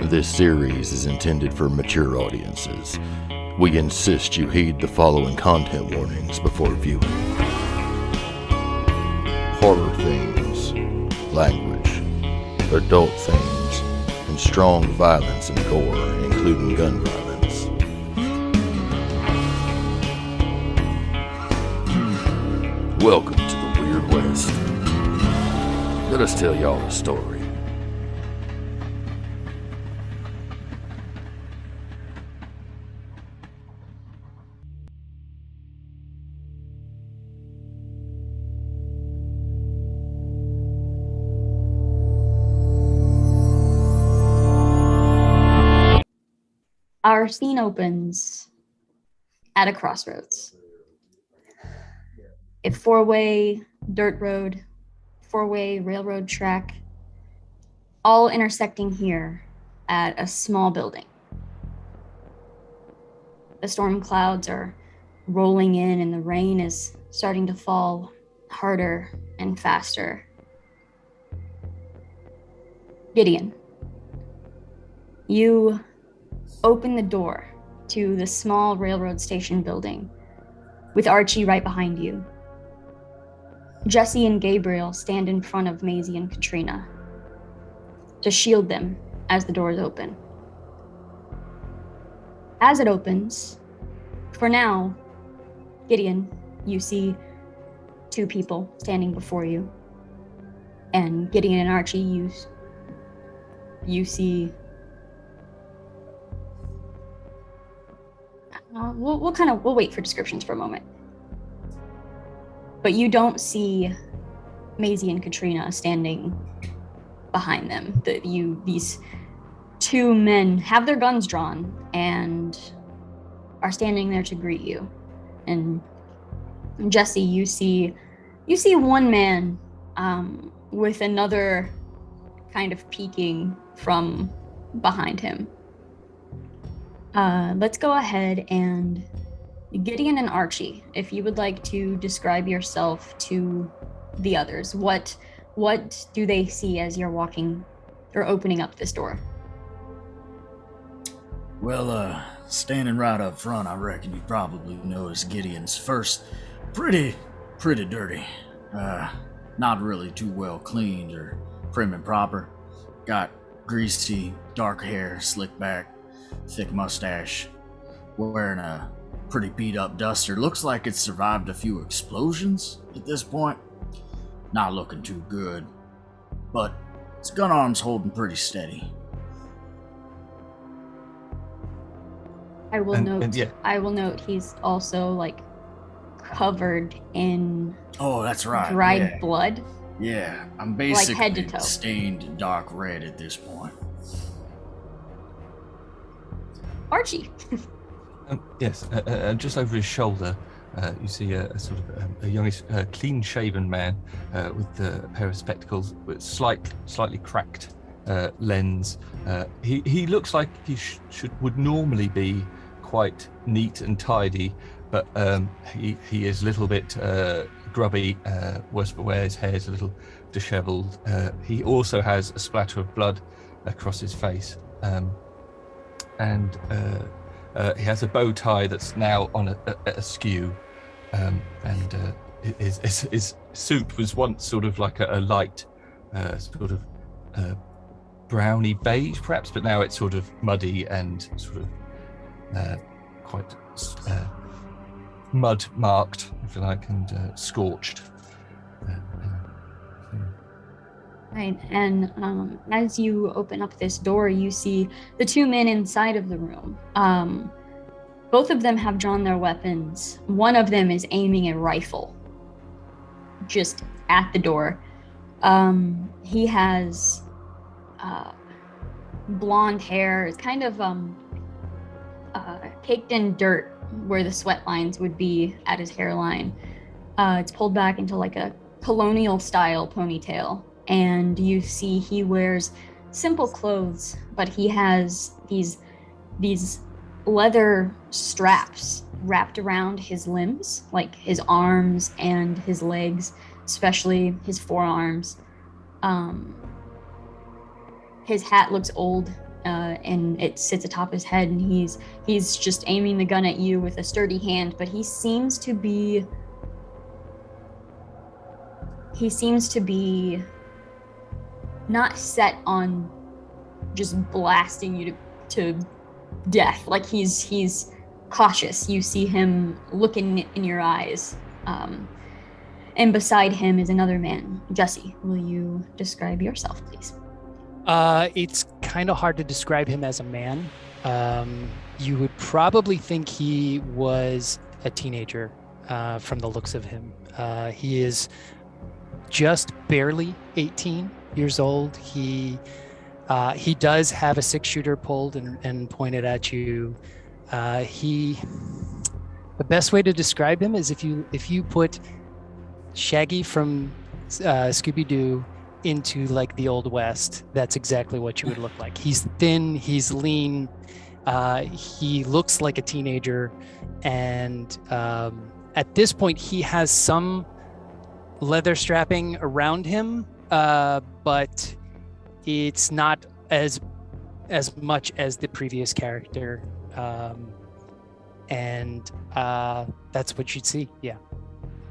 This series is intended for mature audiences. We insist you heed the following content warnings before viewing. Horror themes, language, adult themes, and strong violence and gore, including gun violence. Welcome to the Weird West. Let us tell y'all a story. Our scene opens at a crossroads. A four-way dirt road, four-way railroad track, all intersecting here at a small building. The storm clouds are rolling in and the rain is starting to fall harder and faster. Gideon, you open the door to the small railroad station building with Archie right behind you. Jesse and Gabriel stand in front of Maisie and Katrina to shield them as the doors open. As it opens, for now, Gideon, you see two people standing before you. And Gideon and Archie, you see we'll wait for descriptions for a moment. But you don't see Maisie and Katrina standing behind them. These two men have their guns drawn and are standing there to greet you. And Jesse, you see one man with another kind of peeking from behind him. Let's go ahead and Gideon and Archie, if you would like to describe yourself to the others, what do they see as you're walking or opening up this door? Well, standing right up front, I reckon you probably noticed Gideon's first pretty dirty. Not really too well cleaned or prim and proper. Got greasy, dark hair, slicked back, thick mustache, wearing a pretty beat up duster. Looks like it's survived a few explosions at this point. Not looking too good, but his gun arm's holding pretty steady. I will note he's also like covered in that's right, dried blood. Yeah, I'm basically like head to toe. Stained dark red at this point. Archie. Yes, just over his shoulder, you see a sort of a youngish, clean-shaven man with a pair of spectacles with slightly cracked lens. He looks like he would normally be quite neat and tidy, but he is a little bit grubby. Worse for wear, his hair is a little dishevelled. He also has a splatter of blood across his face. And he has a bow tie that's now on askew, and his suit was once sort of like a light, sort of browny beige, perhaps, but now it's sort of muddy and sort of quite mud marked, if you like, and scorched. Right, and as you open up this door, you see the two men inside of the room. Both of them have drawn their weapons. One of them is aiming a rifle just at the door. He has blonde hair. It's kind of caked in dirt where the sweat lines would be at his hairline. It's pulled back into like a colonial style ponytail. And you see he wears simple clothes, but he has these leather straps wrapped around his limbs, like his arms and his legs, especially his forearms. His hat looks old and it sits atop his head, and he's just aiming the gun at you with a sturdy hand, but he seems to be not set on just blasting you to death. Like he's cautious. You see him looking in your eyes. And beside him is another man. Jesse, will you describe yourself, please? It's kind of hard to describe him as a man. You would probably think he was a teenager from the looks of him. He is just barely 18 years old. He does have a 6-shooter pulled and pointed at you. The best way to describe him is if you put Shaggy from Scooby-Doo into like the Old West, that's exactly what you would look like. He's thin, he's lean, he looks like a teenager, and at this point he has some leather strapping around him, but it's not as much as the previous character, and that's what you'd see. Yeah.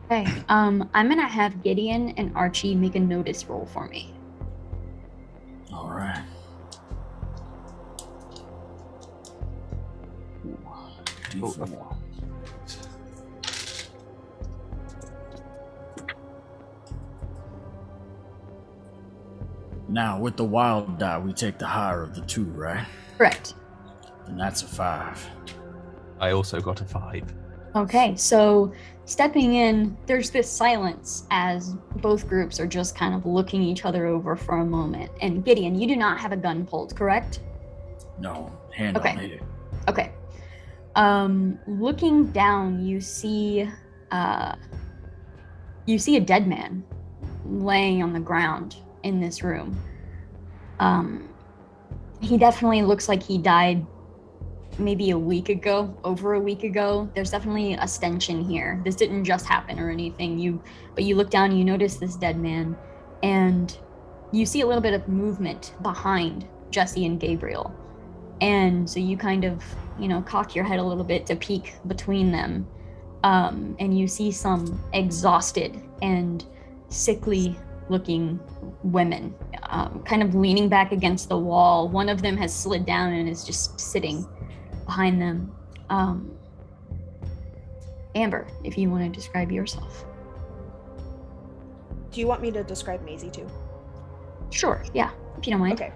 Okay, I'm gonna have Gideon and Archie make a notice roll for me. All right. D4. Now, with the wild die, we take the higher of the two, right? Correct. And that's a 5. I also got a 5. Okay, so stepping in, there's this silence as both groups are just kind of looking each other over for a moment. And Gideon, you do not have a gun pulled, correct? No, hand Okay. on it. Okay. Looking down, you see a dead man laying on the ground in this room. He definitely looks like he died maybe over a week ago. There's definitely a stench in here. This didn't just happen or anything. But you look down and you notice this dead man, and you see a little bit of movement behind Jesse and Gabriel. And so you kind of, cock your head a little bit to peek between them. And you see some exhausted and sickly looking women, kind of leaning back against the wall. One of them has slid down and is just sitting behind them. Amber, if you want to describe yourself. Do you want me to describe Maisie too? Sure, yeah, if you don't mind. Okay,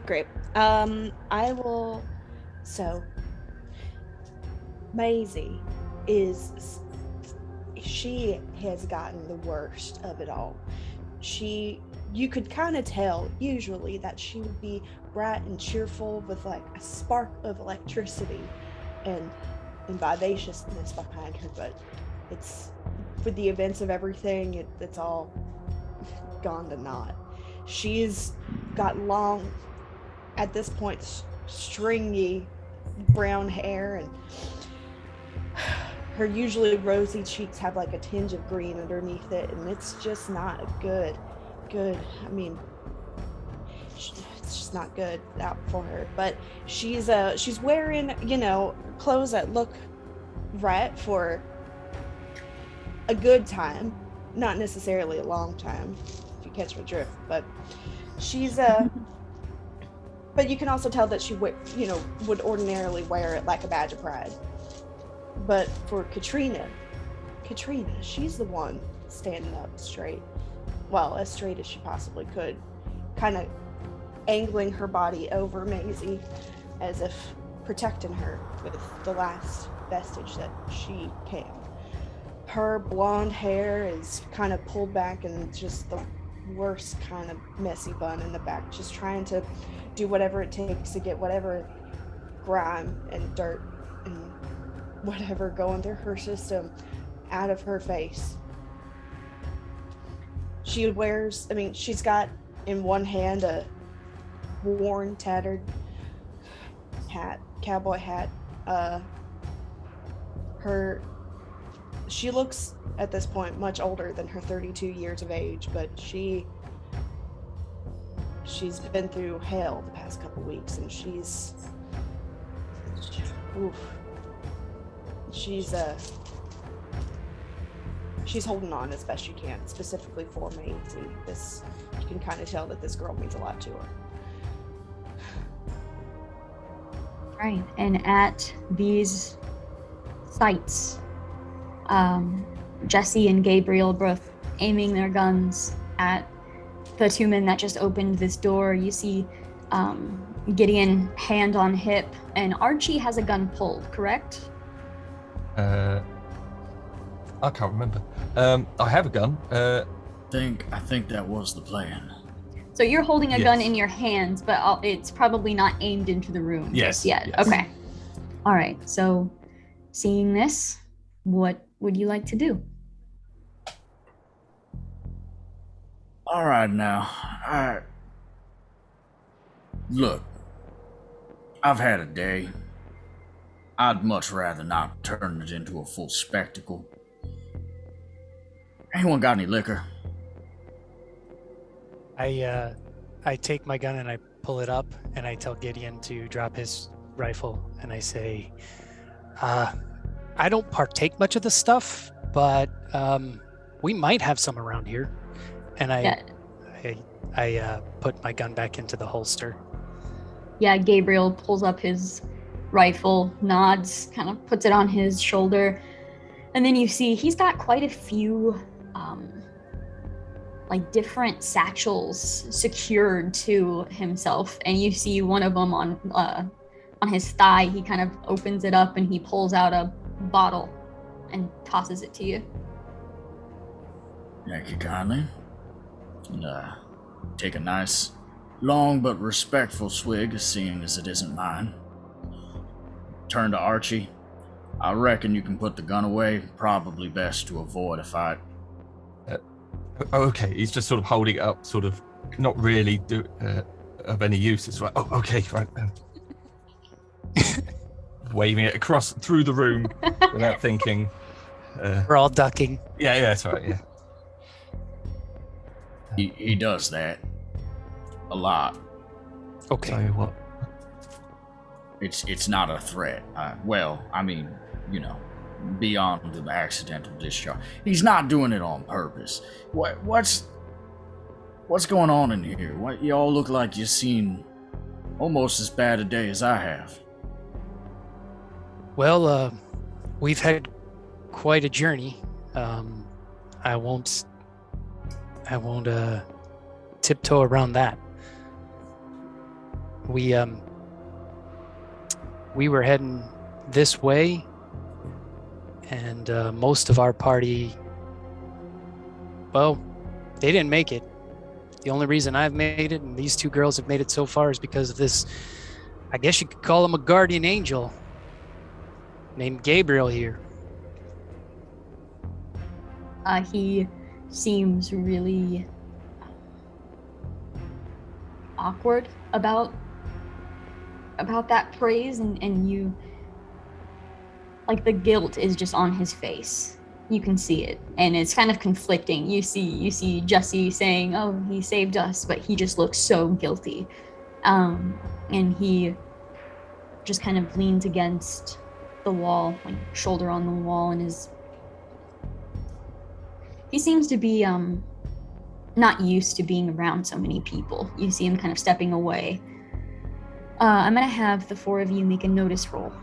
great. I will. So, Maisie she has gotten the worst of it all. You could kind of tell usually that she would be bright and cheerful with like a spark of electricity and vivaciousness behind her, but it's with the events of everything, it's all gone to naught. She's got long, at this point, stringy brown hair, and her usually rosy cheeks have like a tinge of green underneath it, and it's just not good. I mean, it's just not good out for her. But she's wearing, clothes that look right for a good time, not necessarily a long time, if you catch my drift. But she's but you can also tell that she would ordinarily wear it like a badge of pride. But for Katrina, she's the one standing up straight. Well, as straight as she possibly could, kind of angling her body over Maisie as if protecting her with the last vestige that she can. Her blonde hair is kind of pulled back and just the worst kind of messy bun in the back, just trying to do whatever it takes to get whatever grime and dirt and whatever going through her system out of her face. She's got in one hand a worn, tattered cowboy hat. She looks at this point much older than her 32 years of age, but she's she's been through hell the past couple weeks, and she's holding on as best she can, specifically for Maisie. You can kind of tell that this girl means a lot to her. Right, and at these sites, Jesse and Gabriel both aiming their guns at the two men that just opened this door. You see Gideon hand on hip, and Archie has a gun pulled, correct? I can't remember. I have a gun. I think that was the plan. So you're holding a Yes. gun in your hands, but it's probably not aimed into the room just yet. Yes. Okay. All right. So seeing this, what would you like to do? All right, now. Look, I've had a day. I'd much rather not turn it into a full spectacle. Anyone got any liquor? I take my gun and I pull it up and I tell Gideon to drop his rifle and I say, I don't partake much of the stuff, but we might have some around here. And I put my gun back into the holster. Yeah, Gabriel pulls up his rifle, nods, kind of puts it on his shoulder, and then you see he's got quite a few like different satchels secured to himself, and you see one of them on his thigh. He kind of opens it up and he pulls out a bottle and tosses it to you. Thank you kindly. And, take a nice, long but respectful swig, seeing as it isn't mine. Turn to Archie. I reckon you can put the gun away. Probably best to avoid a fight. Okay, he's just sort of holding it up, sort of not really of any use. It's like, oh, okay, right. Waving it across through the room without thinking. We're all ducking. Yeah, that's right, yeah. He does that a lot. Okay. Tell you what. It's not a threat. Well, I mean, beyond the accidental discharge. He's not doing it on purpose. What's going on in here? What, you all look like you've seen almost as bad a day as I have. Well, we've had quite a journey. I won't tiptoe around that. We were heading this way, and most of our party, well, they didn't make it. The only reason I've made it and these two girls have made it so far is because of this, I guess you could call him a guardian angel named Gabriel here. He seems really awkward about that praise, and you, like, the guilt is just on his face. You can see it, and it's kind of conflicting. You see Jesse saying, "Oh, he saved us," but he just looks so guilty, and he just kind of leans against the wall, like shoulder on the wall, and he seems to be not used to being around so many people. You see him kind of stepping away. I'm gonna have the four of you make a notice roll.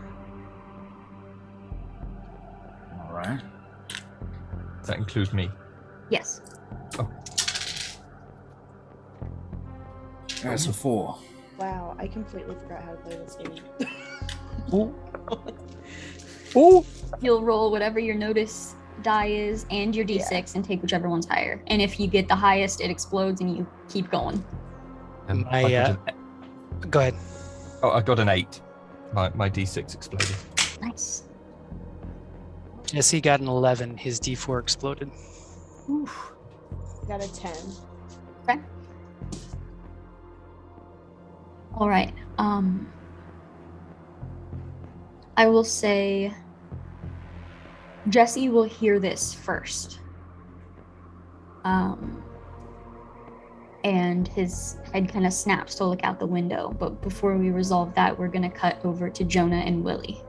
All right. Does that include me? Yes. Oh. That's a 4. Wow, I completely forgot how to play this game. Ooh. You'll roll whatever your notice die is and your d6 and take whichever one's higher. And if you get the highest, it explodes and you keep going. Go ahead. Oh, I got an 8. My D6 exploded. Nice. Jesse got an 11. His D4 exploded. Oof. Got a 10. Okay. All right. I will say Jesse will hear this first. and his head kind of snaps to look out the window. But before we resolve that, we're going to cut over to Jonah and Willie.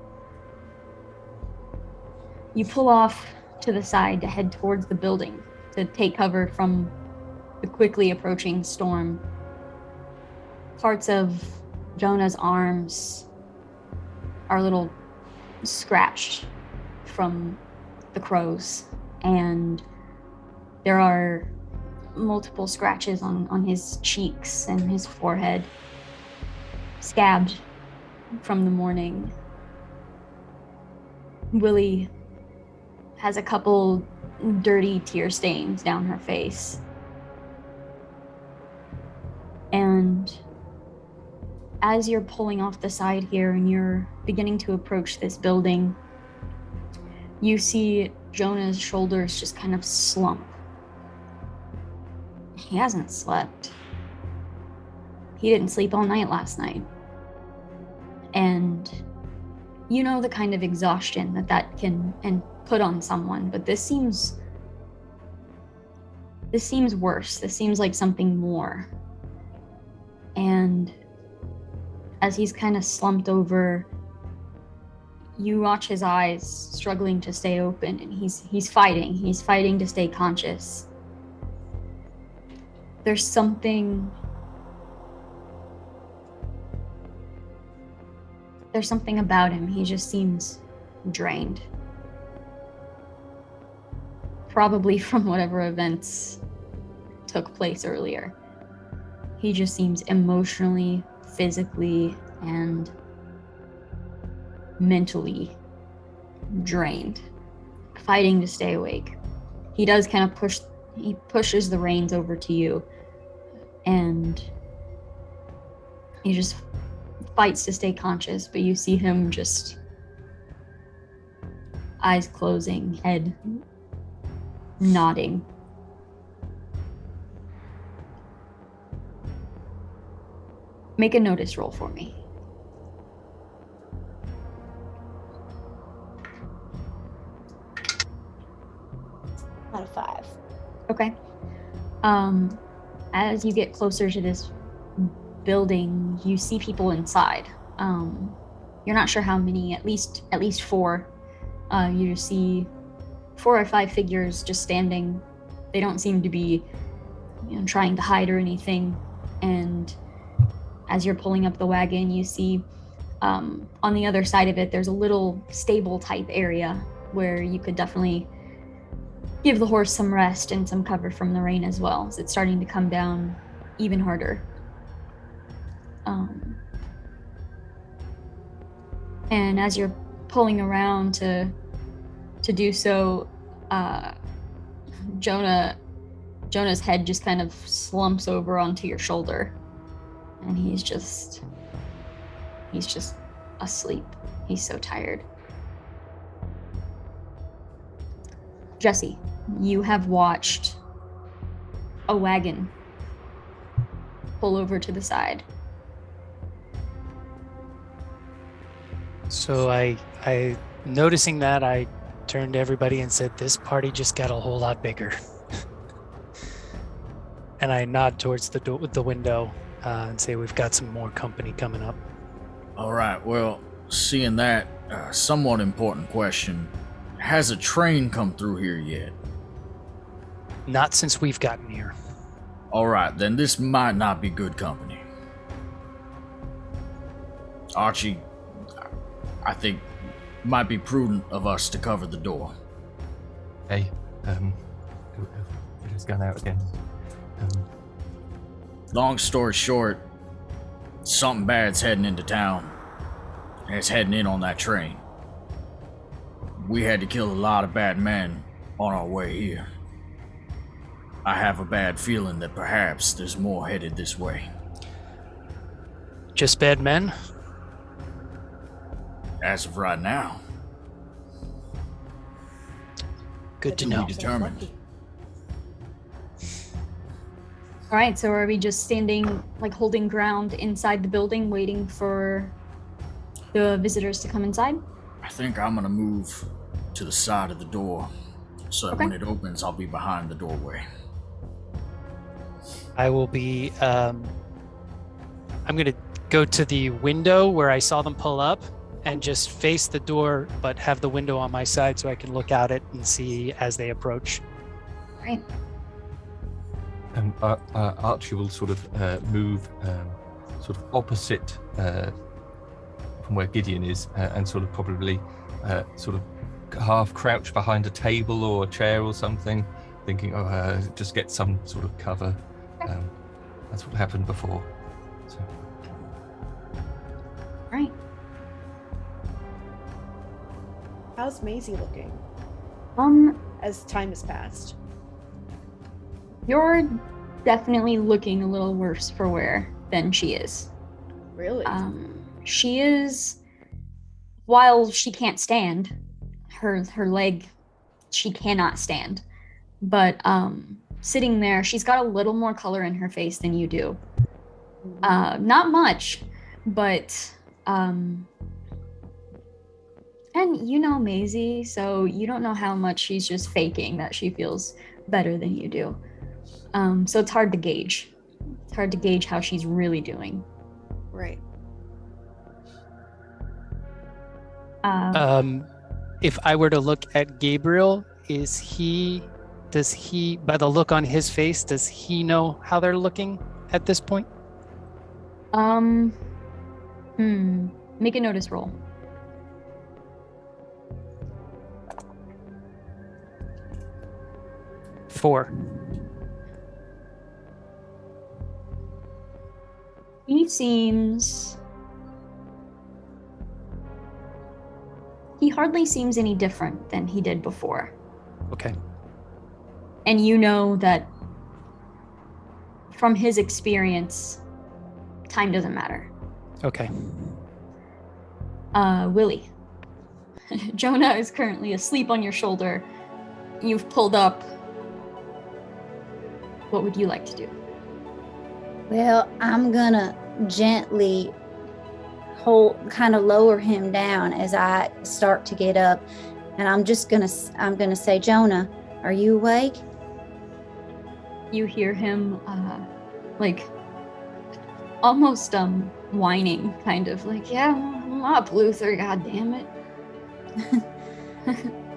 You pull off to the side to head towards the building to take cover from the quickly approaching storm. Parts of Jonah's arms are a little scratched from the crows, and there are multiple scratches on his cheeks and his forehead, scabbed from the morning. Willie has a couple dirty tear stains down her face. And as you're pulling off the side here and you're beginning to approach this building, you see Jonah's shoulders just kind of slump. He hasn't slept. He didn't sleep all night last night. And you know the kind of exhaustion that can and put on someone, but this seems worse. This seems like something more. And as he's kind of slumped over, you watch his eyes struggling to stay open, and he's fighting to stay conscious. There's something about him. He just seems drained. Probably from whatever events took place earlier. He just seems emotionally, physically, and mentally drained, fighting to stay awake. He does kind of pushes the reins over to you, and he just fights to stay conscious, but you see him just eyes closing, head nodding. Make a notice roll for me. Out of 5. Okay. As you get closer to this building, you see people inside. You're not sure how many, at least 4. You see 4 or 5 figures just standing. They don't seem to be, trying to hide or anything. And as you're pulling up the wagon, you see on the other side of it, there's a little stable type area where you could definitely give the horse some rest and some cover from the rain as well, as it's starting to come down even harder. And as you're pulling around to do so, Jonah's head just kind of slumps over onto your shoulder, and he's just asleep. He's so tired. Jesse, you have watched a wagon pull over to the side. So I noticing that, I turned to everybody and said, "This party just got a whole lot bigger." And I nod towards the window and say, "We've got some more company coming up." All right, well, seeing that, somewhat important question. Has a train come through here yet? Not since we've gotten here. All right, then this might not be good company. Archie, I think it might be prudent of us to cover the door. Hey, it's gone out again. Long story short, something bad's heading into town, and it's heading in on that train. We had to kill a lot of bad men on our way here. I have a bad feeling that perhaps there's more headed this way. Just bad men? As of right now. Good to know. Determined. All right, so are we just standing, like holding ground inside the building, waiting for the visitors to come inside? I think I'm gonna move to the side of the door so that when it opens, I'll be behind the doorway. I will be. I'm gonna go to the window where I saw them pull up, and just face the door, but have the window on my side so I can look out it and see as they approach. Right. Archie will sort of move sort of opposite from where Gideon is, and sort of probably sort of half crouch behind a table or a chair or something, thinking, just get some sort of cover. That's what happened before. So. Right. How's Maisie looking as time has passed? You're definitely looking a little worse for wear than she is. Really? She is, while she can't stand, her leg, she cannot stand. But sitting there, she's got a little more color in her face than you do. Not much, but and you know Maisie, so you don't know how much she's just faking that she feels better than you do. So it's hard to gauge. It's hard to gauge how she's really doing. Right. If I were to look at Gabriel, does he, by the look on his face, does he know how they're looking at this point? Make a notice roll. Four. He hardly seems any different than he did before. Okay. And you know that from his experience, time doesn't matter. Okay. Willie. Jonah is currently asleep on your shoulder. You've pulled up. What would you like to do? Well, I'm gonna gently kind of lower him down as I start to get up, and I'm gonna say, Jonah, are you awake? You hear him, like, almost whining, kind of like, yeah, I'm up, Luther, god damn it.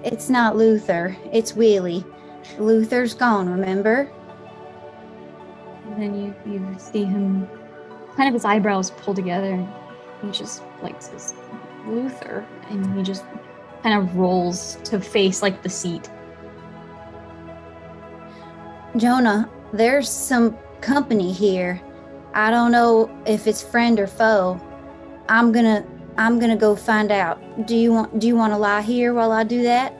It's not Luther, it's Willie. Luther's gone, remember? And then you see him, kind of his eyebrows pull together, and he just like says, Luther, and he just kind of rolls to face like the seat. Jonah, there's some company here. I don't know if it's friend or foe. I'm gonna go find out. Do you want to lie here while I do that?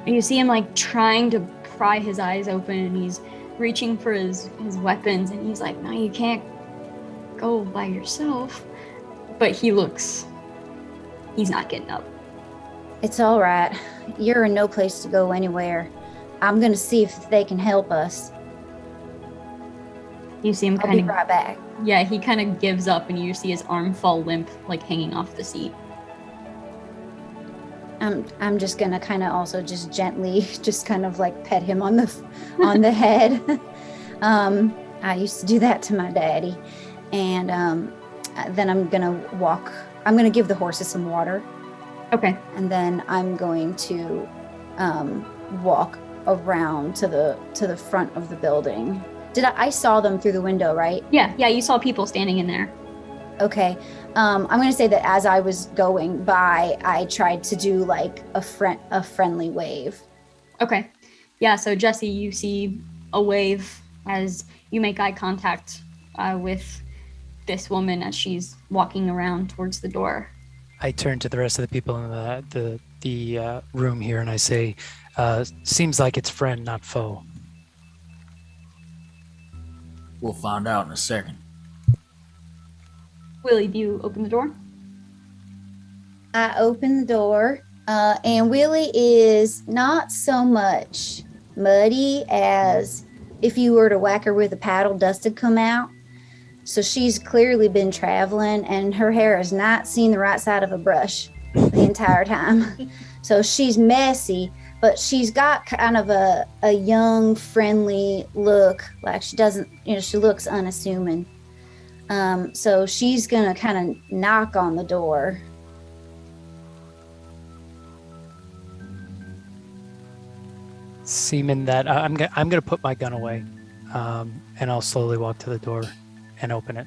You see him like trying to pry his eyes open, and he's reaching for his weapons, and he's like, no, you can't go by yourself. But he's not getting up. It's all right. You're in no place to go anywhere. I'm gonna see if they can help us. You see him I'll be right back. Yeah, he kind of gives up, and you see his arm fall limp, like hanging off the seat. I'm just gonna kind of also just gently, just kind of like pet him on the head. I used to do that to my daddy, and then I'm gonna give the horses some water. Okay. And then I'm going to walk around to the front of the building. I saw them through the window, right? Yeah, you saw people standing in there. Okay. I'm going to say that as I was going by, I tried to do like a friendly wave. Okay. Yeah, so Jesse, you see a wave as you make eye contact with this woman as she's walking around towards the door. I turn to the rest of the people in the room here, and I say, seems like it's friend, not foe. We'll find out in a second. Willie, do you open the door? I open the door, and Willie is not so much muddy as if you were to whack her with a paddle, dust would come out. So she's clearly been traveling, and her hair has not seen the right side of a brush the entire time. So she's messy, but she's got kind of a young, friendly look. Like she doesn't, she looks unassuming. So she's gonna kind of knock on the door. Seeming that I'm gonna put my gun away, and I'll slowly walk to the door and open it.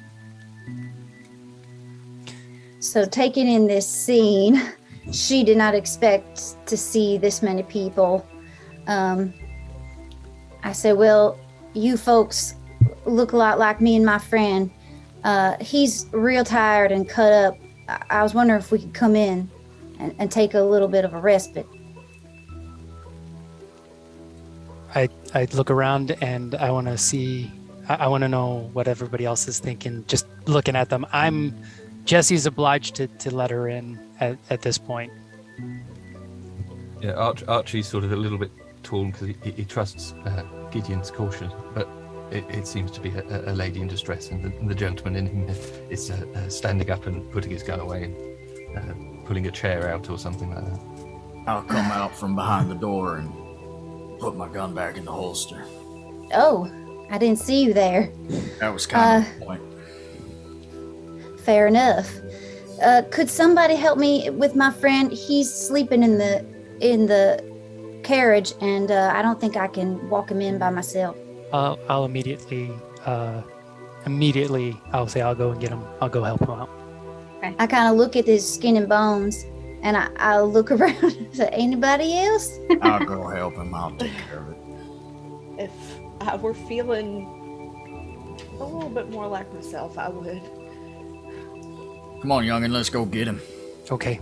So taking in this scene, she did not expect to see this many people. I said, well, you folks look a lot like me and my friend. He's real tired and cut up. I was wondering if we could come in and take a little bit of a respite. I look around and I want to see. I want to know what everybody else is thinking. Just looking at them, Jesse's obliged to let her in at this point. Yeah, Archie's sort of a little bit torn because he trusts Gideon's caution, but it seems to be a lady in distress, and the gentleman in him is standing up and putting his gun away and pulling a chair out or something like that. I'll come out from behind the door and put my gun back in the holster. Oh, I didn't see you there. That was kind of the point. Fair enough. Could somebody help me with my friend? He's sleeping in the carriage, and I don't think I can walk him in by myself. I'll immediately I'll say I'll go and get him. I'll go help him out. Okay. I kind of look at his skin and bones, and I'll look around. Is there anybody else? I'll go help him. I'll take care of it. If I were feeling a little bit more like myself, I would. Come on, youngin', let's go get him. Okay.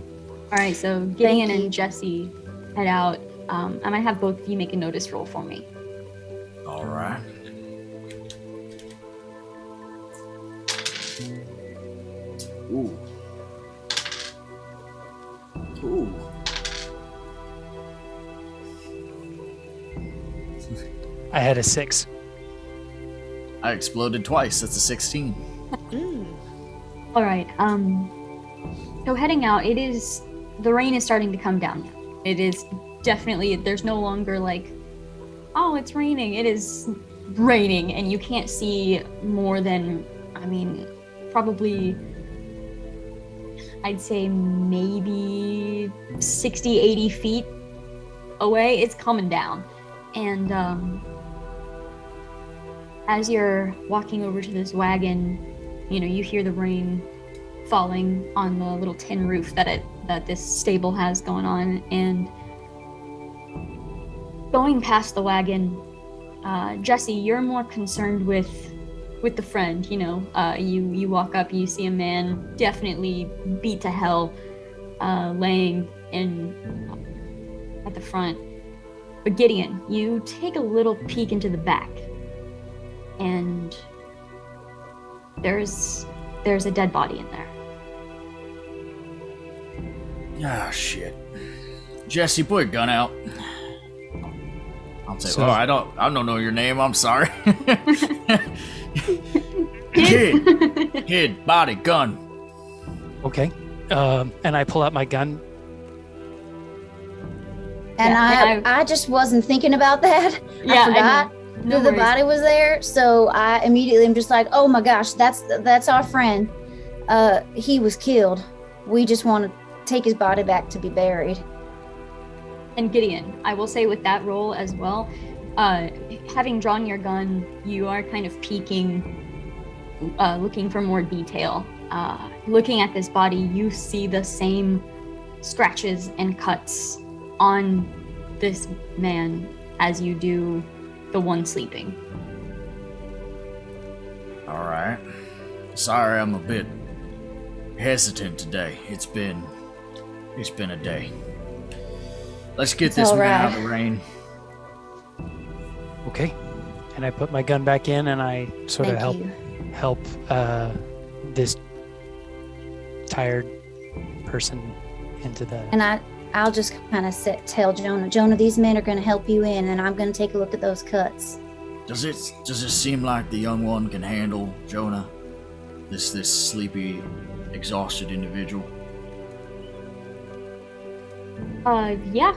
All right, so Gideon and Jesse head out. I'm gonna have both of you make a notice roll for me. All right. Ooh. Ooh. I had a 6. I exploded twice. That's a 16. All right. So heading out, the rain is starting to come down now. It is definitely, there's no longer like, oh, it's raining. It is raining, and you can't see more than, probably, I'd say maybe 60, 80 feet away. It's coming down. And as you're walking over to this wagon, you hear the rain falling on the little tin roof that this stable has going on, and going past the wagon, Jesse, you're more concerned with the friend. You walk up, you see a man definitely beat to hell, laying at the front. But Gideon, you take a little peek into the back, and there's a dead body in there. Ah, shit. Jesse, put a gun out. I'll say, So- I don't know your name. I'm sorry. Kid. Kid, body, gun. Okay. And I pull out my gun. And Yeah, I just wasn't thinking about that. Yeah, I forgot No that the worries. body was there. So I immediately am just like, oh my gosh, that's our friend. He was killed. We just want to take his body back to be buried. And Gideon, I will say with that roll as well, having drawn your gun, you are kind of peeking, looking for more detail. Looking at this body, you see the same scratches and cuts on this man as you do the one sleeping. All right. Sorry, I'm a bit hesitant today. It's been a day. Let's get It's this all man right. out of the rain. Okay. And I put my gun back in, and I sort of Thank you. help this tired person into the. And I'll just kind of tell Jonah, these men are going to help you in, and I'm going to take a look at those cuts. Does it seem like the young one can handle Jonah? This sleepy, exhausted individual? Yeah.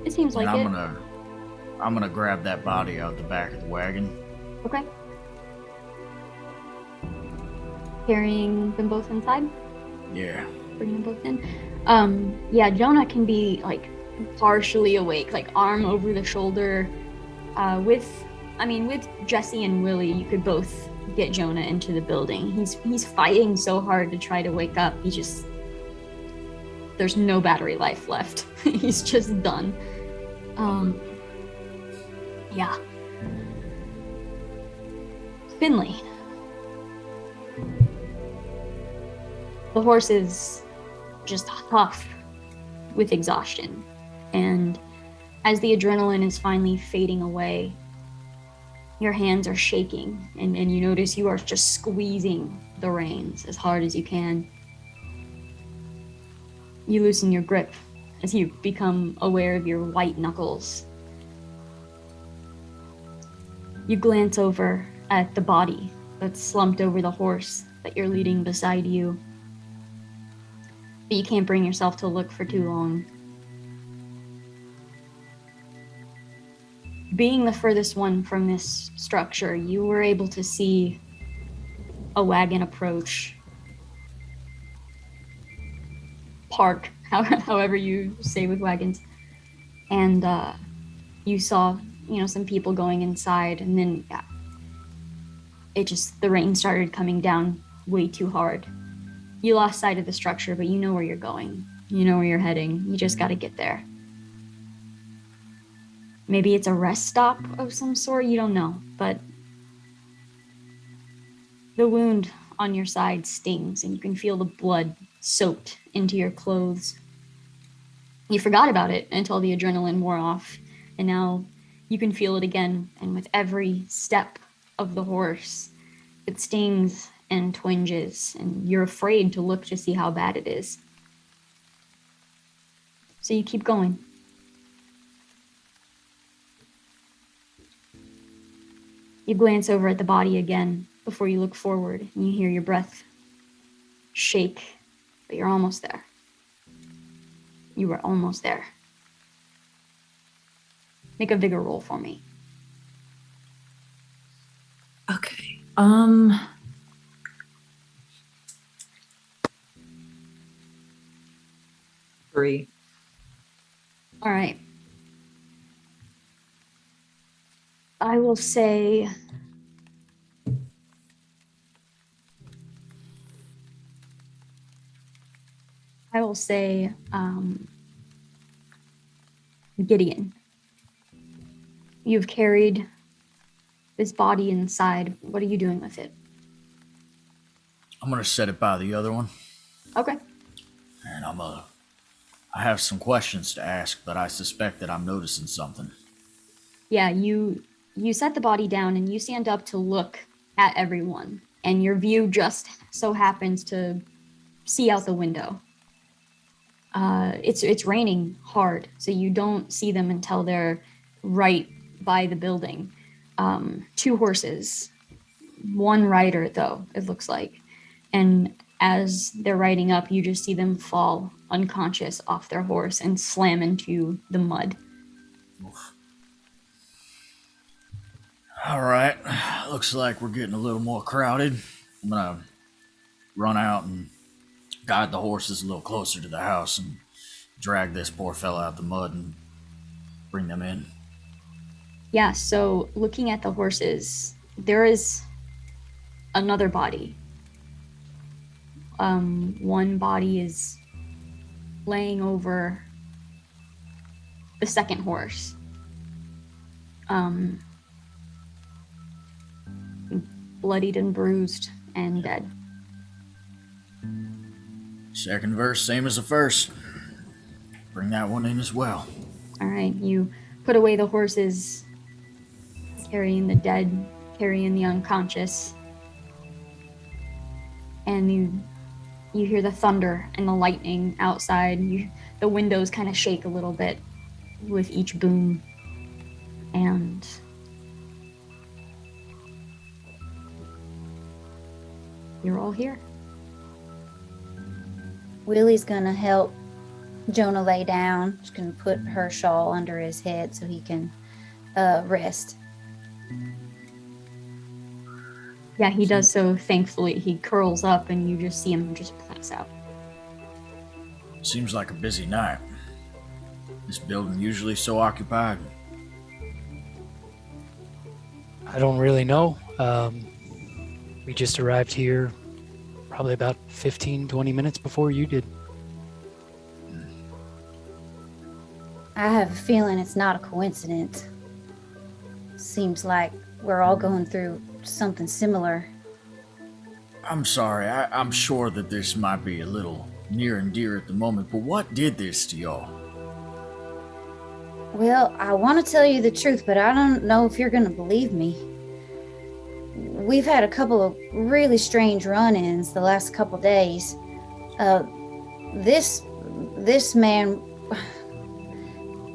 It seems like And it. I'm gonna grab that body out the back of the wagon. Okay. Carrying them both inside? Yeah. Bringing them both in? Yeah, Jonah can be, like, partially awake, like, arm over the shoulder. With Jesse and Willie, you could both get Jonah into the building. He's fighting so hard to try to wake up. There's no battery life left. He's just done. Yeah. Finley. The horse is just huff with exhaustion. And as the adrenaline is finally fading away, your hands are shaking, and you notice you are just squeezing the reins as hard as you can. You loosen your grip as you become aware of your white knuckles. You glance over at the body that's slumped over the horse that you're leading beside you. But you can't bring yourself to look for too long. Being the furthest one from this structure, you were able to see a wagon approach. Park, however you say with wagons. And you saw, some people going inside, and then the rain started coming down way too hard. You lost sight of the structure, but you know where you're going. You know where you're heading. You just gotta get there. Maybe it's a rest stop of some sort, you don't know, but the wound on your side stings, and you can feel the blood soaked into your clothes. You forgot about it until the adrenaline wore off, and now you can feel it again, and with every step of the horse, it stings and twinges, and you're afraid to look to see how bad it is. So you keep going. You glance over at the body again before you look forward, and you hear your breath shake, but you're almost there. You were almost there. Make a vigor roll for me. Okay. 3. All right. I will say Gideon. You've carried this body inside. What are you doing with it? I'm gonna set it by the other one. Okay. And I have some questions to ask, but I suspect that I'm noticing something. Yeah, you set the body down and you stand up to look at everyone, and your view just so happens to see out the window. It's raining hard, so you don't see them until they're right by the building. 2 horses, 1 rider though, it looks like. And as they're riding up, you just see them fall unconscious off their horse and slam into the mud. Oof. All right, looks like we're getting a little more crowded. I'm gonna run out and guide the horses a little closer to the house and drag this poor fella out the mud and bring them in. Yeah, so looking at the horses, there is another body. One body is laying over the second horse. Bloodied and bruised and dead. Second verse, same as the first. Bring that one in as well. All right, you put away the horses, carrying the dead, carrying the unconscious, and you hear the thunder and the lightning outside. The windows kind of shake a little bit with each boom, and you're all here. Willie's gonna help Jonah lay down. She's gonna put her shawl under his head so he can rest. Yeah, he does so thankfully. He curls up and you just see him just pass out. Seems like a busy night. This building usually so occupied. I don't really know. We just arrived here probably about 15, 20 minutes before you did. I have a feeling it's not a coincidence. Seems like we're all going through something similar. I'm sorry, I'm sure that this might be a little near and dear at the moment, but what did this to y'all? Well, I want to tell you the truth, but I don't know if you're going to believe me. We've had a couple of really strange run-ins the last couple days. This man,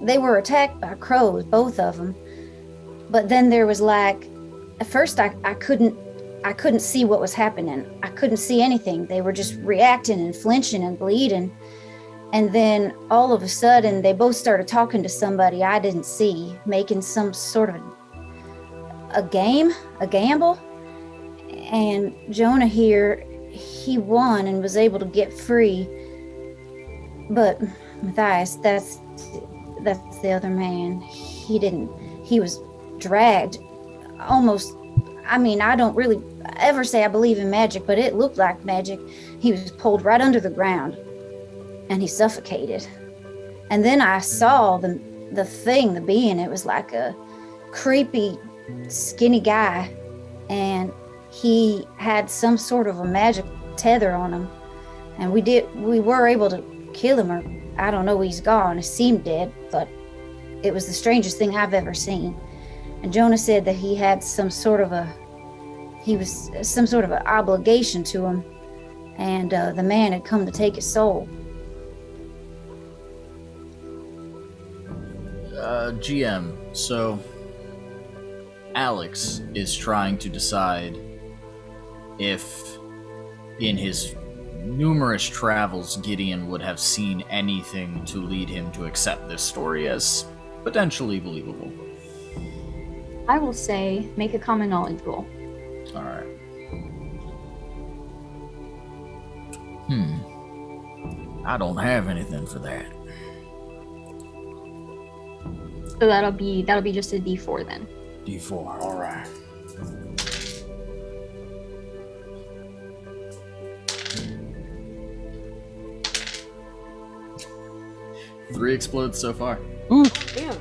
they were attacked by crows, both of them. But then there was like, at first I couldn't see what was happening. I couldn't see anything. They were just reacting and flinching and bleeding. And then all of a sudden, they both started talking to somebody I didn't see, making some sort of a gamble. And Jonah here, he won and was able to get free. But Matthias, that's the other man. He was dragged almost. I mean, I don't really ever say I believe in magic, but it looked like magic. He was pulled right under the ground and he suffocated. And then I saw the being. It was like a creepy, skinny guy, and he had some sort of a magic tether on him. And we were able to kill him, or I don't know, he's gone. He seemed dead, but it was the strangest thing I've ever seen. And Jonah said that he had some sort of an obligation to him, and the man had come to take his soul. GM, so Alex is trying to decide if in his numerous travels Gideon would have seen anything to lead him to accept this story as potentially believable. I will say, make a common knowledge roll. Alright. I don't have anything for that. So that'll be just a D4 then. D4, alright. Three explodes so far. Ooh. Damn.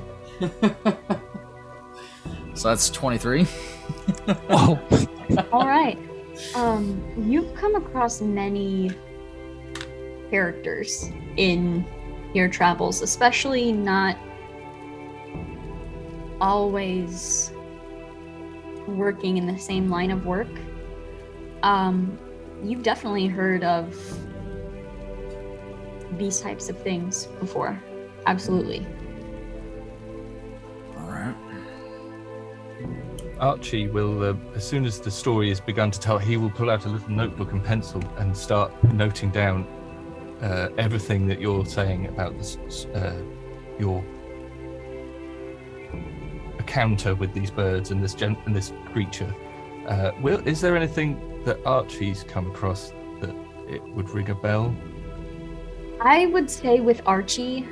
So that's 23. Oh. All right. You've come across many characters in your travels, especially not always working in the same line of work. You've definitely heard of these types of things before. Absolutely. All right. Archie will, as soon as the story is begun to tell, he will pull out a little notebook and pencil and start noting down everything that you're saying about this, your encounter with these birds and this creature. Is there anything that Archie's come across that it would ring a bell? I would say with Archie,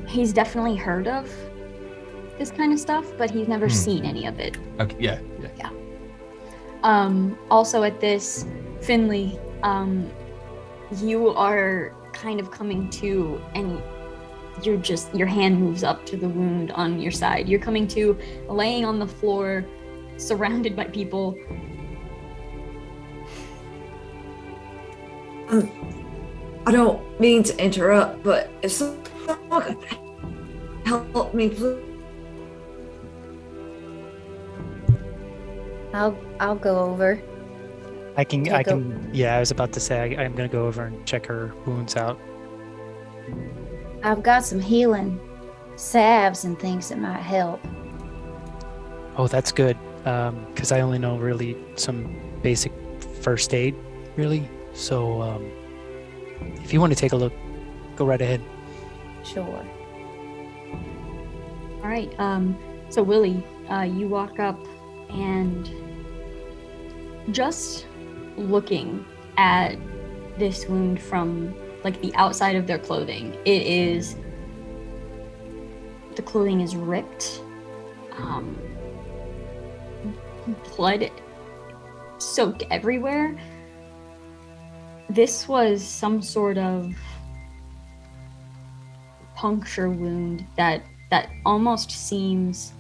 he's definitely heard of this kind of stuff, but he's never seen any of it. Okay, yeah. Also at this, Finley, you are kind of coming to, and your hand moves up to the wound on your side. You're coming to, laying on the floor, surrounded by people. I don't mean to interrupt, but if someone could help me, please. I'll go over. I can. Yeah, I was about to say I'm gonna go over and check her wounds out. I've got some healing salves and things that might help. Oh, that's good. Because I only know really some basic first aid, really. So if you want to take a look go right ahead. Sure. All right. So Willie, you walk up and just looking at this wound from like the outside of their clothing, the clothing is ripped. Blood soaked everywhere. This was some sort of puncture wound that almost seems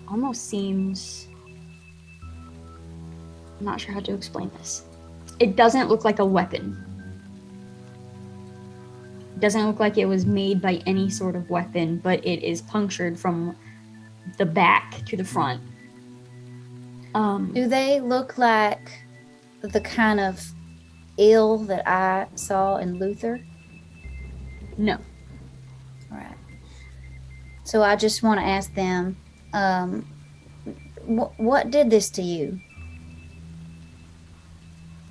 I'm not sure how to explain this. It doesn't look like a weapon. It doesn't look like it was made by any sort of weapon, but it is punctured from the back to the front. Do they look like the kind of ill that I saw in Luther? No. All right. So I just want to ask them, what did this to you?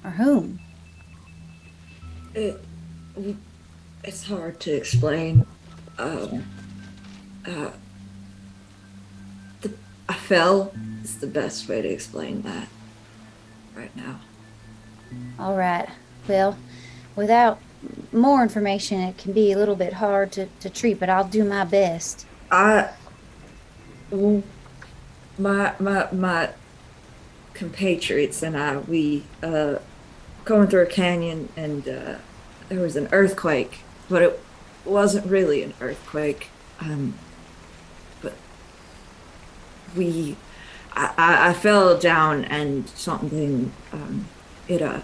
Or whom? It's hard to explain. I fell. It's the best way to explain that right now. All right. Well, without more information, it can be a little bit hard to treat, but I'll do my best. My compatriots and I, we going through a canyon, and there was an earthquake, but it wasn't really an earthquake. But I fell down, and something it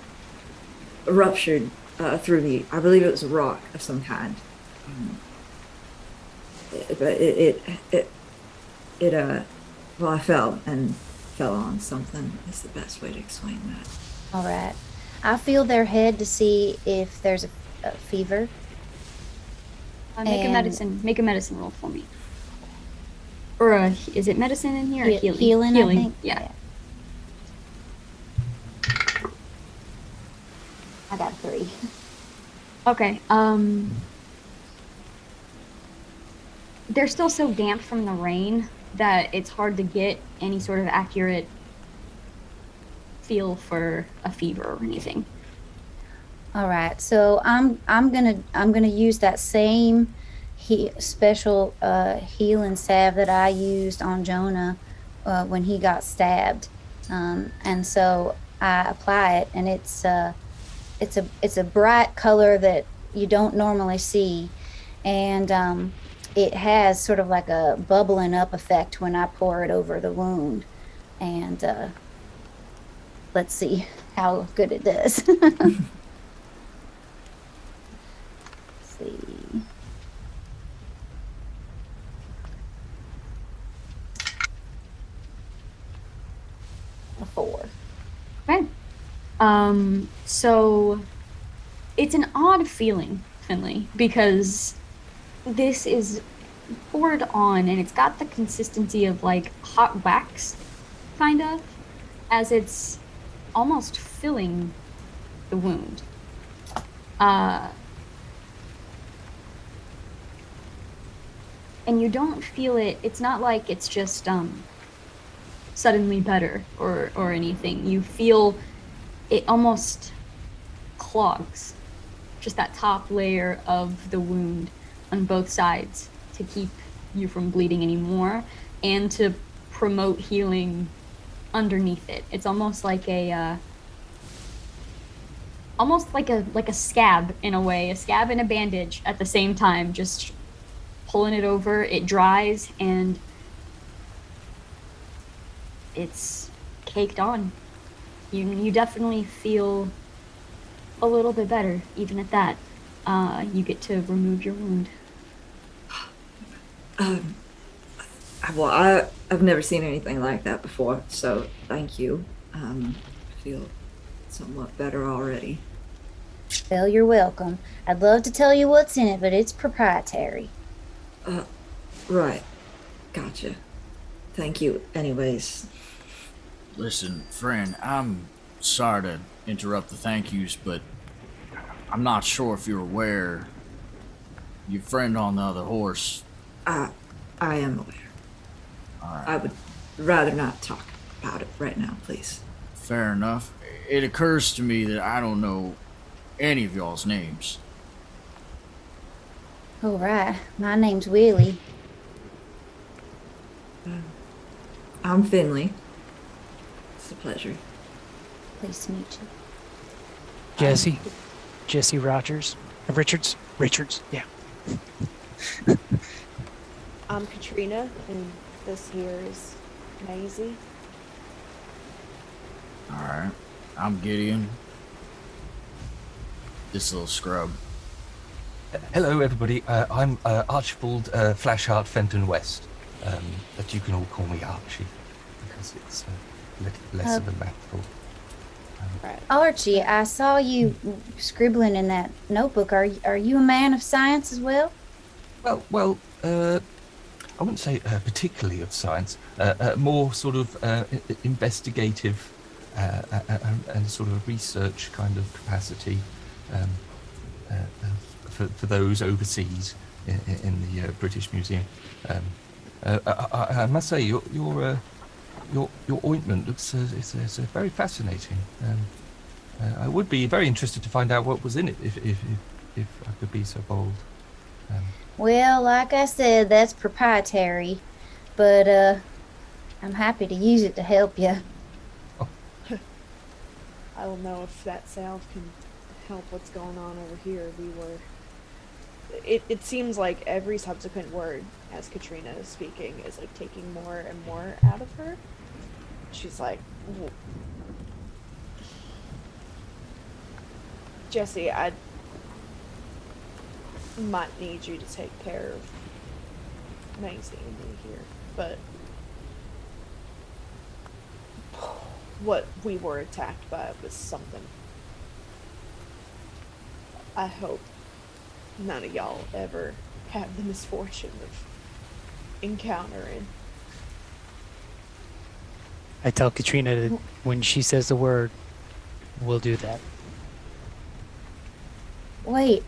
ruptured through me. I believe it was a rock of some kind. But well, I fell on something. Is the best way to explain that. All right. I feel their head to see if there's a fever. Make a medicine roll for me. Or is it medicine in here? Or healing? Healing, I think. Yeah. I got 3. Okay. They're still so damp from the rain that it's hard to get any sort of accurate feel for a fever or anything. All right. So I'm gonna use that same special healing salve that I used on Jonah when he got stabbed, and so I apply it, and it's a bright color that you don't normally see, and it has sort of like a bubbling up effect when I pour it over the wound, and let's see how good it does. Let's see. A 4. Okay. So it's an odd feeling, Finley, because this is poured on and it's got the consistency of like hot wax, kind of, as it's almost filling the wound. And you don't feel it. It's not like it's just suddenly better or anything. You feel it almost clogs just that top layer of the wound on both sides to keep you from bleeding anymore and to promote healing underneath it. It's almost like a scab in a way, a scab and a bandage at the same time, just pulling it over, it dries, and it's caked on. You definitely feel a little bit better, even at that. You get to remove your wound. Well, I've never seen anything like that before, so thank you. I feel somewhat better already. Well, you're welcome. I'd love to tell you what's in it, but it's proprietary. Right. Gotcha. Thank you anyways. Listen, friend, I'm sorry to interrupt the thank yous, but I'm not sure if you're aware. Your friend on the other horse. I am aware. All right. I would rather not talk about it right now, please. Fair enough. It occurs to me that I don't know any of y'all's names. All right. My name's Willie. I'm Finley. It's a pleasure. Pleased to meet you. Jesse Rogers. Richards, yeah. I'm Katrina, and this here is Maisie. Alright. I'm Gideon. This little scrub. Hello, everybody. I'm Archibald Flashheart Fenton West. But you can all call me Archie because it's a little less of a mouthful. Right. Archie, I saw you scribbling in that notebook. Are you a man of science as well? Well, I wouldn't say particularly of science. More sort of investigative and sort of research kind of capacity for those overseas in the British Museum. I must say, your ointment looks it's very fascinating. I would be very interested to find out what was in it, if I could be so bold. Well, like I said, that's proprietary, but I'm happy to use it to help you. I don't know if that salve can help what's going on over here. It seems like every subsequent word as Katrina is speaking is like taking more and more out of her. She's like, Jesse, I might need you to take care of Maisie and me here, but what we were attacked by was something I hope none of y'all ever have the misfortune of encountering. I tell Katrina that when she says the word, we'll do that. Wait,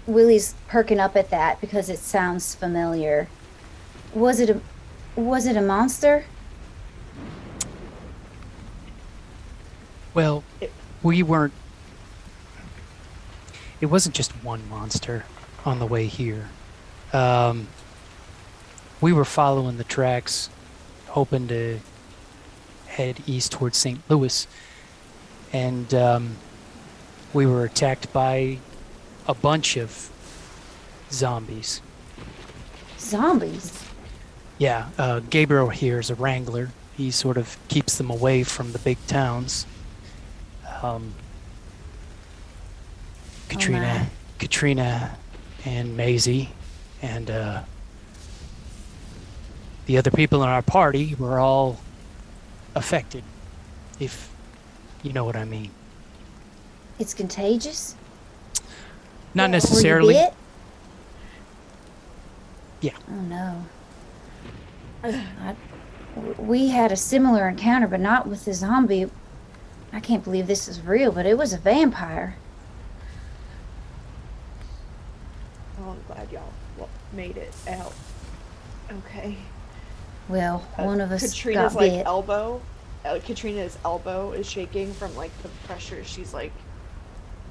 Willie's perking up at that because it sounds familiar. Was it a monster? Well, we weren't. It wasn't just one monster on the way here. We were following the tracks, hoping to head east towards St. Louis, and we were attacked by a bunch of zombies. Zombies? Yeah, Gabriel here is a wrangler. He sort of keeps them away from the big towns. Katrina and Maisie and the other people in our party were all affected, if you know what I mean. It's contagious? Not necessarily. Were you bit? Yeah. Oh no. We had a similar encounter, but not with the zombie. I can't believe this is real, but it was a vampire. Oh, I'm glad y'all made it out. Okay. Well, one of us Katrina's got bit. like elbow. Katrina's elbow is shaking from like the pressure. She's like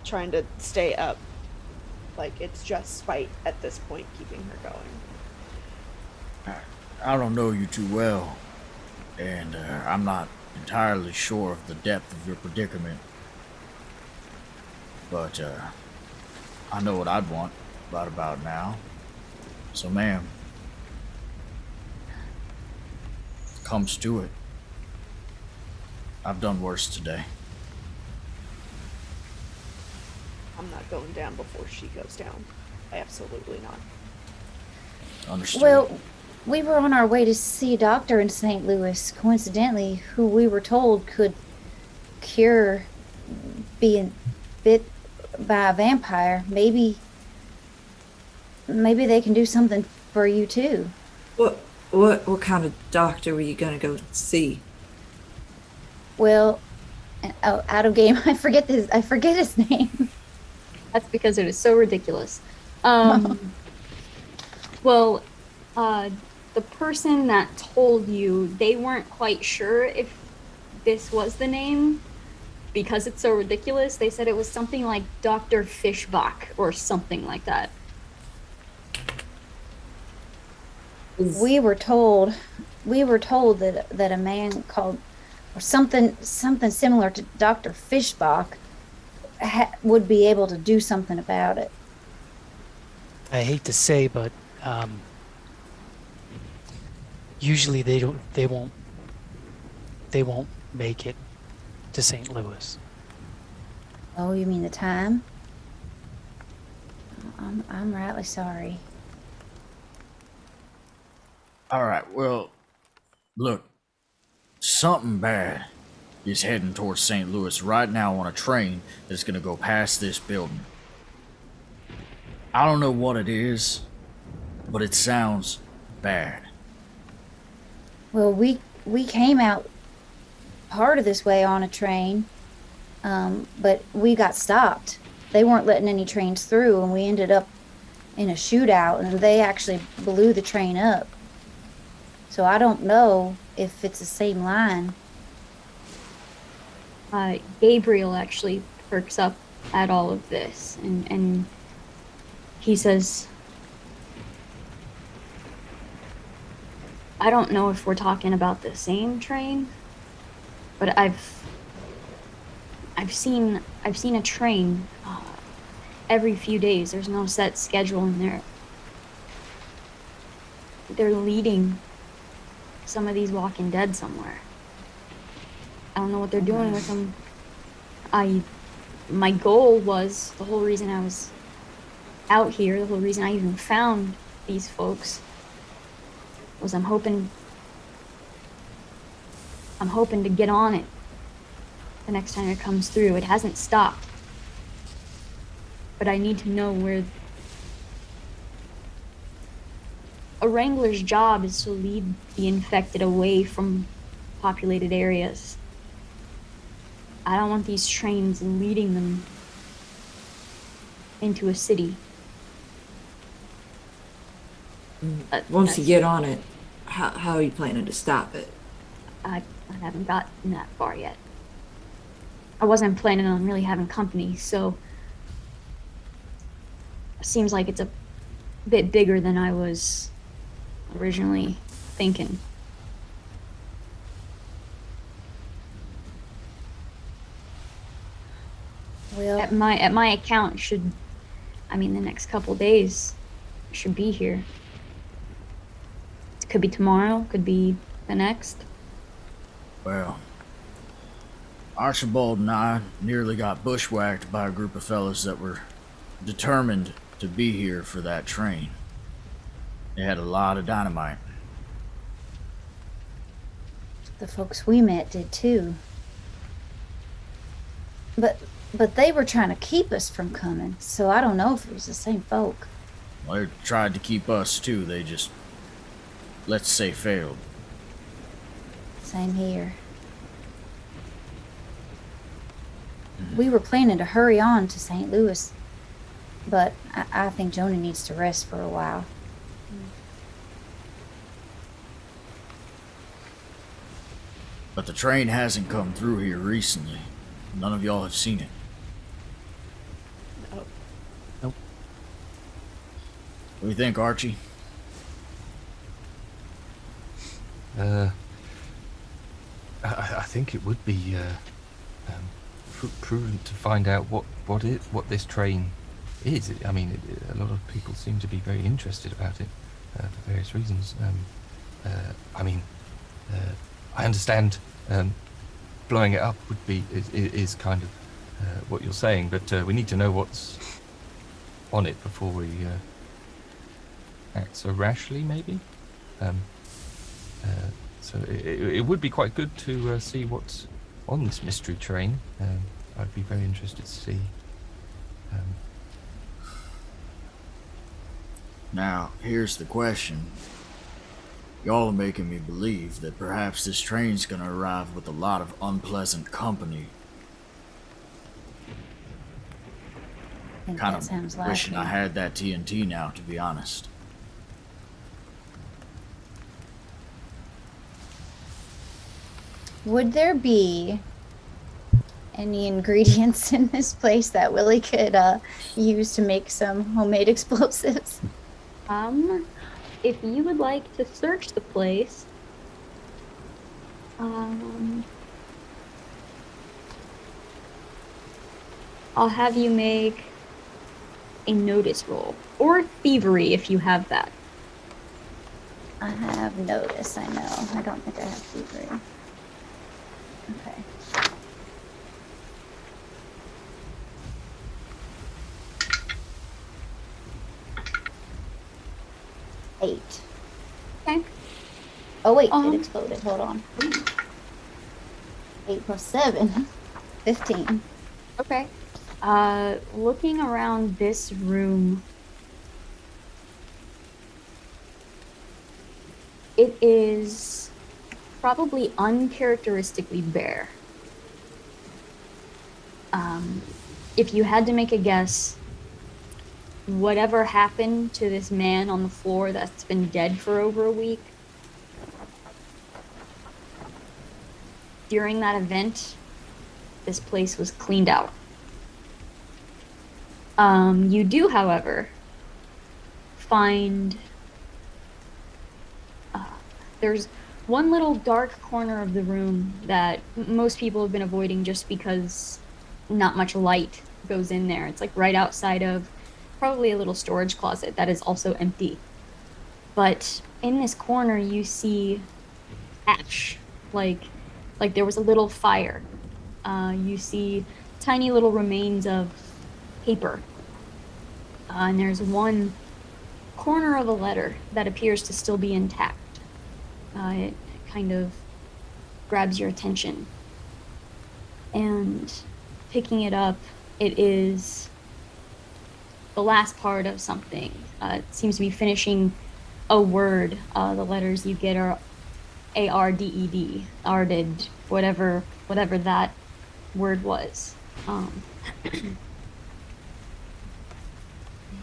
trying to stay up. Like it's just spite at this point keeping her going. I don't know you too well, and I'm not entirely sure of the depth of your predicament. But I know what I'd want right about now. So, ma'am, if it comes to it, I've done worse today. I'm not going down before she goes down. Absolutely not. Understood. Well, we were on our way to see a doctor in St. Louis, coincidentally, who we were told could cure being bit by a vampire. Maybe they can do something for you too. What kind of doctor were you gonna go see? Well, Oh, out of game. I forget his name. That's because it is so ridiculous. Well, the person that told you, they weren't quite sure if this was the name because it's so ridiculous. They said it was something like Dr. Fishbach or something like that. We were told that a man called or something similar to Dr. Fishbach would be able to do something about it. I hate to say, but usually they won't make it to St. Louis. Oh, you mean the time? I'm rightly sorry. All right, well, look, something bad is heading towards St. Louis right now on a train that's going to go past this building. I don't know what it is, but it sounds bad. Well, we came out part of this way on a train, but we got stopped. They weren't letting any trains through, and we ended up in a shootout, and they actually blew the train up. So I don't know if it's the same line. Gabriel actually perks up at all of this, and he says, I don't know if we're talking about the same train, but I've seen a train every few days. There's no set schedule in there. They're leading some of these Walking Dead somewhere. I don't know what they're doing with them. My goal was, the whole reason I was out here, the whole reason I even found these folks, was I'm hoping to get on it the next time it comes through. It hasn't stopped. But I need to know where... A wrangler's job is to lead the infected away from populated areas. I don't want these trains leading them into a city. Once you get on it, how are you planning to stop it? I haven't gotten that far yet. I wasn't planning on really having company, so it seems like it's a bit bigger than I was originally thinking. Well, At my account, the next couple days should be here. It could be tomorrow, could be the next. Well, Archibald and I nearly got bushwhacked by a group of fellas that were determined to be here for that train. They had a lot of dynamite. the folks we met did too. But they were trying to keep us from coming, so I don't know if it was the same folk. Well, they tried to keep us too. They just, let's say, failed. Same here. We were planning to hurry on to St. Louis, but I think Jonah needs to rest for a while. But the train hasn't come through here recently. None of y'all have seen it. Nope. What do you think, Archie? I think it would be prudent to find out what this train is. I mean, a lot of people seem to be very interested about it for various reasons. I understand blowing it up is kind of what you're saying, but we need to know what's on it before we act so rashly, maybe. So it would be quite good to see what's on this mystery train. I'd be very interested to see. Now, here's the question. Y'all are making me believe that perhaps this train's gonna arrive with a lot of unpleasant company think Kind that sounds of wishing I likely. had that TNT now, to be honest. Would there be any ingredients in this place that Willie could use to make some homemade explosives? If you would like to search the place, I'll have you make a notice roll. Or thievery if you have that. I have notice, I know. I don't think I have thievery. Okay. Eight. Okay. Oh wait, it exploded. Hold on. 8 plus 7. 15. Okay. Looking around this room, it is probably uncharacteristically bare. If you had to make a guess, whatever happened to this man on the floor that's been dead for over a week, during that event, this place was cleaned out. You do, however, find there's one little dark corner of the room that most people have been avoiding just because not much light goes in there. It's like right outside of probably a little storage closet that is also empty. But in this corner you see ash, like there was a little fire. You see tiny little remains of paper. And there's one corner of a letter that appears to still be intact. It kind of grabs your attention. And picking it up, it is the last part of something. It seems to be finishing a word. The letters you get are ARDED, arded, whatever that word was.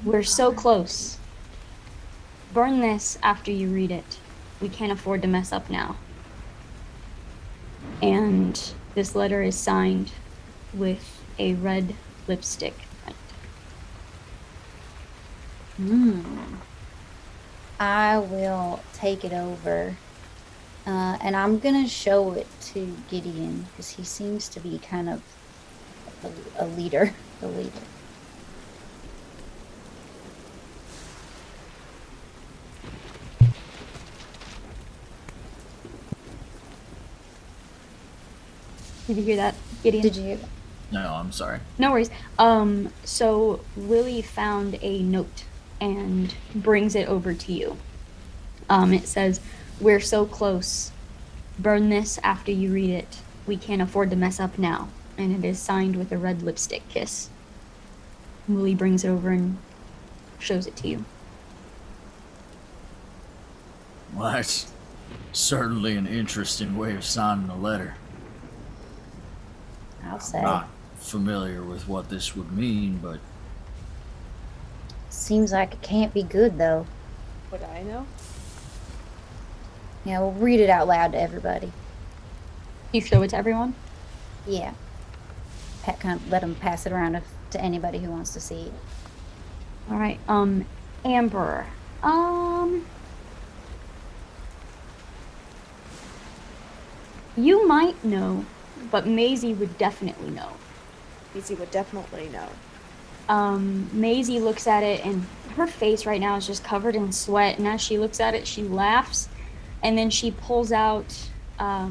We're so close. Burn this after you read it. We can't afford to mess up now. And this letter is signed with a red lipstick print. I will take it over. And I'm going to show it to Gideon because he seems to be kind of a leader. The leader. Did you hear that, Gideon? Did you hear that? No, I'm sorry. No worries. So Willie found a note and brings it over to you. It says, "We're so close. Burn this after you read it. We can't afford to mess up now." And it is signed with a red lipstick kiss. Willie brings it over and shows it to you. Well, that's certainly an interesting way of signing a letter. I'll say. Not familiar with what this would mean, but Seems like it can't be good, though. Would I know? Yeah, we'll read it out loud to everybody. You show it to everyone? Yeah. Kind of let them pass it around to anybody who wants to see it. All right. Amber. You might know, but Maisie would definitely know. Maisie would definitely know. Maisie looks at it, and her face right now is just covered in sweat. And as she looks at it, she laughs, and then she pulls out the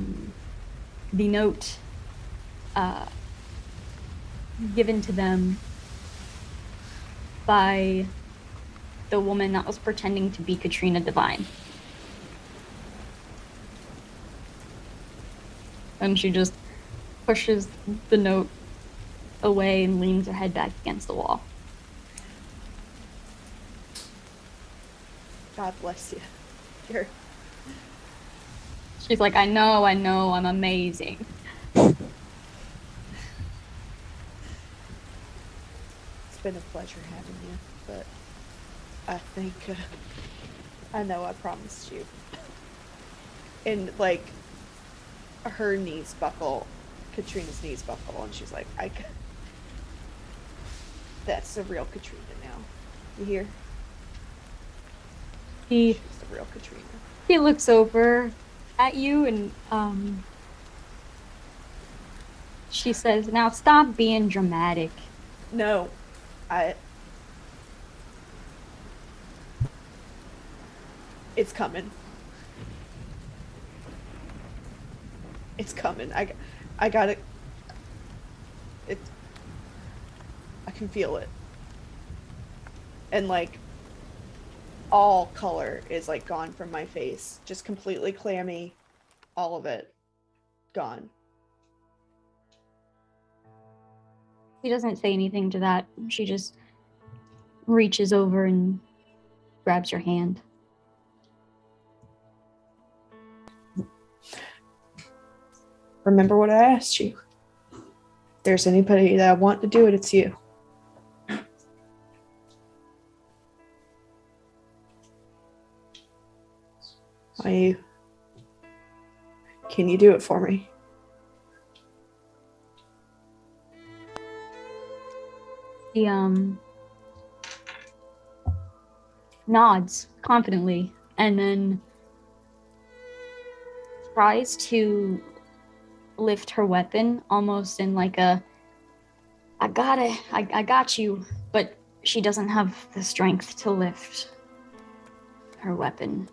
note given to them by the woman that was pretending to be Katrina Devine. And she just pushes the note away and leans her head back against the wall. God bless you. You're She's like, I know, I'm amazing. It's been a pleasure having you, but I think I know I promised you. And like her knees buckle, Katrina's knees buckle, and she's like, that's the real Katrina now. You hear? She's the real Katrina. He looks over at you and she says, now stop being dramatic. No, it's coming. It's coming. I got it. I can feel it. And like all color is like gone from my face. Just completely clammy. All of it gone. She doesn't say anything to that. She just reaches over and grabs your hand. Remember what I asked you. If there's anybody that I want to do it, it's you. Can you do it for me? He nods confidently and then tries to lift her weapon almost in like a I got you, but she doesn't have the strength to lift her weapon.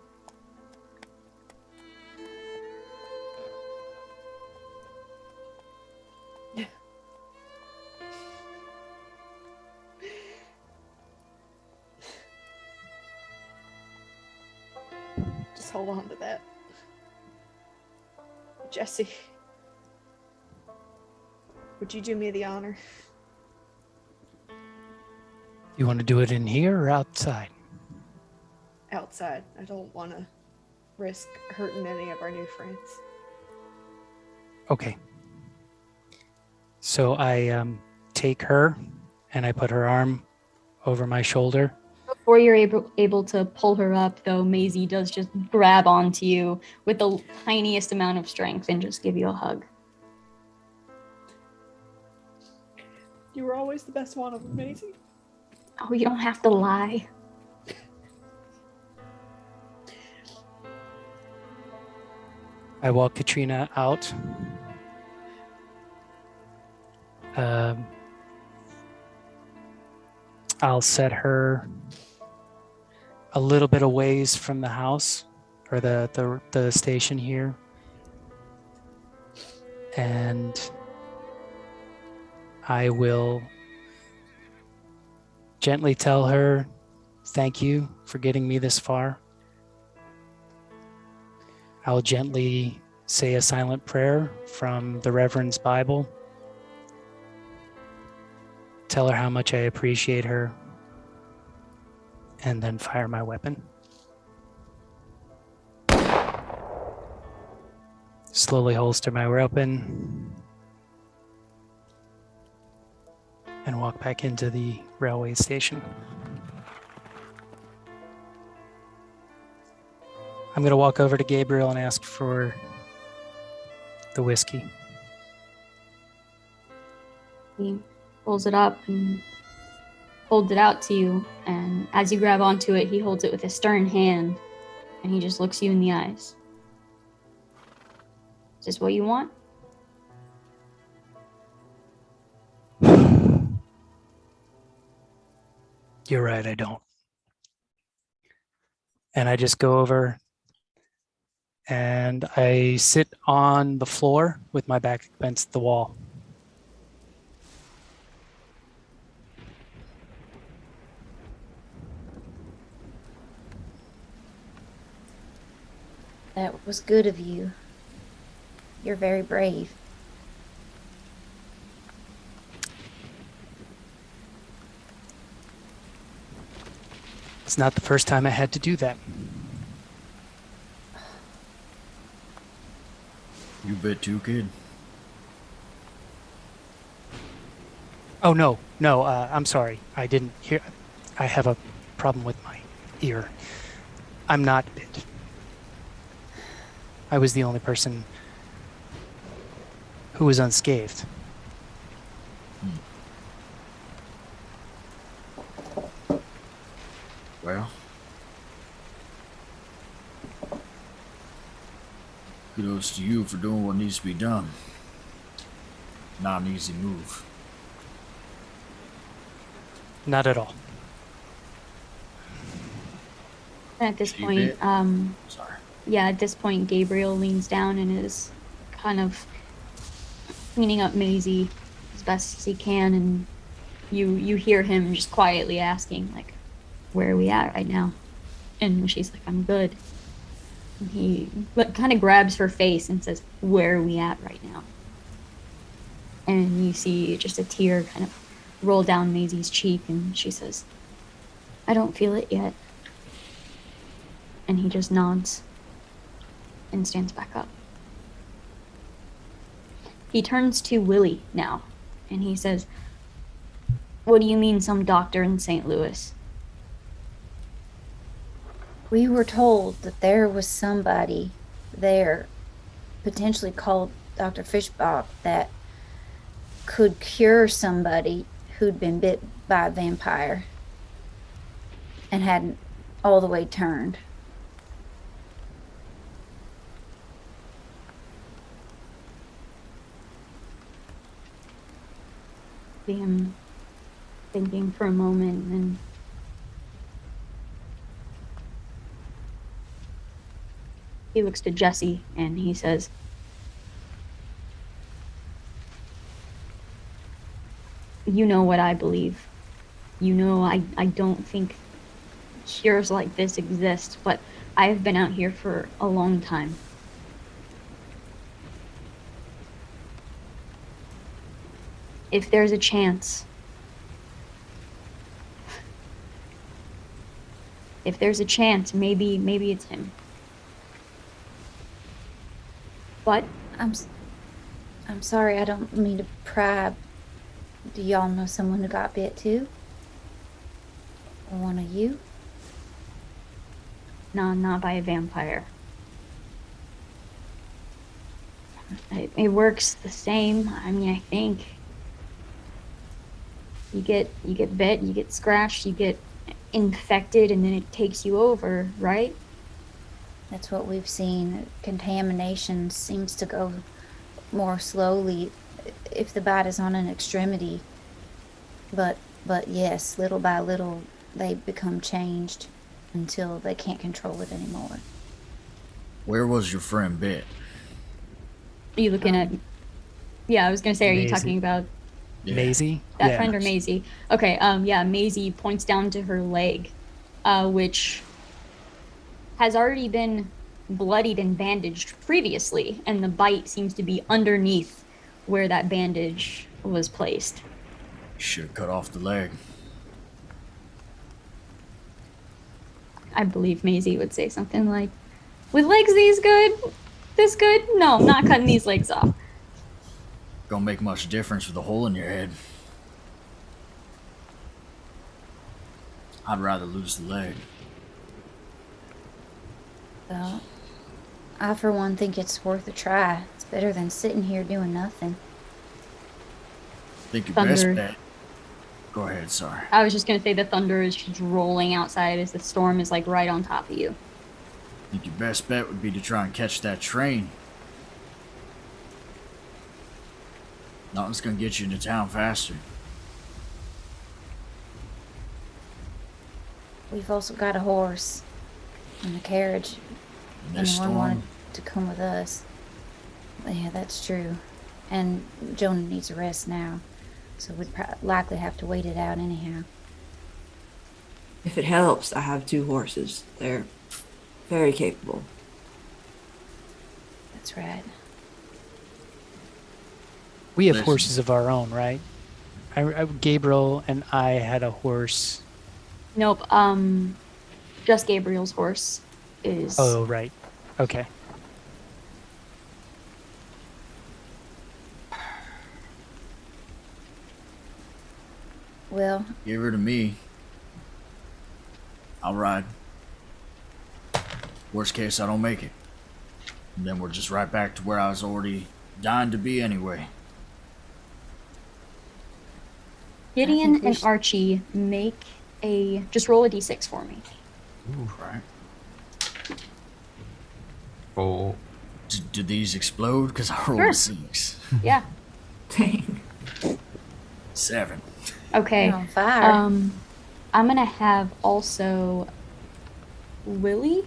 Just hold on to that. Jesse, would you do me the honor? You want to do it in here or outside? Outside. I don't want to risk hurting any of our new friends. Okay. So I take her and I put her arm over my shoulder. Before you're able to pull her up, though, Maisie does just grab onto you with the tiniest amount of strength and just give you a hug. You were always the best one of them, Maisie. Oh, you don't have to lie. I walk Katrina out. I'll set her a little bit a ways from the house or the station here. And I will gently tell her, thank you for getting me this far. I'll gently say a silent prayer from the Reverend's Bible. Tell her how much I appreciate her. And then fire my weapon. Slowly holster my weapon. And walk back into the railway station. I'm going to walk over to Gabriel and ask for the whiskey. He pulls it up and holds it out to you, and as you grab onto it, he holds it with a stern hand, and he just looks you in the eyes. Is this what you want? You're right, I don't. And I just go over and I sit on the floor with my back against the wall. That was good of you. You're very brave. It's not the first time I had to do that. You bet too, kid. Oh, no. I'm sorry. I didn't hear. I have a problem with my ear. I'm not bit. I was the only person who was unscathed. Well, kudos to you for doing what needs to be done. Not an easy move. Not at all. At this She point, bit? Sorry. yeah, at this point, Gabriel leans down and is kind of cleaning up Maisie as best as he can, and you hear him just quietly asking, like, where are we at right now? And she's like, I'm good. And he kind of grabs her face and says, where are we at right now? And you see just a tear kind of roll down Maisie's cheek, and she says, I don't feel it yet. And he just nods and stands back up. He turns to Willie now, and he says, what do you mean some doctor in St. Louis? We were told that there was somebody there, potentially called Dr. Fishbach, that could cure somebody who'd been bit by a vampire and hadn't all the way turned. See him thinking for a moment, and he looks to Jesse and he says, you know what I believe. You know I don't think cures like this exist, but I have been out here for a long time. If there's a chance, maybe it's him. But I'm sorry, I don't mean to pry. Do y'all know someone who got bit too? Or one of you? no, not by a vampire. It works the same. I mean, I think you get bit, you get scratched, you get infected, and then it takes you over, right? That's what we've seen. Contamination seems to go more slowly if the bite is on an extremity. But yes, little by little they become changed until they can't control it anymore. Where was your friend bit? Are you looking at? Yeah, I was gonna say, are you Maisie. talking about Maisie? that Yeah. friend or Maisie? Okay, yeah, Maisie points down to her leg, which has already been bloodied and bandaged previously, and the bite seems to be underneath where that bandage was placed. Should have cut off the leg. I believe Maisie would say something like, with legs this good? No, I'm not cutting these legs off. Gonna make much difference with a hole in your head. I'd rather lose the leg. Well, I for one think it's worth a try. It's better than sitting here doing nothing. Think your Thunder. best bet. Go ahead, sorry. I was just gonna say the thunder is just rolling outside as the storm is like right on top of you. Think your best bet would be to try and catch that train. Nothing's gonna get you into town faster. We've also got a horse and a carriage. In this Anyone wanted storm, to come with us. Yeah, that's true. And Jonah needs a rest now, so we'd likely have to wait it out anyhow. If it helps, I have 2 horses. They're very capable. That's right. We have Listen. horses of our own, right? Gabriel and I had a horse. Nope, just Gabriel's horse is... Oh, right. Okay. Well, Give her to me. I'll ride. Worst case, I don't make it. And then we're just right back to where I was already dying to be anyway. Gideon we and should- Archie just roll a d6 for me. Ooh, Right? 4. Did these explode? Because I rolled Sure. a 6. Yeah. Dang. 7. Okay. you're on fire. I'm gonna have also Willie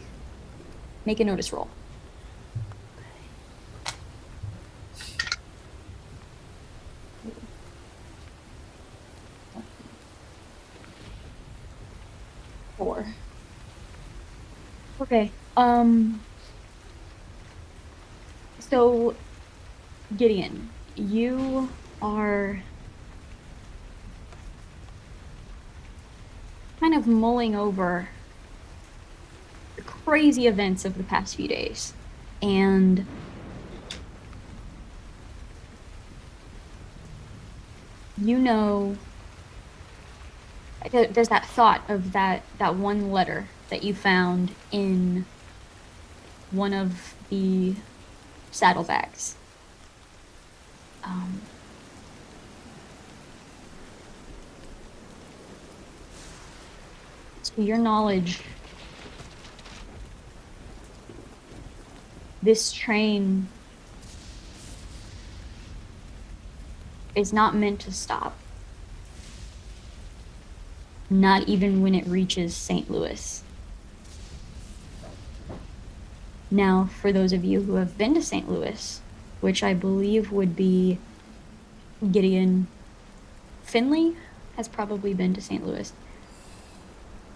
make a notice roll. Four. Okay. So, Gideon, you are kind of mulling over the crazy events of the past few days. And you know, there's that thought of that one letter that you found in one of the saddlebags. To your knowledge, this train is not meant to stop. Not even when it reaches St. Louis. Now, for those of you who have been to St. Louis, which I believe would be Gideon Finley has probably been to St. Louis.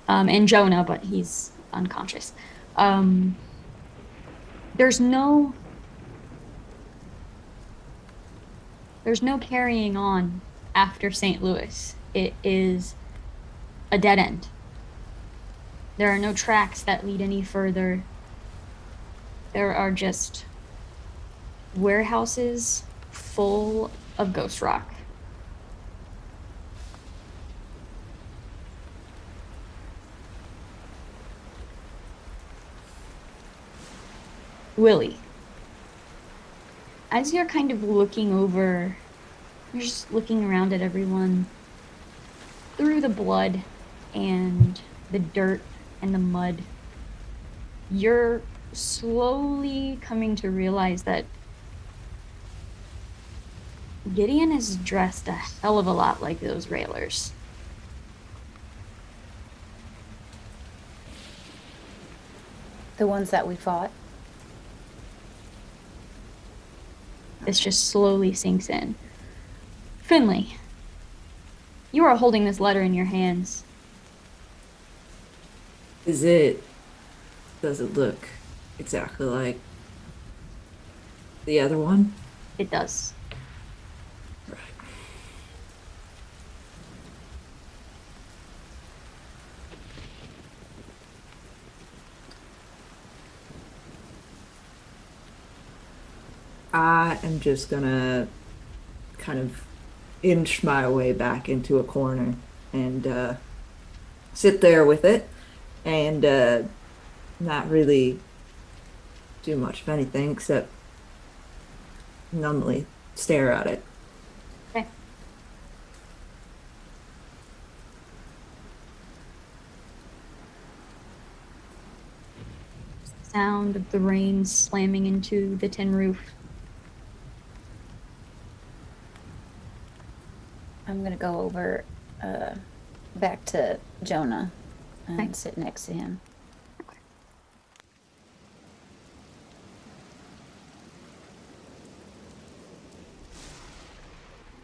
And Jonah, but he's unconscious. There's no carrying on after St. Louis. It is a dead end. There are no tracks that lead any further. There are just warehouses full of ghost rock. Willie, as you're kind of looking over, you're just looking around at everyone through the blood and the dirt and the mud, you're slowly coming to realize that Gideon is dressed a hell of a lot like those railers. The ones that we fought. This just slowly sinks in. Finley, you are holding this letter in your hands. Does it look exactly like the other one? It does. Right. I am just gonna kind of inch my way back into a corner and sit there with it and not really do much of anything except numbly stare at it. Okay. Sound of the rain slamming into the tin roof. I'm gonna go over back to Jonah and Okay. sit next to him.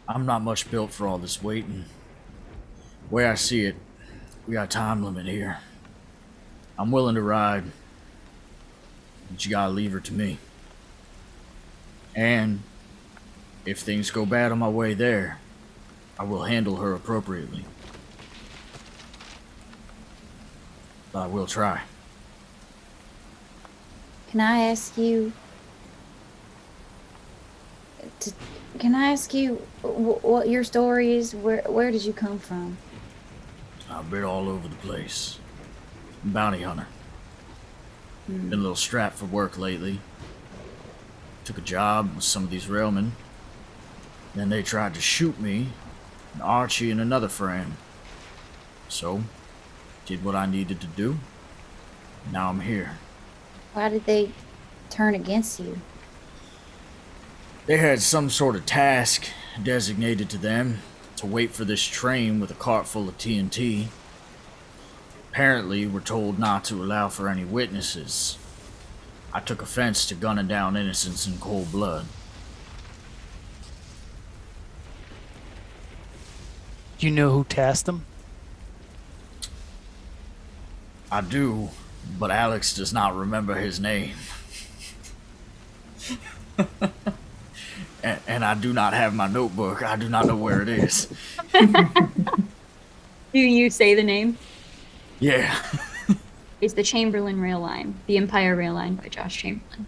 I'm not much built for all this waiting. The way I see it, we got a time limit here. I'm willing to ride, but you gotta leave her to me. And if things go bad on my way there, I will handle her appropriately. But I will try. Can I ask you Can I ask you what your story is? Where did you come from? I've been all over the place. Bounty hunter. Been a little strapped for work lately. Took a job with some of these railmen. Then they tried to shoot me, and Archie and another friend. So, did what I needed to do. Now I'm here. Why did they turn against you? They had some sort of task designated to them to wait for this train with a cart full of TNT. Apparently, we're told not to allow for any witnesses. I took offense to gunning down innocents in cold blood. You know who tasked them? I do, but Alex does not remember his name. and I do not have my notebook. I do not know where it is. Do you say the name? Yeah. It's the Chamberlain Rail Line, the Empire Rail Line by Josh Chamberlain.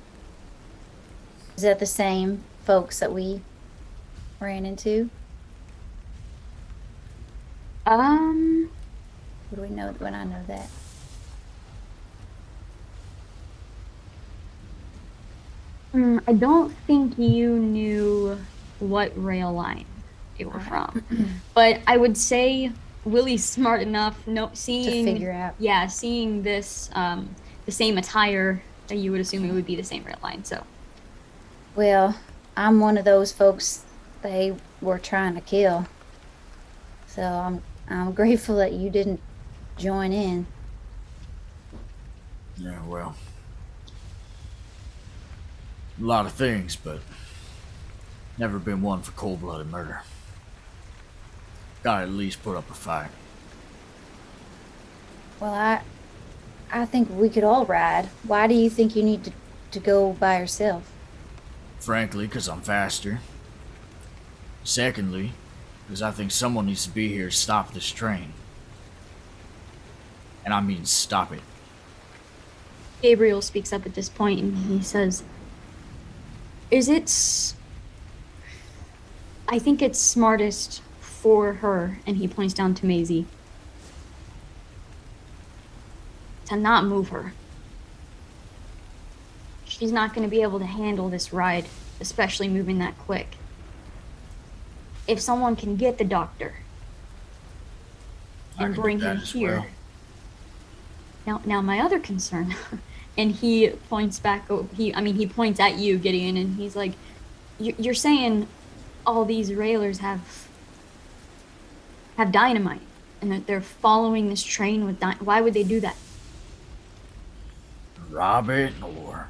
Is that the same folks that we ran into? What do we know when I know that? I don't think you knew what rail line they were from, but I would say Willie's smart enough, seeing to figure out. Yeah, seeing this, the same attire, that you would assume it would be the same rail line. So, Well, I'm one of those folks they were trying to kill. So I'm grateful that you didn't join in. Yeah, well. A lot of things, but never been one for cold-blooded murder. Gotta at least put up a fight. Well, I think we could all ride. Why do you think you need to go by yourself? Frankly, because I'm faster. Secondly, because I think someone needs to be here to stop this train. And I mean stop it. Gabriel speaks up at this point and he says, I think it's smartest for her, and he points down to Maisie, to not move her. She's not going to be able to handle this ride, especially moving that quick. If someone can get the doctor and bring him here. Well. Now my other concern, and he points back, he points at you, Gideon, and he's like, you're saying all these railers have dynamite, and that they're following this train with why would they do that? Rob it or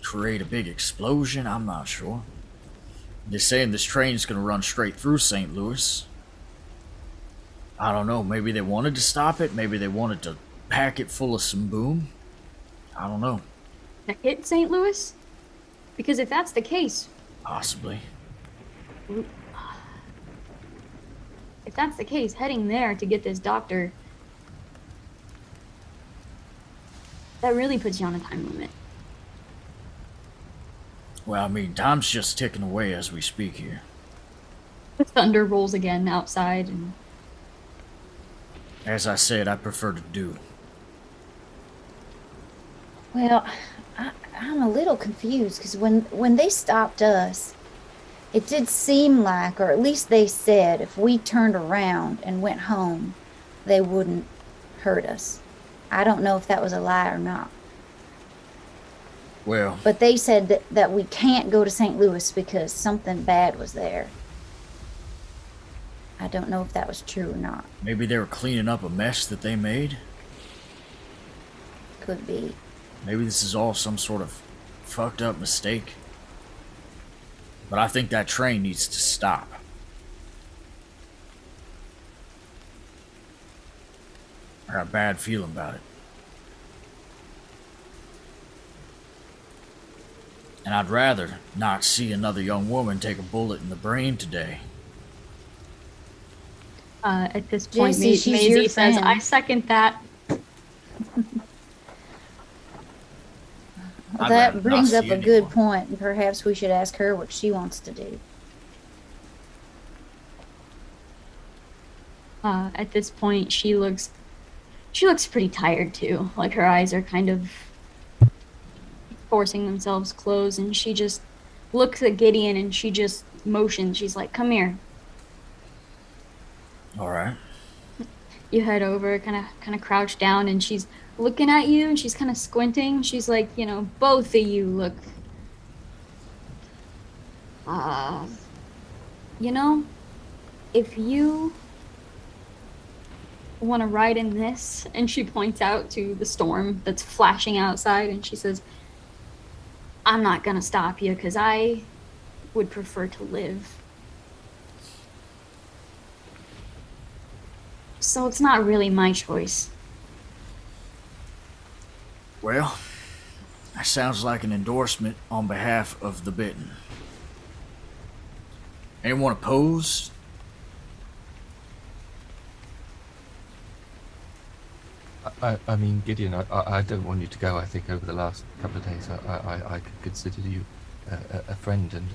create a big explosion? I'm not sure. They're saying this train's gonna run straight through St. Louis. I don't know, maybe they wanted to stop it, maybe they wanted to pack it full of some boom. I don't know. To hit St. Louis? Because if that's the case... Possibly. If that's the case, heading there to get this doctor... That really puts you on a time limit. Well, I mean, time's just ticking away as we speak here. The thunder rolls again outside, and... As I said, I prefer to do. Well, I'm a little confused because when they stopped us, it did seem like, or at least they said, if we turned around and went home, they wouldn't hurt us. I don't know if that was a lie or not. Well... But they said that we can't go to St. Louis because something bad was there. I don't know if that was true or not. Maybe they were cleaning up a mess that they made? Could be. Maybe this is all some sort of fucked up mistake. But I think that train needs to stop. I got a bad feeling about it. And I'd rather not see another young woman take a bullet in the brain today. At this point, Jesse, Maisie says, I second that. Well, that brings up a good point, and perhaps we should ask her what she wants to do. At this point, she looks pretty tired too. Like her eyes are kind of forcing themselves closed, and she just looks at Gideon and she just motions. She's like, "Come here." All right. You head over, kind of crouch down, and she's looking at you, and she's kind of squinting. She's like, both of you look, if you want to ride in this, and she points out to the storm that's flashing outside, and she says, "I'm not gonna stop you, because I would prefer to live. So it's not really my choice." Well, that sounds like an endorsement on behalf of the bitten. Anyone opposed? I mean, Gideon, I don't want you to go. I think over the last couple of days, I could consider you a friend, and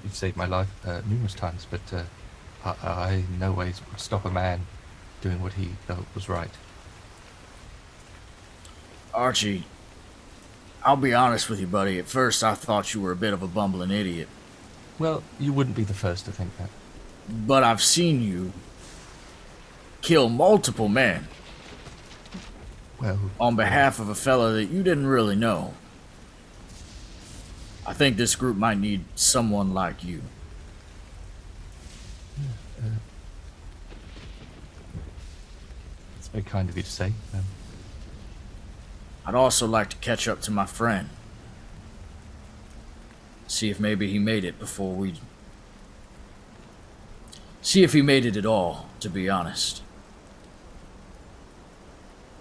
you've saved my life numerous times, but I in no ways would stop a man doing what he felt was right. Archie, I'll be honest with you, buddy. At first, I thought you were a bit of a bumbling idiot. Well, you wouldn't be the first to think that. But I've seen you kill multiple men. Well, on behalf of a fella that you didn't really know. I think this group might need someone like you. It's very kind of you to say. I'd also like to catch up to my friend. See if maybe he made it before we... See if he made it at all, to be honest.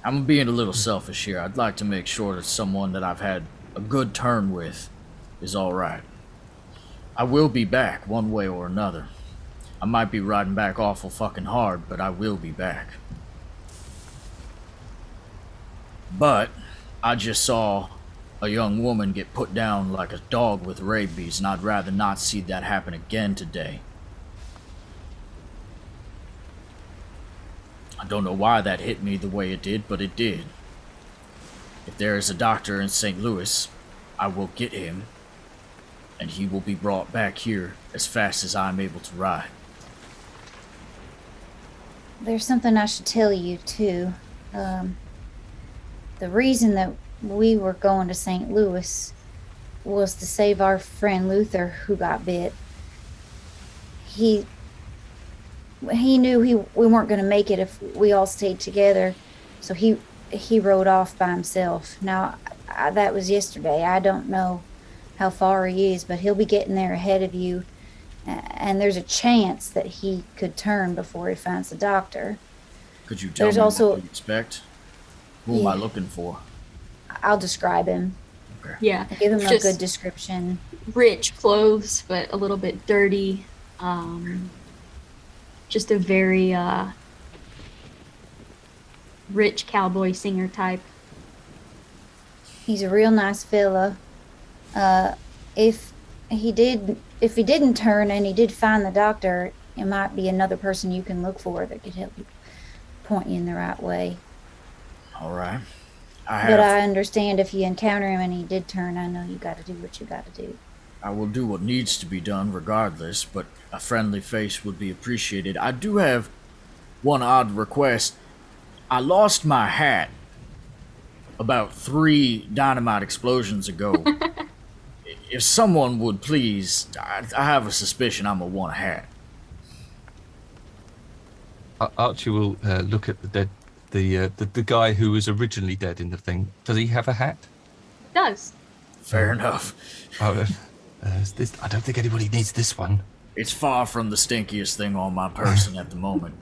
I'm being a little selfish here. I'd like to make sure that someone that I've had a good turn with is alright. I will be back one way or another. I might be riding back awful fucking hard, but I will be back. But I just saw a young woman get put down like a dog with rabies, and I'd rather not see that happen again today. I don't know why that hit me the way it did, but it did. If there is a doctor in St. Louis, I will get him, and he will be brought back here as fast as I'm able to ride. There's something I should tell you, too. The reason that we were going to St. Louis was to save our friend Luther, who got bit. He knew we weren't going to make it if we all stayed together, so he rode off by himself. Now, that was yesterday. I don't know how far he is, but he'll be getting there ahead of you, and there's a chance that he could turn before he finds the doctor. Could you tell There's me also, what you expect? Who am I looking for? I'll describe him. Okay. Yeah. I'll give him a Just good description. rich clothes, but a little bit dirty. Just a very rich cowboy singer type. He's a real nice fella. If he didn't turn and he did find the doctor, it might be another person you can look for that could help you point you in the right way. All right. But I understand if you encounter him and he did turn, I know you got to do what you got to do. I will do what needs to be done regardless, but a friendly face would be appreciated. I do have one odd request. I lost my hat about 3 dynamite explosions ago. If someone would please, I have a suspicion I'm gonna want a hat. Archie will look at the guy who was originally dead in the thing. Does he have a hat? Does. Fair enough. I don't think anybody needs this one. It's far from the stinkiest thing on my person at the moment.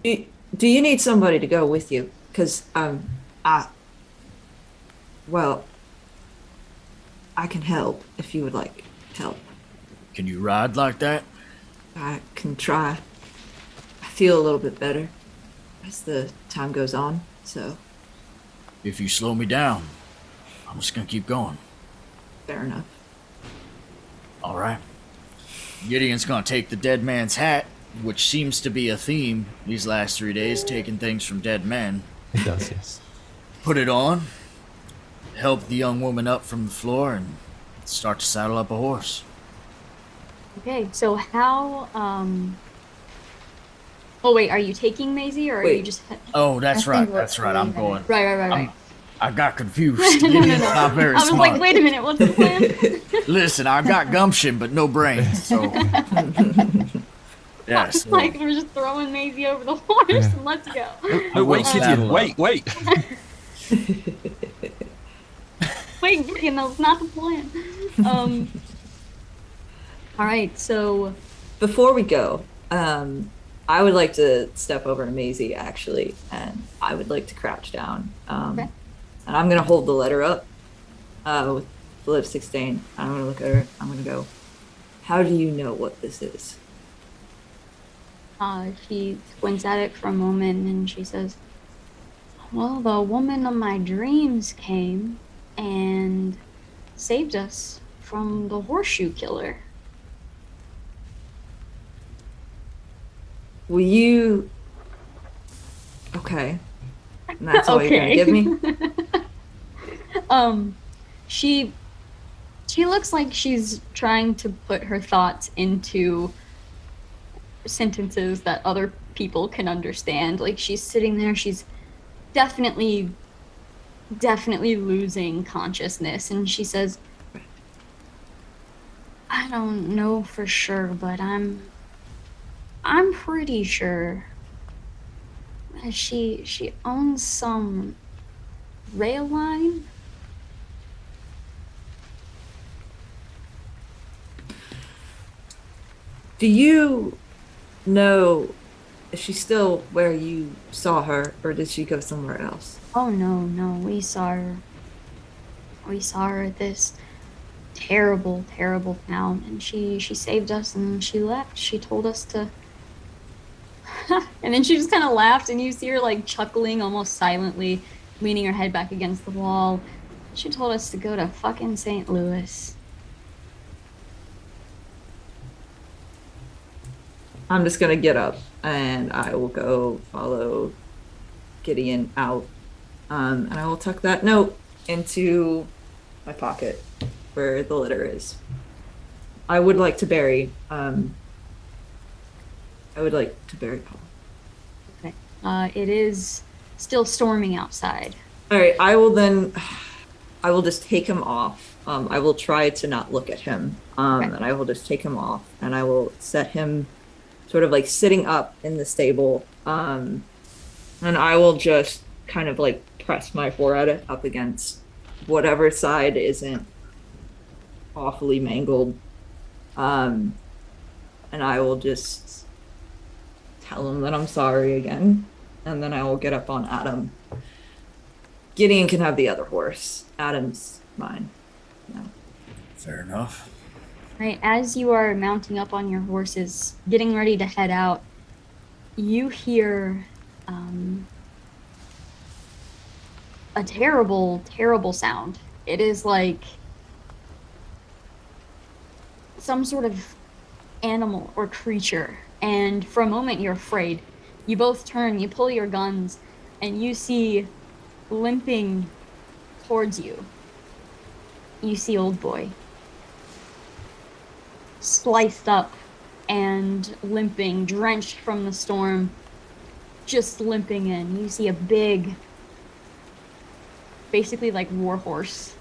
Do you need somebody to go with you? Because I can help if you would like help. Can you ride like that? I can try. I feel a little bit better as the time goes on, so. If you slow me down, I'm just gonna keep going. Fair enough. All right. Gideon's gonna take the dead man's hat, which seems to be a theme these last 3 days, taking things from dead men. It does, yes. Put it on, help the young woman up from the floor, and start to saddle up a horse. Okay, so how, oh wait, are you taking Maisie, or are you just... Oh, that's I right, think we're that's right, I'm leaving. going. Right. I got confused. No. Gideon's not very I was smart. like, wait a minute, what's the plan? Listen, I've got gumption, but no brains, so... I Yeah, was so like, we're just throwing Maisie over the horse Yeah. and let's go. No, wait, saddle Gideon, up. wait. Wait, Gideon, that was not the plan. All right, so Before we go, I would like to step over to Maisie, actually, and I would like to crouch down. Okay. And I'm going to hold the letter up with the lipstick stain. I'm going to look at her. I'm going to go, how do you know what this is? she squints at it for a moment and she says, well, the woman of my dreams came and saved us from the horseshoe killer. Will you... Okay. And that's all you're going to give me? She looks like she's trying to put her thoughts into sentences that other people can understand. Like, she's sitting there, she's definitely losing consciousness, and she says, I don't know for sure, but I'm pretty sure she owns some rail line. Do you know, is she still where you saw her, or did she go somewhere else? Oh no, we saw her at this terrible town, and she saved us and she left. She told us to and then she just kind of laughed, and you see her like chuckling almost silently, leaning her head back against the wall. She told us to go to fucking St. Louis. I'm just gonna get up and I will go follow Gideon out. And I will tuck that note into my pocket where the letter is. I would like to bury Paul. Okay. It is still storming outside. All right, I will just take him off. I will try to not look at him. Okay. And I will just take him off and I will set him sort of like sitting up in the stable. And I will just kind of like press my forehead up against whatever side isn't awfully mangled. And I will just tell him that I'm sorry again. And then I will get up on Adam. Gideon can have the other horse. Adam's mine. No. fair enough. Right, as you are mounting up on your horses, getting ready to head out, you hear a terrible sound. It is like some sort of animal or creature, and for a moment you're afraid. You both turn, you pull your guns, and you see limping towards you. You see Old Boy. Sliced up and limping, drenched from the storm, just limping in. You see a big, basically like war horse.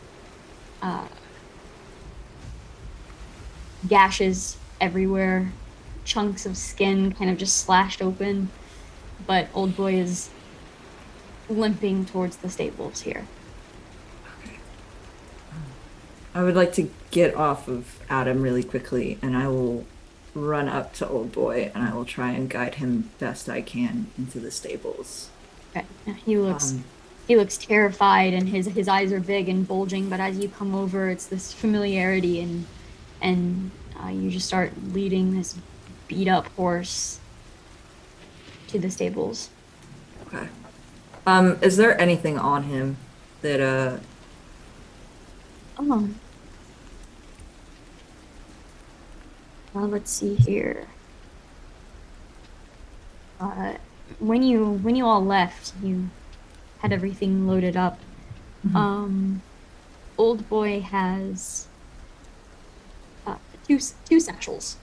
Gashes everywhere, chunks of skin kind of just slashed open, but Old Boy is limping towards the stables here. I would like to get off of Adam really quickly, and I will run up to Old Boy, and I will try and guide him best I can into the stables. Okay. He looks terrified, and his eyes are big and bulging. But as you come over, it's this familiarity, and you just start leading this beat up horse to the stables. Okay. Is there anything on him that Well, let's see here. When you all left, you had everything loaded up. Old boy has two satchels.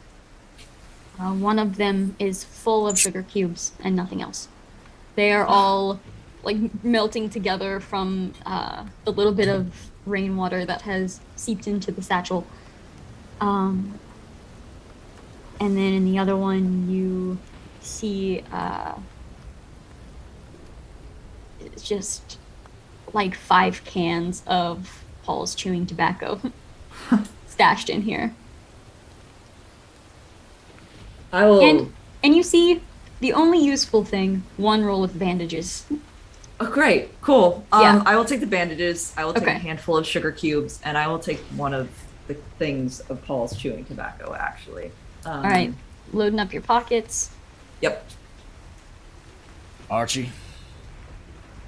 One of them is full of sugar cubes and nothing else. They are all like melting together from the little bit of rainwater that has seeped into the satchel. And then in the other one, you see it's just like 5 cans of Paul's chewing tobacco stashed in here. I will. And you see the only useful thing, 1 roll of bandages. Oh, great. Cool. Yeah. I will take the bandages. I will take Okay. a handful of sugar cubes, and I will take one of the things of Paul's chewing tobacco, actually. All right, loading up your pockets. Yep. Archie,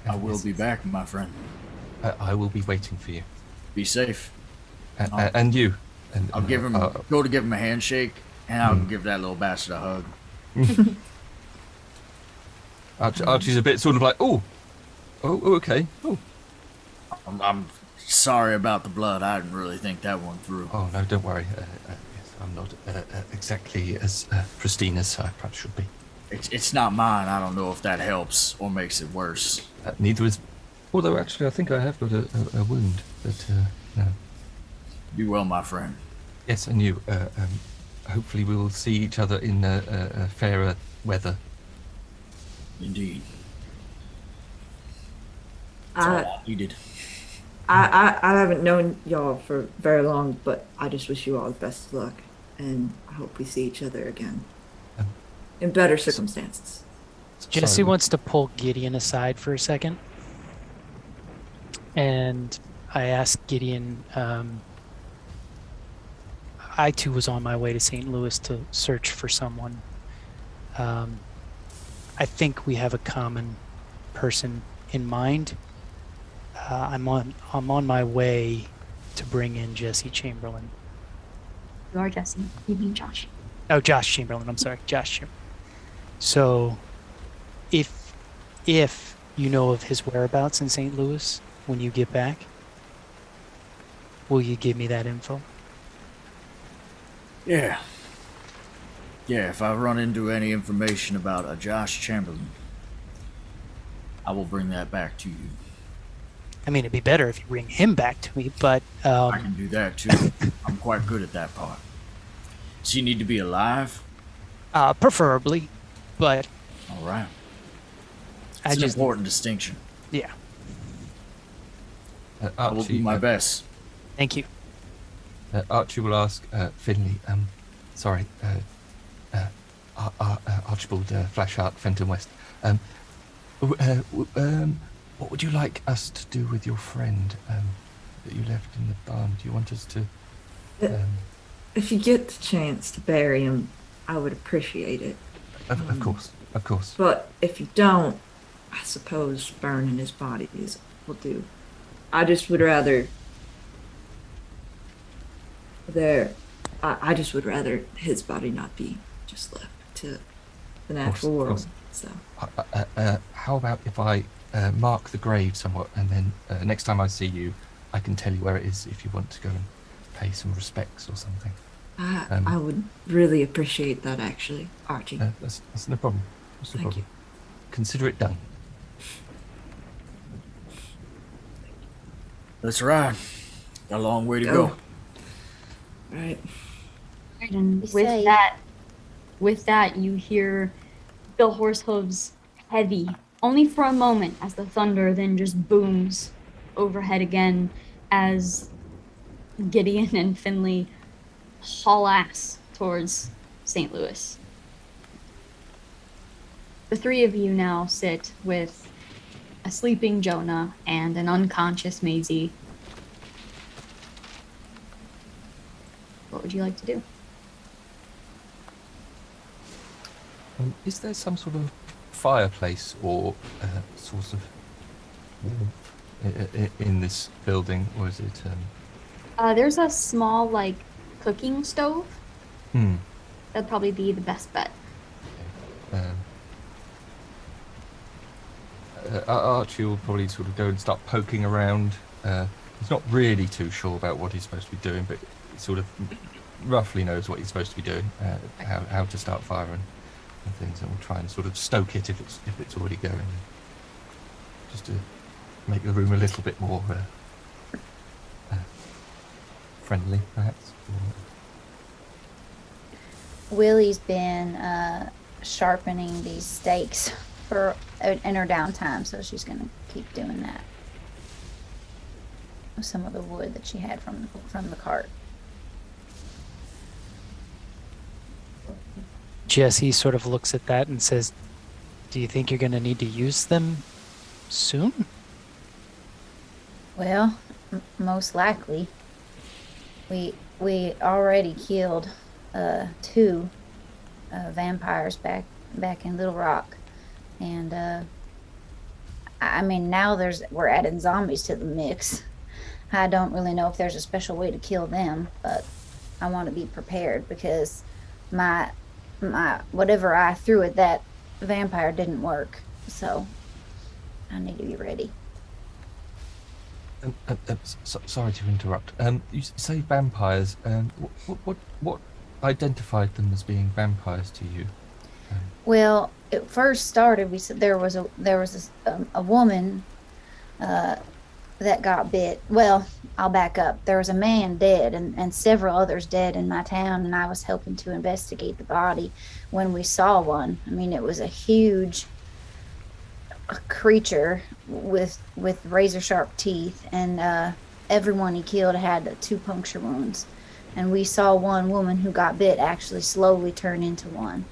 I will be back, my friend. I will be waiting for you. Be safe. And you. And, I'll give him go to give him a handshake, and I'll give that little bastard a hug. Archie's a bit sort of like, oh, okay. Oh, I'm sorry about the blood. I didn't really think that one through. oh no, don't worry. Yes, I'm not exactly as pristine as I perhaps should be. It's not mine. I don't know if that helps or makes it worse. Neither is. Although actually, I think I have got a wound. But no. Be well, my friend. Yes, and you. Hopefully, we will see each other in fairer weather. Indeed. That's all I needed. I haven't known y'all for very long, but I just wish you all the best of luck, and I hope we see each other again in better circumstances. Jesse Sorry. wants to pull Gideon aside for a second. And I asked Gideon, I too was on my way to St. Louis to search for someone. I think we have a common person in mind. I'm on my way to bring in Jesse Chamberlain. You are Jesse. You mean Josh. Oh, Josh Chamberlain. I'm sorry, Josh Chamberlain. So, if you know of his whereabouts in St. Louis when you get back, will you give me that info? Yeah. Yeah, if I run into any information about a Josh Chamberlain, I will bring that back to you. I mean, it'd be better if you bring him back to me, but I can do that too. I'm quite good at that part. Does he need to be alive? preferably. But All right. I It's an just important distinction. yeah. I will do my best. Thank you. Archie will ask Finley. Sorry, Archibald Flashheart Fenton West. What would you like us to do with your friend that you left in the barn? Do you want us to? If you get the chance to bury him, I would appreciate it. Of course, of course. But if you don't, I suppose burning his body will do. I just would rather I just would rather his body not be just left to the natural of world. course. So How about if I mark the grave somewhat, and then next time I see you, I can tell you where it is if you want to go and pay some respects or something. I would really appreciate that, actually, Archie. That's no problem. That's no Thank problem. Consider it done. Let's ride. Got a long way to Go. go. Right. And Be with safe. that, you hear the horse hooves heavy, only for a moment, as the thunder then just booms overhead again as Gideon and Finley haul ass towards St. Louis. The 3 of you now sit with a sleeping Jonah and an unconscious Maisie. What would you like to do? Is there some sort of fireplace or source of warmth in this building, or is it? There's a small, cooking stove. Hmm. That'd probably be the best bet. Archie will probably sort of go and start poking around. He's not really too sure about what he's supposed to be doing, but he sort of roughly knows what he's supposed to be doing, how to start firing and things, and we'll try and sort of stoke it if it's already going, just to make the room a little bit more friendly, perhaps. Willie's been sharpening these stakes in her downtime, so she's gonna keep doing that with some of the wood that she had from the cart. Jesse sort of looks at that and says, "Do you think you're going to need to use them soon?" Well, most likely. We already killed 2 vampires back in Little Rock, and I mean now we're adding zombies to the mix. I don't really know if there's a special way to kill them, but I want to be prepared because my whatever I threw at that vampire didn't work, so I need to be ready. Sorry to interrupt. You say vampires. What identified them as being vampires to you? Well, it first started. We said there was a woman that got bit. Well, I'll back up. There was a man dead and several others dead in my town, and I was helping to investigate the body when we saw one. I mean, it was a huge creature with razor sharp teeth, and everyone he killed had 2 puncture wounds, and we saw one woman who got bit actually slowly turn into one.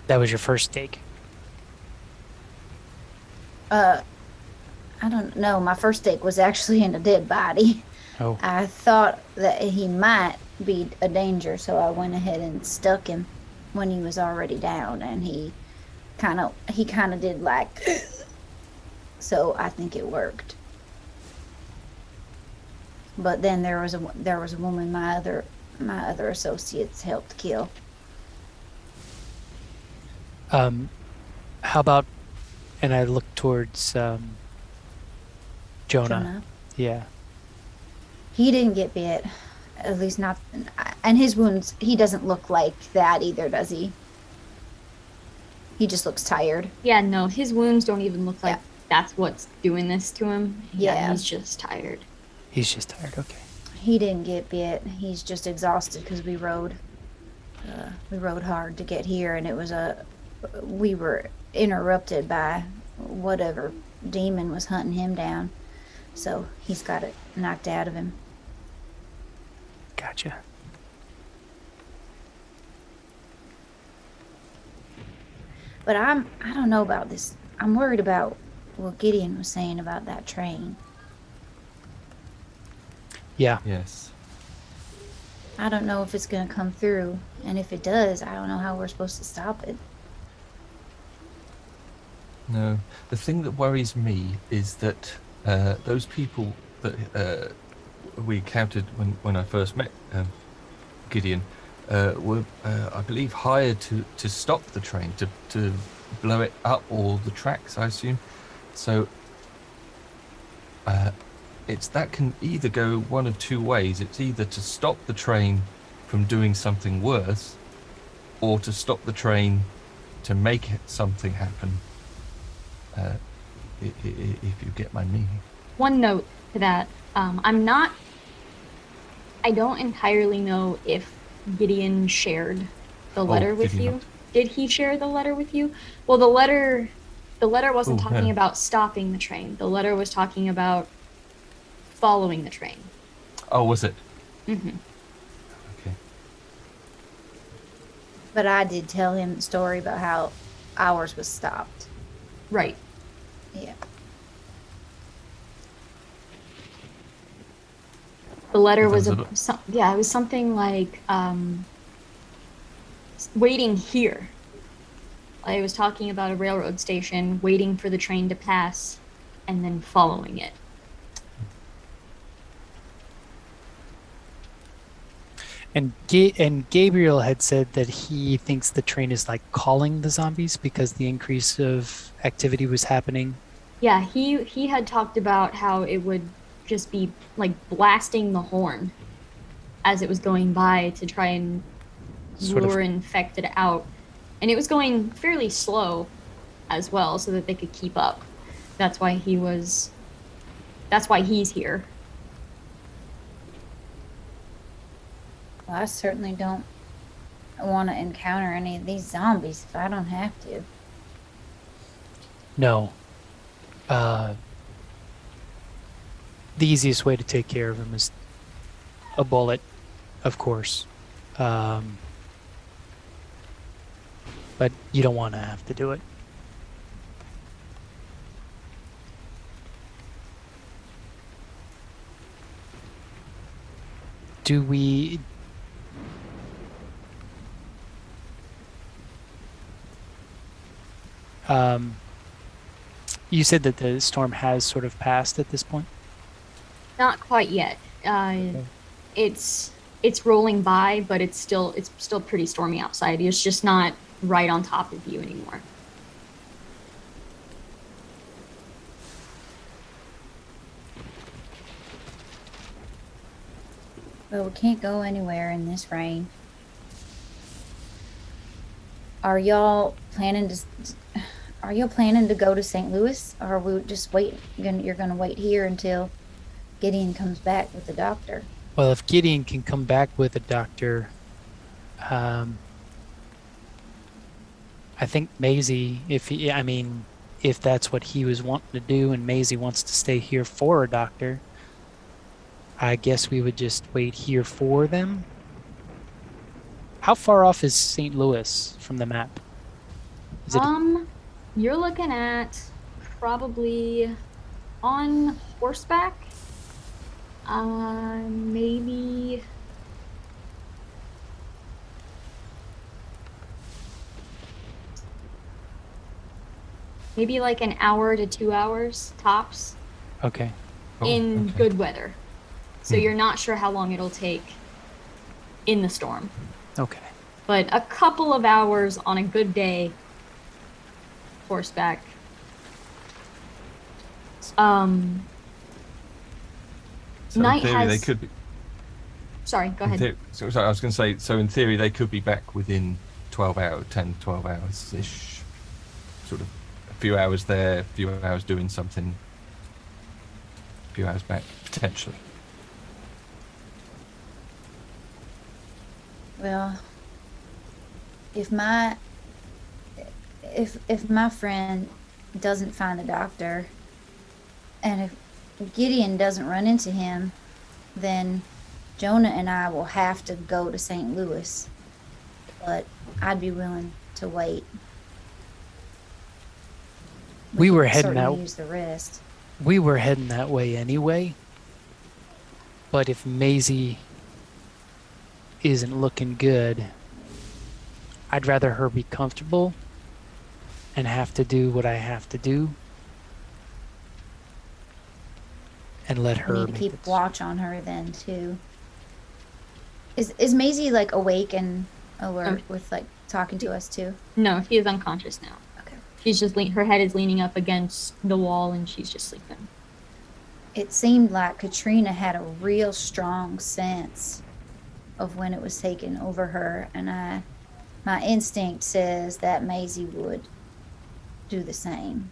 That was your first take. I don't know. My first stake was actually in a dead body. Oh. I thought that he might be a danger, so I went ahead and stuck him when he was already down, and he kind of did like, so I think it worked. But then there was a woman my other associates helped kill. How about, and I look towards Jonah. Yeah. He didn't get bit, at least not, and his wounds, he doesn't look like that either, does he? He just looks tired. Yeah, no, his wounds don't even look like that's what's doing this to him. Yeah. He's just tired. He's just tired, okay. He didn't get bit. He's just exhausted because we rode hard to get here, and we were interrupted by whatever demon was hunting him down. So he's got it knocked out of him. Gotcha. But I don't know about this. I'm worried about what Gideon was saying about that train. Yeah. Yes. I don't know if it's going to come through, and if it does, I don't know how we're supposed to stop it. No. The thing that worries me is that those people that we encountered when I first met Gideon were, I believe, hired to stop the train, to blow it up, or the tracks, I assume. So that can either go one of 2 ways. It's either to stop the train from doing something worse, or to stop the train to make something happen. If you get my meaning. One note to that, I don't entirely know if Gideon shared the letter with you. Not? Did he share the letter with you? Well, the letter wasn't talking about stopping the train. The letter was talking about following the train. Oh, was it? Mm-hmm. Okay. But I did tell him the story about how ours was stopped. Right. Yeah. The letter was it was something like waiting here. I was talking about a railroad station, waiting for the train to pass, and then following it. And Gabriel had said that he thinks the train is like calling the zombies because the increase of activity was happening. Yeah, he had talked about how it would just be like blasting the horn as it was going by to try and lure infected out. And it was going fairly slow as well so that they could keep up. That's why he's here. Well, I certainly don't want to encounter any of these zombies if I don't have to. No. The easiest way to take care of him is a bullet, of course. But you don't want to have to do it. Do we... you said that the storm has sort of passed at this point? Not quite yet. Okay. It's rolling by, but it's still pretty stormy outside. It's just not right on top of you anymore. Well, we can't go anywhere in this rain. Are y'all planning to go to St. Louis, or are we just wait? You're gonna wait here until Gideon comes back with the doctor? Well, if Gideon can come back with a doctor, I think Maisie, if that's what he was wanting to do, and Maisie wants to stay here for a doctor, I guess we would just wait here for them. How far off is St. Louis from the map? Is it You're looking at probably on horseback, maybe like an hour to 2 hours tops. okay? In good weather. So you're not sure how long it'll take in the storm. Okay. But a couple of hours on a good day, horseback. So Night in theory, has... they could be. Sorry, go ahead. Sorry, I was going to say. So in theory, they could be back within 10, 12 hours ish. Sort of a few hours there, a few hours doing something, a few hours back potentially. Well, if my friend doesn't find a doctor, and if Gideon doesn't run into him, then Jonah and I will have to go to St. Louis. But I'd be willing to wait. We were heading out. Use the rest. We were heading that way anyway. But if Maisie isn't looking good, I'd rather her be comfortable and have to do what I have to do, and let her. We need to keep watch on her then too. Is Maisie like awake and alert with like talking to us too? No, she is unconscious now. Okay. She's just her head is leaning up against the wall and she's just sleeping. It seemed like Katrina had a real strong sense of when it was taking over her, and my instinct says that Maisie would do the same.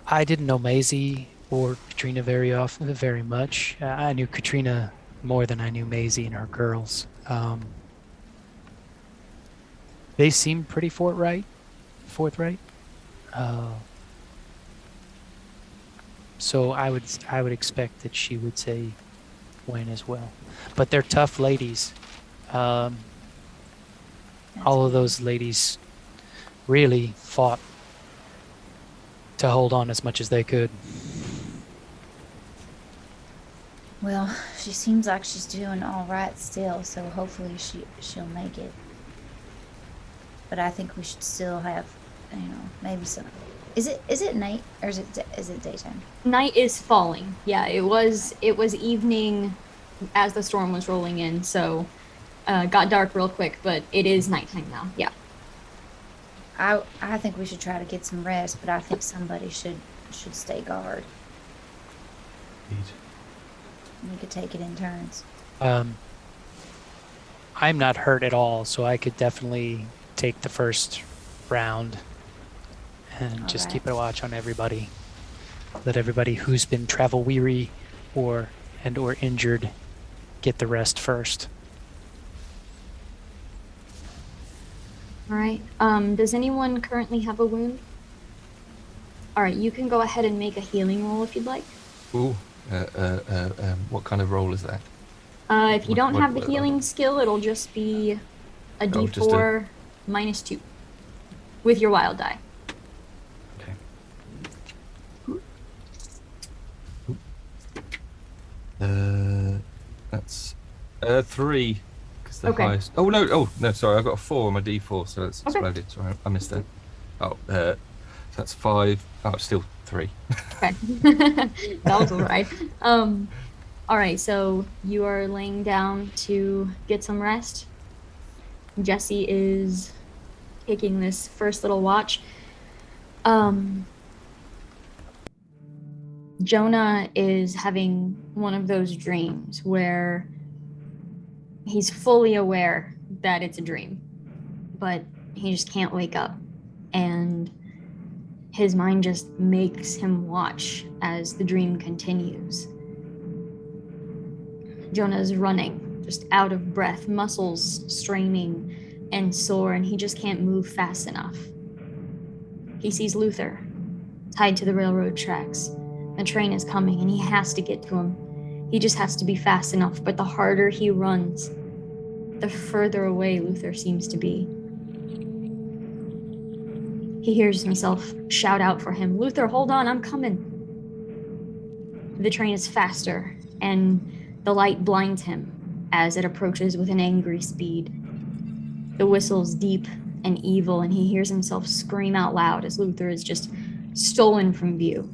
I didn't know Maisie or Katrina very much. I knew Katrina more than I knew Maisie and her girls. They seemed pretty forthright. So I would expect that she would say when as well. But they're tough ladies. All of those ladies really fought to hold on as much as they could. Well, she seems like she's doing all right still, so hopefully she'll make it. But I think we should still have, maybe some. Is it night or is it daytime? Night is falling. Yeah, it was evening as the storm was rolling in, so it got dark real quick, but it is nighttime now. Yeah. I think we should try to get some rest, but I think somebody should stay guard. Indeed. We could take it in turns. I'm not hurt at all, so I could definitely take the first round and just Alright. keep a watch on everybody. Let everybody who's been travel weary or injured get the rest first. All right. Does anyone currently have a wound? All right, you can go ahead and make a healing roll if you'd like. Ooh. What kind of roll is that? If you don't have the what- healing skill, it'll just be a Oh, D4 just a- -2 with your wild die. Okay. That's 3. Because the Okay. highest. Oh no! Sorry, I've got a 4 on my D4, so it's Okay. exploded. Sorry, I missed that. Oh, so that's 5. Oh, still 3. Okay. That was all right. All right, so you are laying down to get some rest. Jesse is taking this first little watch. Jonah is having one of those dreams where he's fully aware that it's a dream, but he just can't wake up. And his mind just makes him watch as the dream continues. Jonah's running, just out of breath, muscles straining and sore, and he just can't move fast enough. He sees Luther tied to the railroad tracks. The train is coming, and he has to get to him. He just has to be fast enough, but the harder he runs, the further away Luther seems to be. He hears himself shout out for him, "Luther, hold on, I'm coming." The train is faster, and the light blinds him as it approaches with an angry speed. The whistle's deep and evil, and he hears himself scream out loud as Luther is just stolen from view.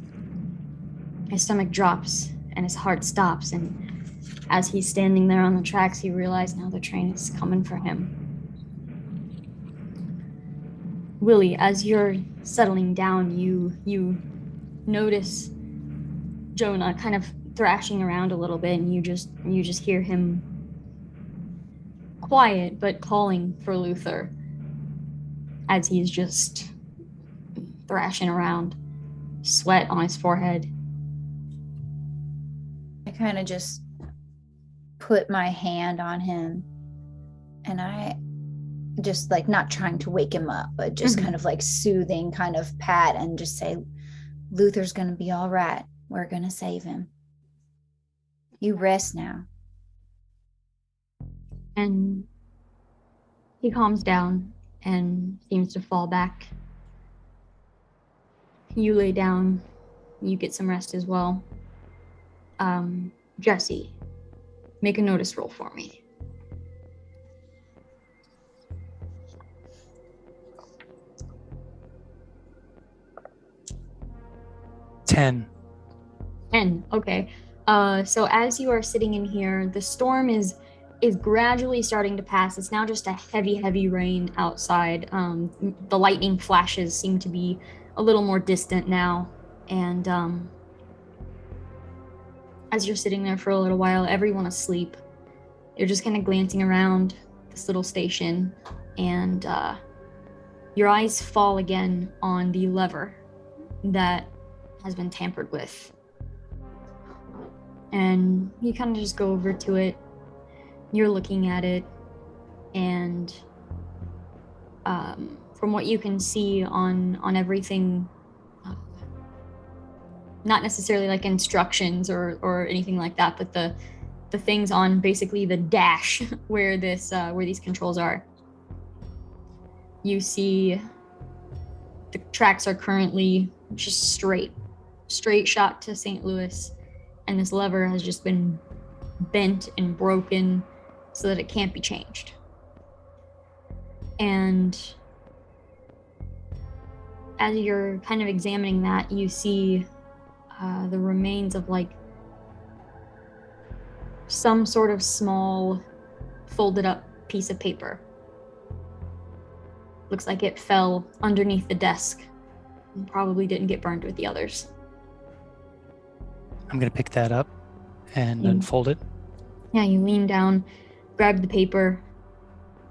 His stomach drops, and his heart stops, and as he's standing there on the tracks, he realizes now the train is coming for him. Willie, as you're settling down, you notice Jonah kind of thrashing around a little bit, and you just hear him quiet but calling for Luther as he's just thrashing around, sweat on his forehead. I kind of just put my hand on him, and I just like not trying to wake him up, but just kind of like soothing kind of pat and just say, "Luther's going to be all right. We're going to save him. You rest now." And he calms down and seems to fall back. You lay down, you get some rest as well. Jesse, make a notice roll for me. Ten. 10. Okay. So as you are sitting in here, the storm is gradually starting to pass. It's now just a heavy rain outside. The lightning flashes seem to be a little more distant now. And as you're sitting there for a little while, everyone asleep, you're just kind of glancing around this little station, and your eyes fall again on the lever that has been tampered with. And you kind of just go over to it. You're looking at it, and from what you can see on everything, not necessarily like instructions or anything like that, but the things on basically the dash where these controls are, you see the tracks are currently just straight shot to St. Louis, and this lever has just been bent and broken so that it can't be changed. And as you're kind of examining that, you see the remains of like some sort of small folded up piece of paper. Looks like it fell underneath the desk and probably didn't get burned with the others. I'm going to pick that up and unfold it. Yeah, you lean down, grab the paper,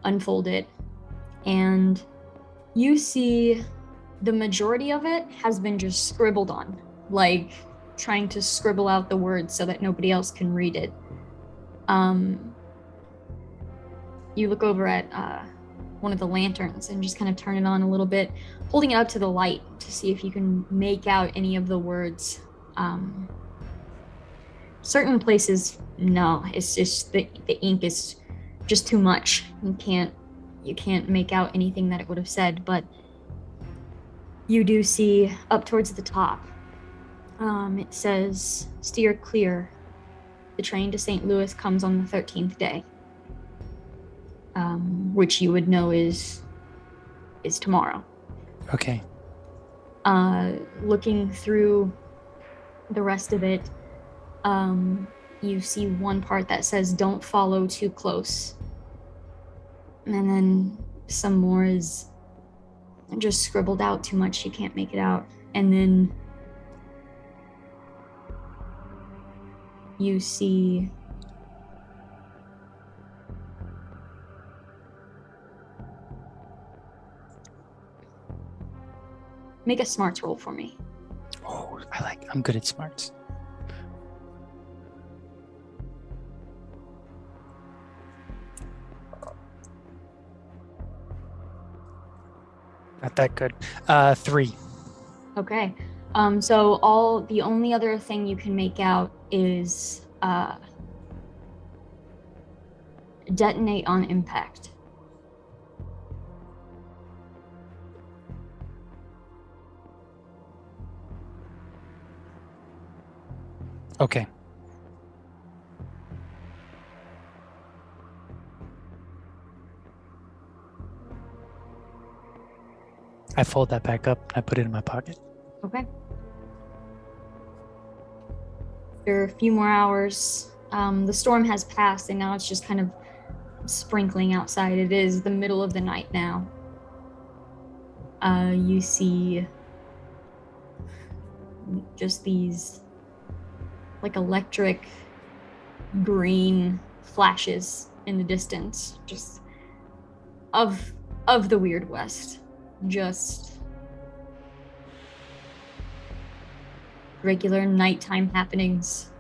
unfold it, and you see the majority of it has been just scribbled on, like trying to scribble out the words so that nobody else can read it. You look over at one of the lanterns and just kind of turn it on a little bit, holding it up to the light to see if you can make out any of the words. Certain places, no, it's just the ink is just too much. You can't make out anything that it would have said, but you do see up towards the top. It says, "Steer clear. The train to St. Louis comes on the 13th day." Which you would know is tomorrow. Okay. Looking through the rest of it, you see one part that says, "Don't follow too close." And then some more is just scribbled out too much, you can't make it out. And then you see make a smarts roll for me. Oh, I'm good at smarts. Not that good. 3. Okay. So the only other thing you can make out is detonate on impact. Okay. I fold that back up and I put it in my pocket. Okay. There are a few more hours. The storm has passed and now it's just kind of sprinkling outside. It is the middle of the night now. You see just these like electric green flashes in the distance, just of the Weird West. Just regular nighttime happenings,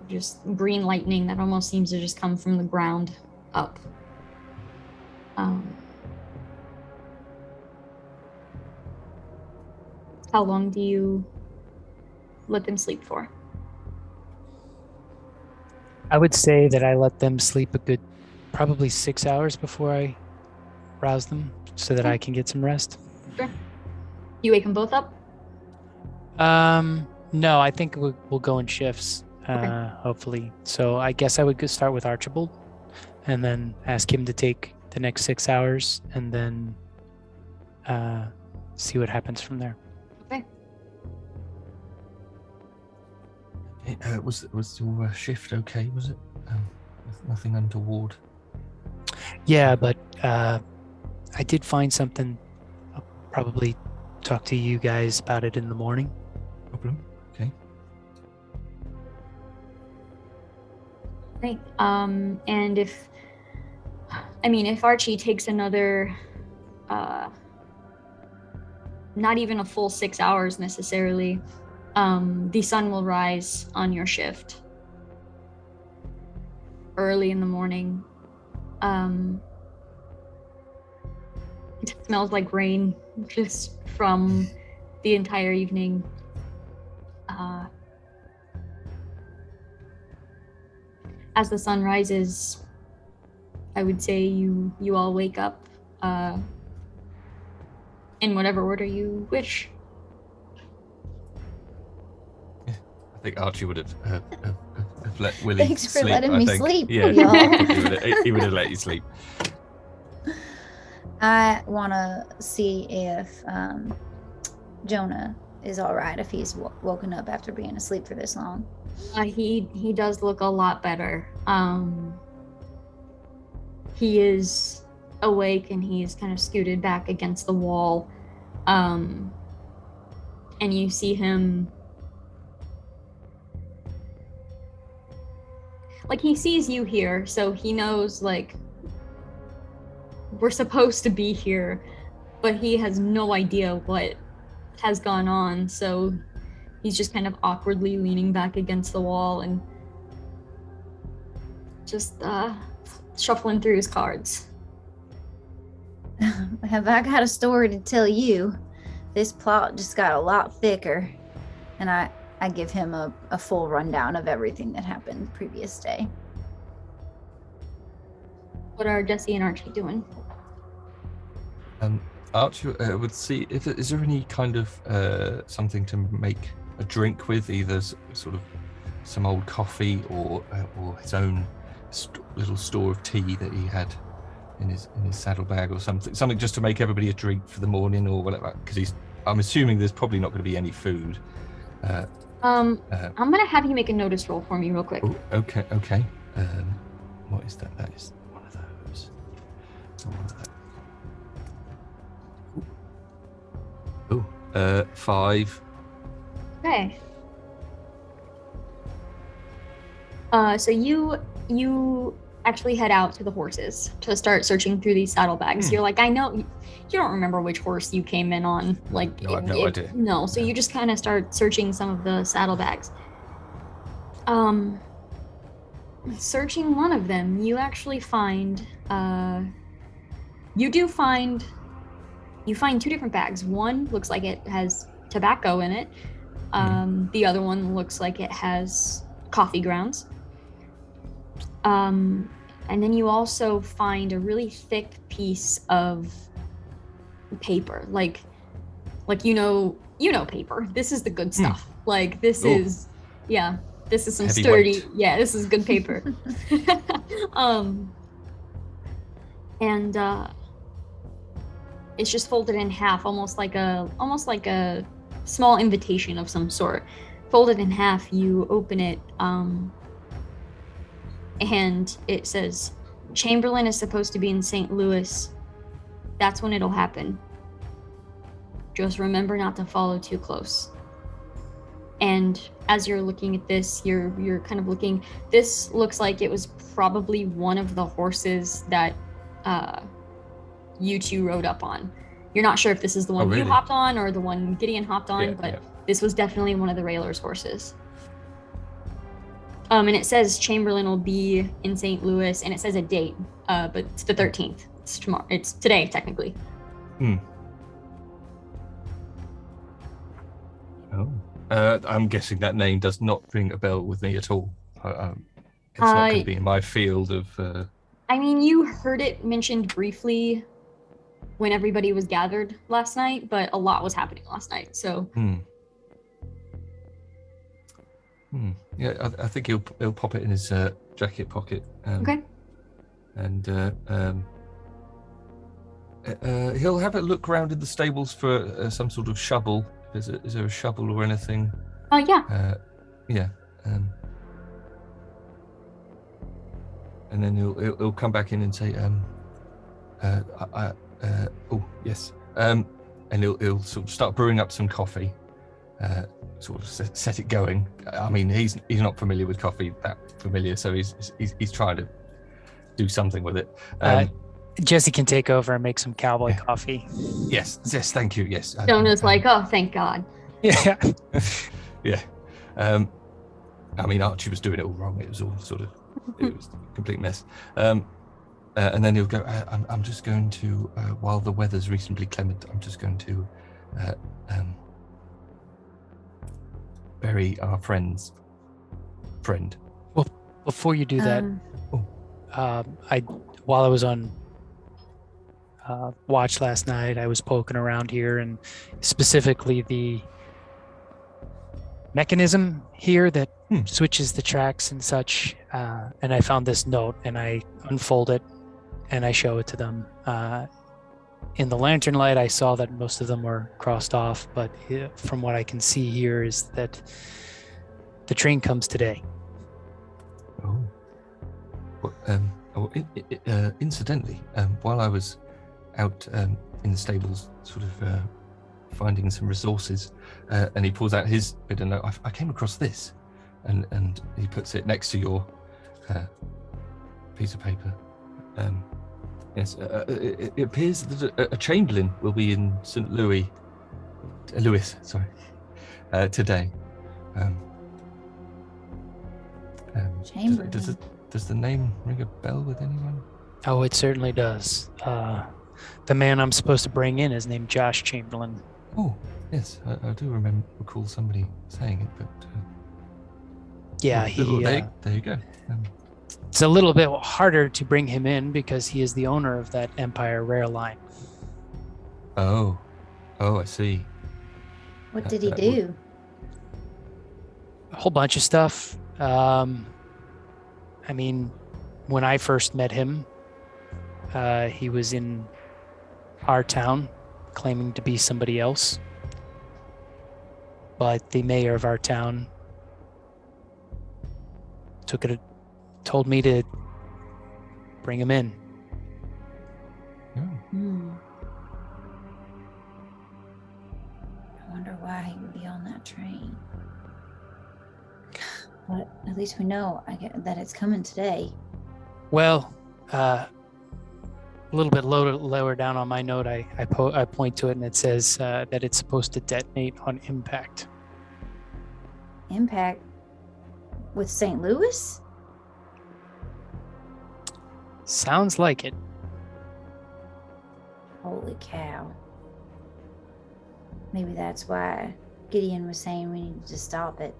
just green lightning that almost seems to just come from the ground up. How long do you let them sleep for? I would say that I let them sleep a good probably 6 hours before I rouse them so that I can get some rest. Sure. You wake them both up? No, I think we'll go in shifts, Okay. hopefully. So I guess I would start with Archibald and then ask him to take the next 6 hours and then see what happens from there. Okay. Was your shift okay? Was it? Nothing untoward. Yeah, but I did find something. I'll probably talk to you guys about it in the morning. Problem. Okay. Right. And if Archie takes another, not even a full 6 hours necessarily, the sun will rise on your shift early in the morning. It smells like rain just from the entire evening. As the sun rises, I would say you all wake up in whatever order you wish. Yeah, I think Archie would have let Willie Thanks for sleep. letting I me think. sleep, Yeah, y'all. he would have let you sleep. I want to see if Jonah is all right if he's woken up after being asleep for this long. He does look a lot better. He is awake and he's kind of scooted back against the wall. And you see him, like, he sees you here, so he knows, like, we're supposed to be here, but he has no idea what has gone on, so he's just kind of awkwardly leaning back against the wall and just shuffling through his cards. Have I got a story to tell you? This plot just got a lot thicker. And I give him a full rundown of everything that happened the previous day. What are Jesse and Archie doing? Archie would see if is there any kind of something to make a drink with, either sort of some old coffee or his own little store of tea that he had in his saddlebag or something just to make everybody a drink for the morning or whatever. Because I'm assuming there's probably not going to be any food. I'm gonna have you make a notice roll for me real quick. Oh, okay. What is that? That is one of those. Oh, 5. Okay. So you actually head out to the horses to start searching through these saddlebags. You're like, I know you don't remember which horse you came in on. Like, no, I have no idea. No, so you just kind of start searching some of the saddlebags. Searching one of them, you actually find you find 2 different bags. One looks like it has tobacco in it. The other one looks like it has coffee grounds. And then you also find a really thick piece of paper, like you know paper. This is the good stuff. Like this is some Heavy sturdy. weight. Yeah, this is good paper. And it's just folded in half, almost like a small invitation of some sort. Folded in half, you open it, and it says, Chamberlain is supposed to be in St. Louis. That's when it'll happen. Just remember not to follow too close. And as you're looking at this, you're kind of looking, this looks like it was probably one of the horses that you two rode up on. You're not sure if this is the one you hopped on or the one Gideon hopped on, but this was definitely one of the Railers' horses. And it says Chamberlain will be in St. Louis, and it says a date, but it's the 13th. It's tomorrow. It's today, technically. Oh. I'm guessing that name does not ring a bell with me at all. It's not going to be in my field of... I mean, you heard it mentioned briefly when everybody was gathered last night, but a lot was happening last night, so... Yeah, I think he'll pop it in his jacket pocket. Okay. And he'll have a look around in the stables for some sort of shovel. Is there a shovel or anything? Yeah. Yeah. And then he'll come back in and say, oh yes. And he'll sort of start brewing up some coffee. Sort of set it going. I mean, he's not familiar with coffee that familiar, so he's trying to do something with it. Jesse can take over and make some cowboy coffee. Yes, thank you. Yes. Jonah's like, oh, thank God. Yeah. Yeah. I mean, Archie was doing it all wrong. It was all it was a complete mess. And then he'll go, I'm just going to, while the weather's reasonably clement, I'm just going to bury our friend. Well, before you do that, while I was on watch last night, I was poking around here, and specifically the mechanism here that switches the tracks and such. And I found this note, and I unfold it, and I show it to them. In the lantern light, I saw that most of them were crossed off, but from what I can see here is that The train comes today. Oh. Well, incidentally, while I was out in the stables, sort of finding some resources, and he pulls out his bit of note, I came across this, and he puts it next to your piece of paper. Yes, it appears that a chamberlain will be in St. Louis, today. Chamberlain. Does the name ring a bell with anyone? Oh, it certainly does. The man I'm supposed to bring in is named Josh Chamberlain. Oh, yes, I do recall somebody saying it, but Yeah, there you go. It's a little bit harder to bring him in because he is the owner of that Empire Rare line. Oh, I see. What did he do? A whole bunch of stuff. I mean, when I first met him, he was in our town claiming to be somebody else. But the mayor of our town told me to bring him in. Hmm. I wonder why he would be on that train. But at least we know that it's coming today. Well, a little bit lower down on my note, I point to it and it says that it's supposed to detonate on impact. Impact with St. Louis? Sounds like it. Holy cow. Maybe that's why Gideon was saying we needed to stop it.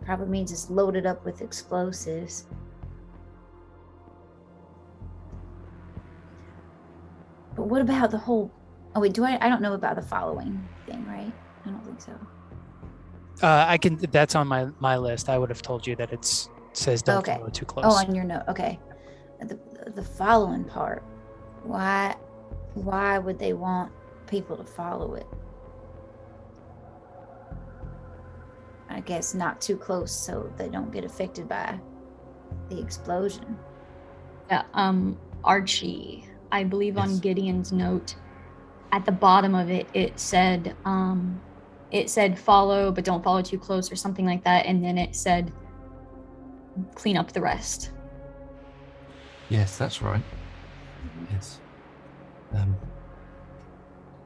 Probably means it's loaded up with explosives. But what about the whole... Oh wait, I don't know about the following thing, right? I don't think so. That's on my list. I would have told you that it says don't follow too close. Oh, on your note. Okay. The following part. Why would they want people to follow it? I guess not too close so they don't get affected by the explosion. Yeah, Archie, I believe on Gideon's note, at the bottom of it, it said follow, but don't follow too close or something like that. And then it said clean up the rest. Yes, that's right. Yes.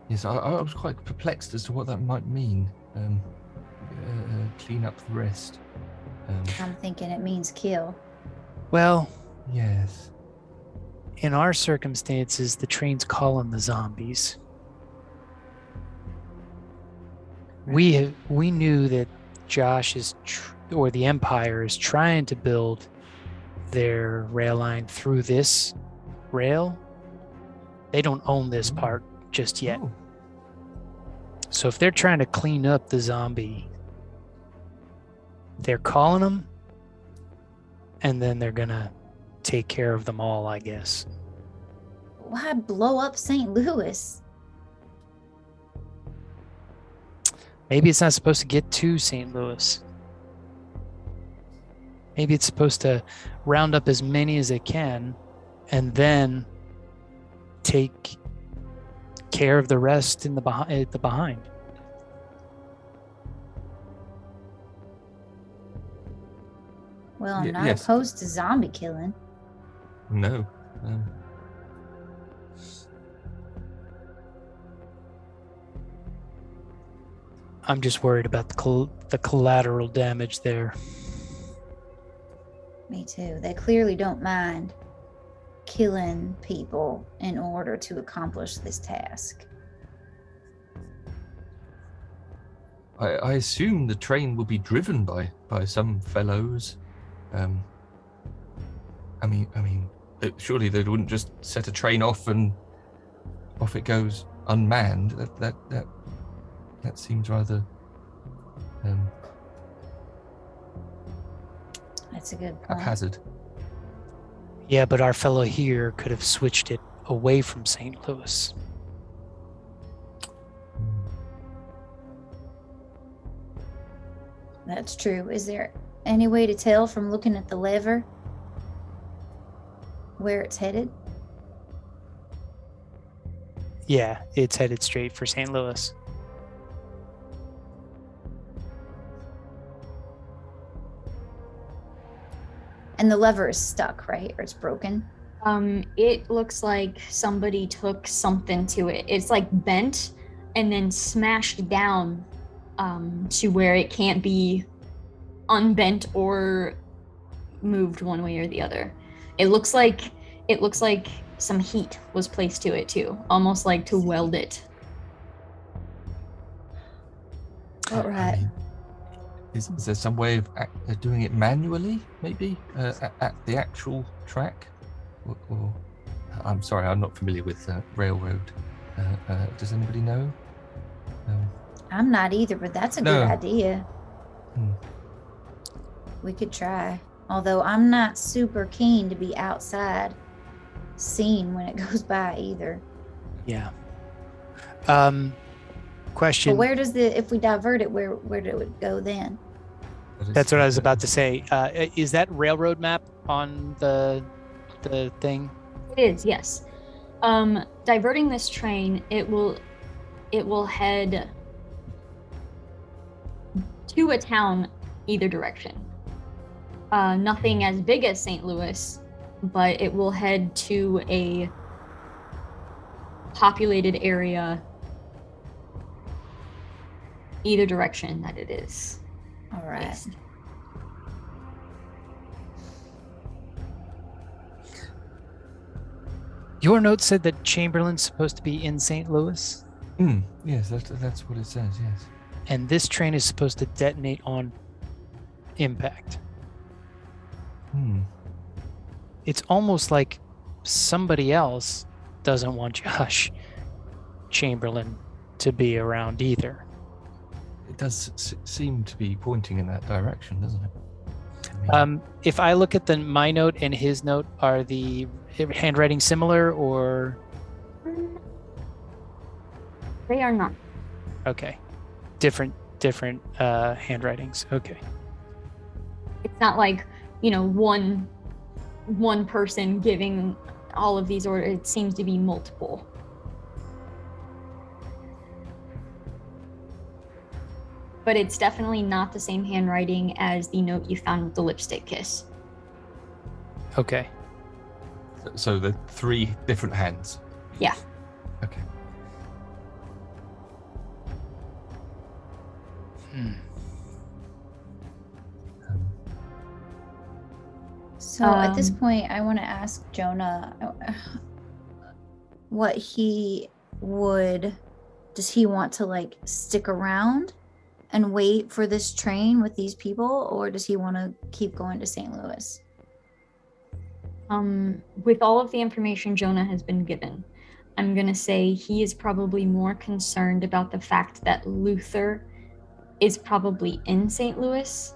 Yes, I was quite perplexed as to what that might mean. Clean up the rest. I'm thinking it means kill. Well, yes. In our circumstances, the train's calling the zombies. We knew that Josh or the Empire is trying to build their rail line through this rail. They don't own this part just yet. Oh. So if they're trying to clean up the zombie, they're calling them, and then they're gonna take care of them all, I guess. Why blow up St. Louis? Maybe it's not supposed to get to St. Louis. Maybe it's supposed to round up as many as it can and then take care of the rest in the behind. Well, I'm not opposed to zombie killing. No. I'm just worried about the collateral damage there. Me too. They clearly don't mind killing people in order to accomplish this task. I assume the train will be driven by some fellows. I mean, surely they wouldn't just set a train off and off it goes unmanned. That seems rather. That's a good point. Haphazard. Yeah, but our fellow here could have switched it away from St. Louis. That's true. Is there any way to tell from looking at the lever where it's headed? Yeah, it's headed straight for St. Louis. And the lever is stuck, right? Or it's broken? It looks like somebody took something to it. It's like bent and then smashed down to where it can't be unbent or moved one way or the other. It looks like some heat was placed to it too, almost like to weld it. All right. I mean, is there some way of doing it manually, maybe, at the actual track? Or I'm sorry, I'm not familiar with railroad. Does anybody know? I'm not either, but that's a good idea. We could try. Although I'm not super keen to be outside seen when it goes by either. Yeah. Question. But where does if we divert it, where do it go then? That's what I was about to say. Is that railroad map on the thing? It is, yes. Diverting this train, it will head to a town either direction. Nothing as big as St. Louis, but it will head to a populated area either direction that it is. All right. Based. Your note said that Chamberlain's supposed to be in St. Louis, Yes, that's what it says, yes. and this train is supposed to detonate on impact. It's almost like somebody else doesn't want Josh Chamberlain to be around either. It does seem to be pointing in that direction, doesn't it? If I look at my note and his note, are the handwriting similar or? They are not. Okay, different handwritings. Okay. It's not like, one person giving all of these orders. It seems to be multiple. But it's definitely not the same handwriting as the note you found with the lipstick kiss. Okay. So the 3 different hands? Yeah. Okay. So at this point, I want to ask Jonah what does he want to stick around and wait for this train with these people, or does he want to keep going to St. Louis? With all of the information Jonah has been given, I'm going to say he is probably more concerned about the fact that Luther is probably in St. Louis.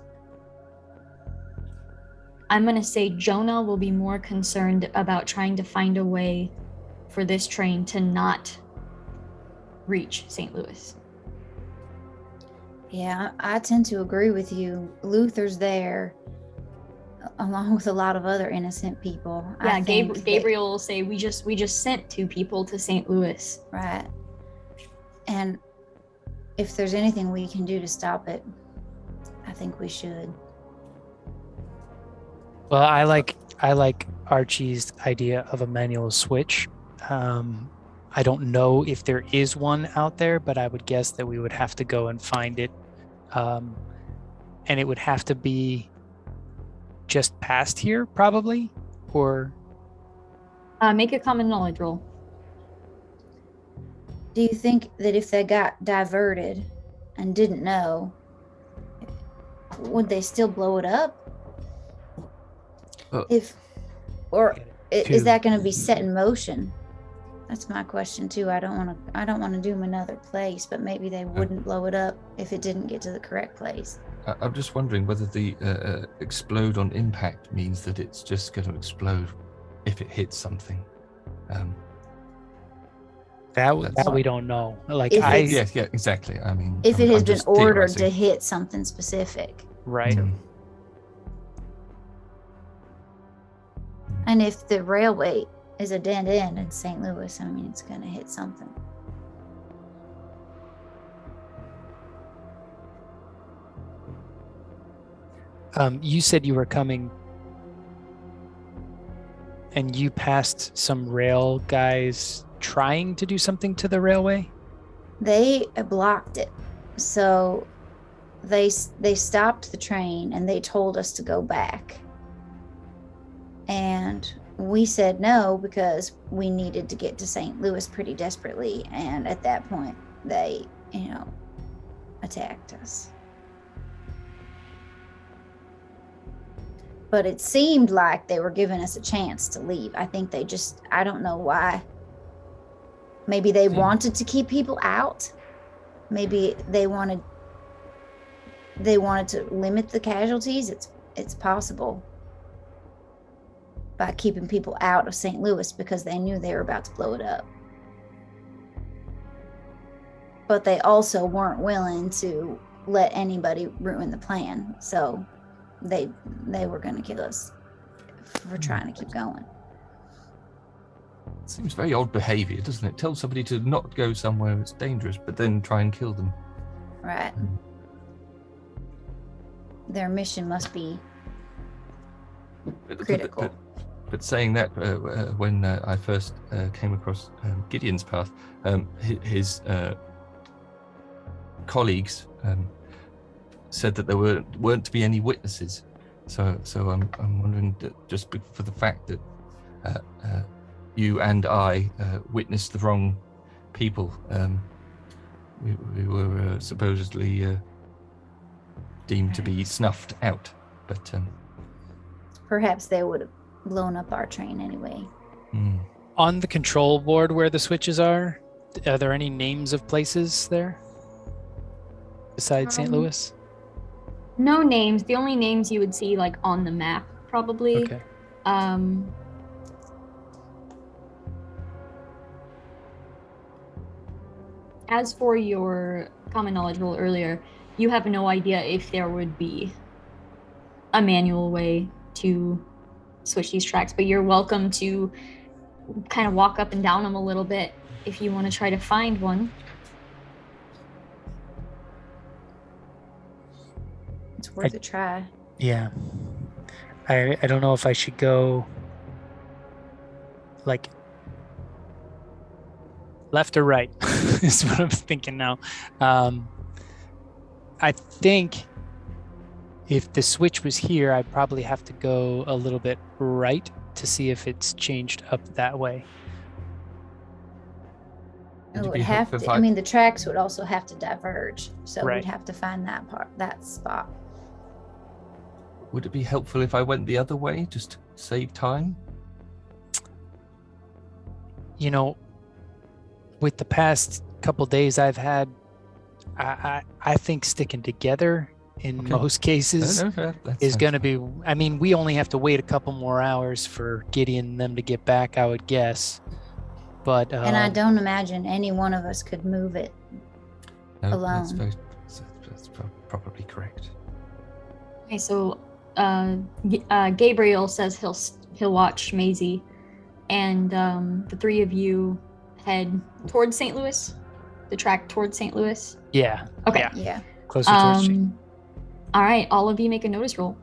I'm going to say Jonah will be more concerned about trying to find a way for this train to not reach St. Louis. Yeah, I tend to agree with you. Luther's there, along with a lot of other innocent people. Yeah, Gabriel will say, we just sent 2 people to St. Louis. Right. And if there's anything we can do to stop it, I think we should. Well, I like Archie's idea of a manual switch. I don't know if there is one out there, but I would guess that we would have to go and find it. And it would have to be just past here, probably, or... Make a common knowledge roll. Do you think that if they got diverted and didn't know, would they still blow it up? Is that going to be set in motion? That's my question too. I don't want to do them another place, but maybe they wouldn't blow it up if it didn't get to the correct place. I'm just wondering whether the explode on impact means that it's just going to explode if it hits something. That we don't know. Like If I it's- Yeah, exactly. I mean, If it has I'm been just ordered to theorizing. hit something specific. right. And if the railway is a dead end in St. Louis, I mean, it's going to hit something. You said you were coming and you passed some rail guys trying to do something to the railway? They blocked it. So they stopped the train and they told us to go back. And we said no because we needed to get to St. Louis pretty desperately. And at that point, they, attacked us. But it seemed like they were giving us a chance to leave. I think they just, I don't know why. Maybe they wanted to keep people out. Maybe they wanted to limit the casualties. It's possible. By keeping people out of St. Louis because they knew they were about to blow it up. But they also weren't willing to let anybody ruin the plan. So they were going to kill us for trying to keep going. Seems very odd behavior, doesn't it? Tell somebody to not go somewhere that's dangerous, but then try and kill them. Right. Their mission must be critical. But saying that, when I first came across Gideon's path, his colleagues said that there weren't to be any witnesses. So I'm wondering that just for the fact that you and I witnessed the wrong people, we were supposedly deemed to be snuffed out. But Perhaps they would have blown up our train anyway. On the control board where the switches are there any names of places there besides St. Louis? No names. The only names you would see like on the map, probably. Okay. As for your common knowledge roll earlier, you have no idea if there would be a manual way to switch these tracks, but you're welcome to kind of walk up and down them a little bit if you want to try to find one. It's worth a try. Yeah. I don't know if I should go like left or right is what I'm thinking now. I think if the switch was here, I'd probably have to go a little bit right to see if it's changed up that way. It would have to, I mean, the tracks would also have to diverge. So Right. we'd have to find that spot. would it be helpful if I went the other way, just to save time? You know, with the past couple days I've had, I think sticking together in most cases is going to be, I mean, we only have to wait a couple more hours for Gideon and them to get back, I would guess. But And I don't imagine any one of us could move it alone. That's probably correct. Okay, so Gabriel says he'll watch Maisie, and the three of you head towards St. Louis, the track towards St. Louis. Yeah. Okay. Yeah. Closer towards St. All right, all of you make a notice roll.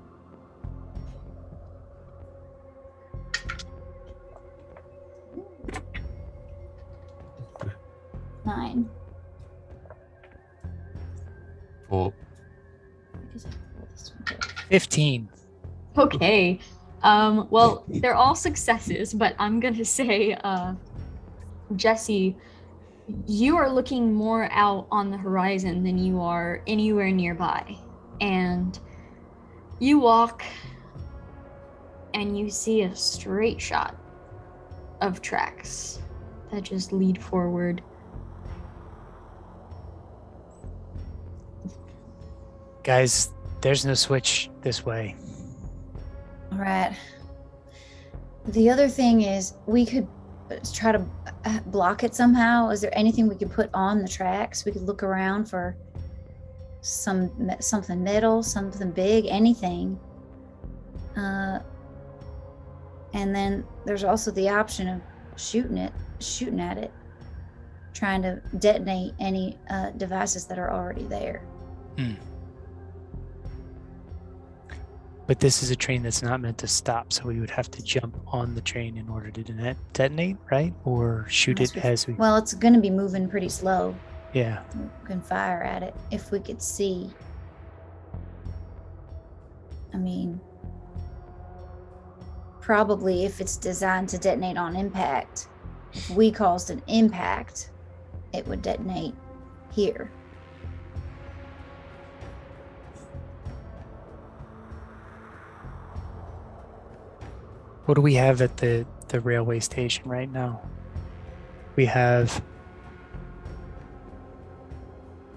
Nine. Or 15. Okay. Well, they're all successes, but I'm gonna say, Jesse, you are looking more out on the horizon than you are anywhere nearby. And you walk and you see a straight shot of tracks that just lead forward. Guys, there's no switch this way. All right. The other thing is we could try to block it somehow? Is there anything we could put on the tracks? We could look around for something metal, something big, anything. And then there's also the option of shooting at it, trying to detonate any devices that are already there. But this is a train that's not meant to stop, so we would have to jump on the train in order to detonate, right? Or shoot it as we... Well, it's going to be moving pretty slow. Yeah. We can fire at it if we could see. I mean, probably if it's designed to detonate on impact, if we caused an impact, it would detonate here. What do we have at the railway station right now? We have...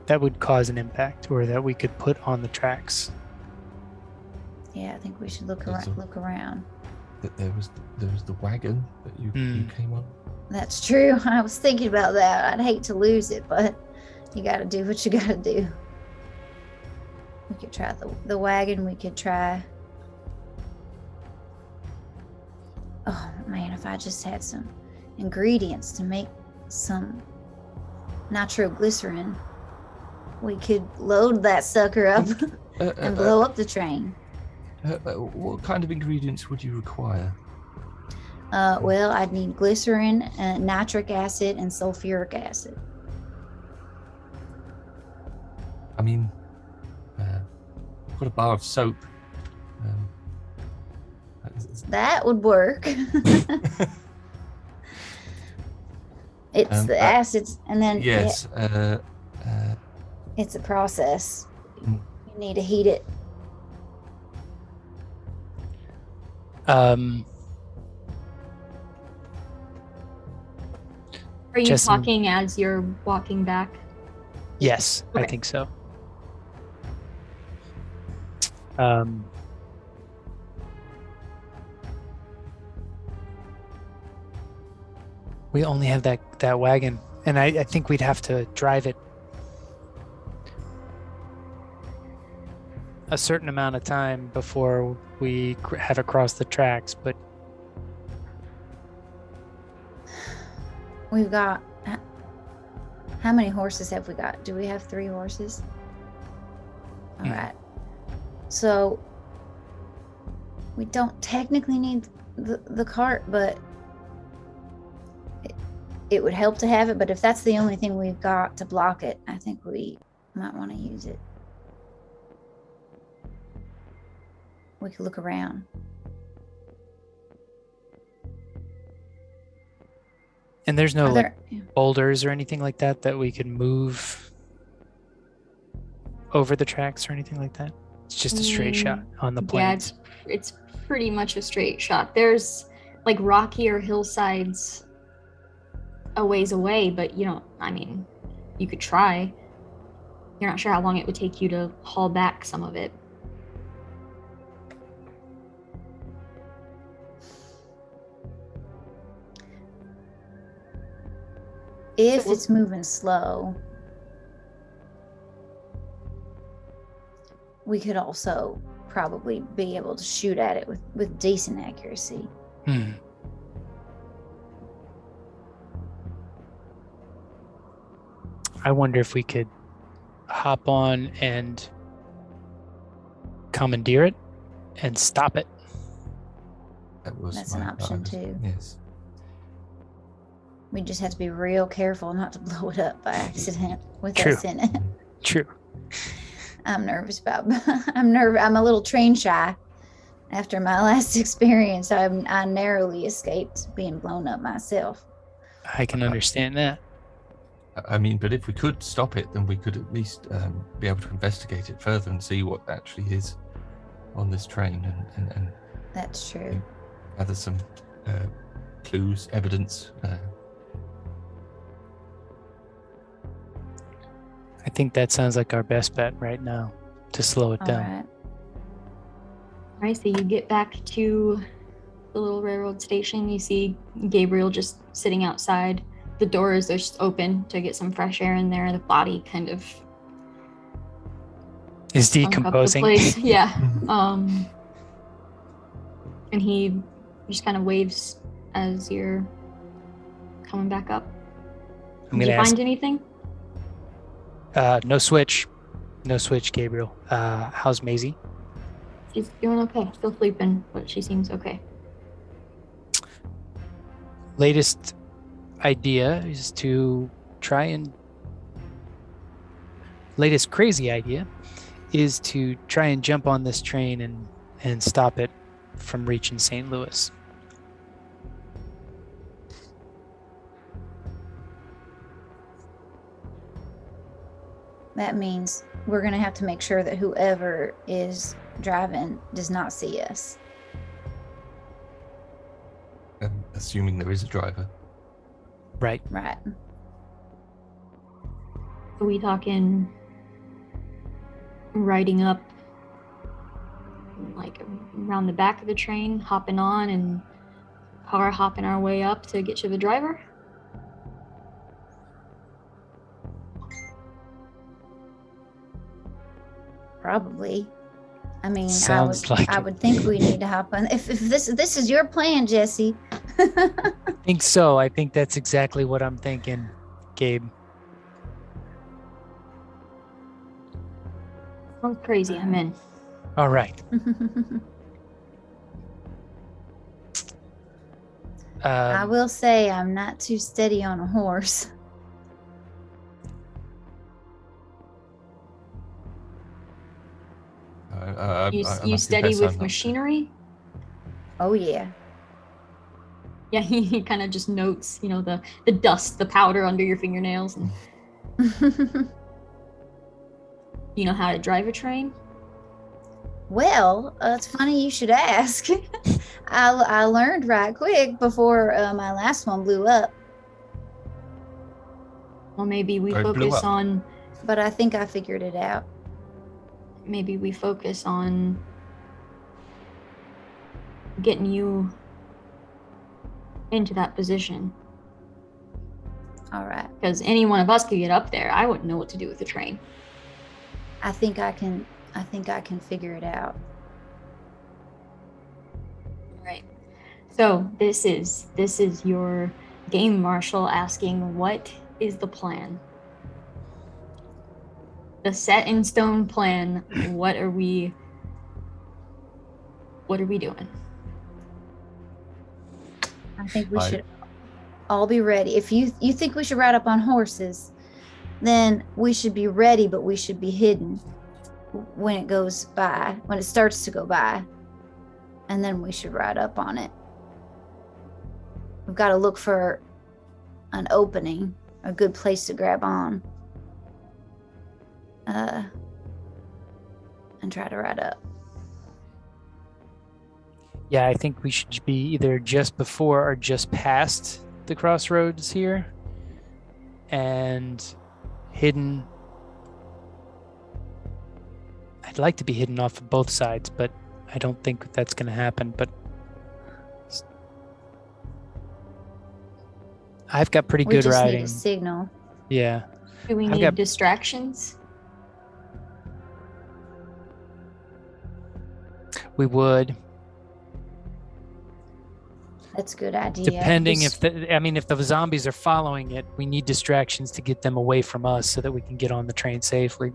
that would cause an impact, or that we could put on the tracks. Yeah, I think we should look around. There was the wagon that you came on. That's true. I was thinking about that. I'd hate to lose it, but you got to do what you got to do. We could try the wagon. We could try... Oh man, if I just had some ingredients to make some nitroglycerin, we could load that sucker up and blow up the train. What kind of ingredients would you require? Well, I'd need glycerin, nitric acid, and sulfuric acid. I mean, I've got a bar of soap. That would work. It's the acids, and then yes, it's a process. You need to heat it. Are you Justin, talking as you're walking back? Yes, Okay. I think so. We only have that wagon, and I think we'd have to drive it a certain amount of time before we have it cross the tracks, but We've got... How many horses have we got? Do we have 3 horses? All right. So we don't technically need the cart, but it would help to have it. But if that's the only thing we've got to block it, I think we might want to use it. We could look around. and there's no Yeah. boulders or anything like that we could move over the tracks or anything like that. It's just a straight shot on the plains. Yeah, it's pretty much a straight shot. There's like rockier hillsides a ways away, but you could try. You're not sure how long it would take you to haul back some of it. If it's moving slow, we could also probably be able to shoot at it with decent accuracy. I wonder if we could hop on and commandeer it and stop it. That's an option too. Yes. We just have to be real careful not to blow it up by accident with True. us in it. True. I'm a little train shy. After my last experience, I narrowly escaped being blown up myself. I can understand that. I mean, but if we could stop it, then we could at least be able to investigate it further and see what actually is on this train and That's true. gather some clues, evidence. I think that sounds like our best bet right now to slow it All down. right. All right, so you get back to the little railroad station. You see Gabriel just sitting outside the doors are just open to get some fresh air in there. The body kind of Is sunk up the decomposing. place. Yeah. And he just kind of waves as you're coming back up. I'm Did you gonna ask. find anything? No switch, Gabriel. How's Maisie? She's doing okay. Still sleeping, but she seems okay. Latest idea is to try and. Latest crazy idea is to try and jump on this train and stop it from reaching St. Louis. That means we're going to have to make sure that whoever is driving does not see us. Assuming there is a driver. Right. Right. Are we talking riding up like around the back of the train, hopping on and car hopping our way up to get to the driver? Probably. I mean, Sounds like I it. would think we need to hop on. If this is your plan, Jesse. I think so. I think that's exactly what I'm thinking, Gabe. Sounds crazy. I'm in. All right. I will say I'm not too steady on a horse. You steady with machinery? Oh yeah. Yeah, he kind of just notes, the dust, the powder under your fingernails. And you know how to drive a train? Well, it's funny you should ask. I learned right quick before my last one blew up. Well, maybe we Or it blew focus up. on But I think I figured it out. maybe we focus on getting you into that position. All right. Because any one of us could get up there. I wouldn't know what to do with the train. I think I can figure it out. Right. So this is your game marshal asking, what is the plan? The set in stone plan. What are we doing? I think we should all be ready. If you think we should ride up on horses, then we should be ready, but we should be hidden when it goes by, when it starts to go by. And then we should ride up on it. We've got to look for an opening, a good place to grab on. And try to ride up. Yeah, I think we should be either just before or just past the crossroads here and hidden. I'd like to be hidden off of both sides, but I don't think that's going to happen. But I've got pretty We good just riding. need a signal. Yeah. Do we I've need got- distractions? We would, That's a good idea. depending Just- if the zombies are following it, we need distractions to get them away from us so that we can get on the train safely.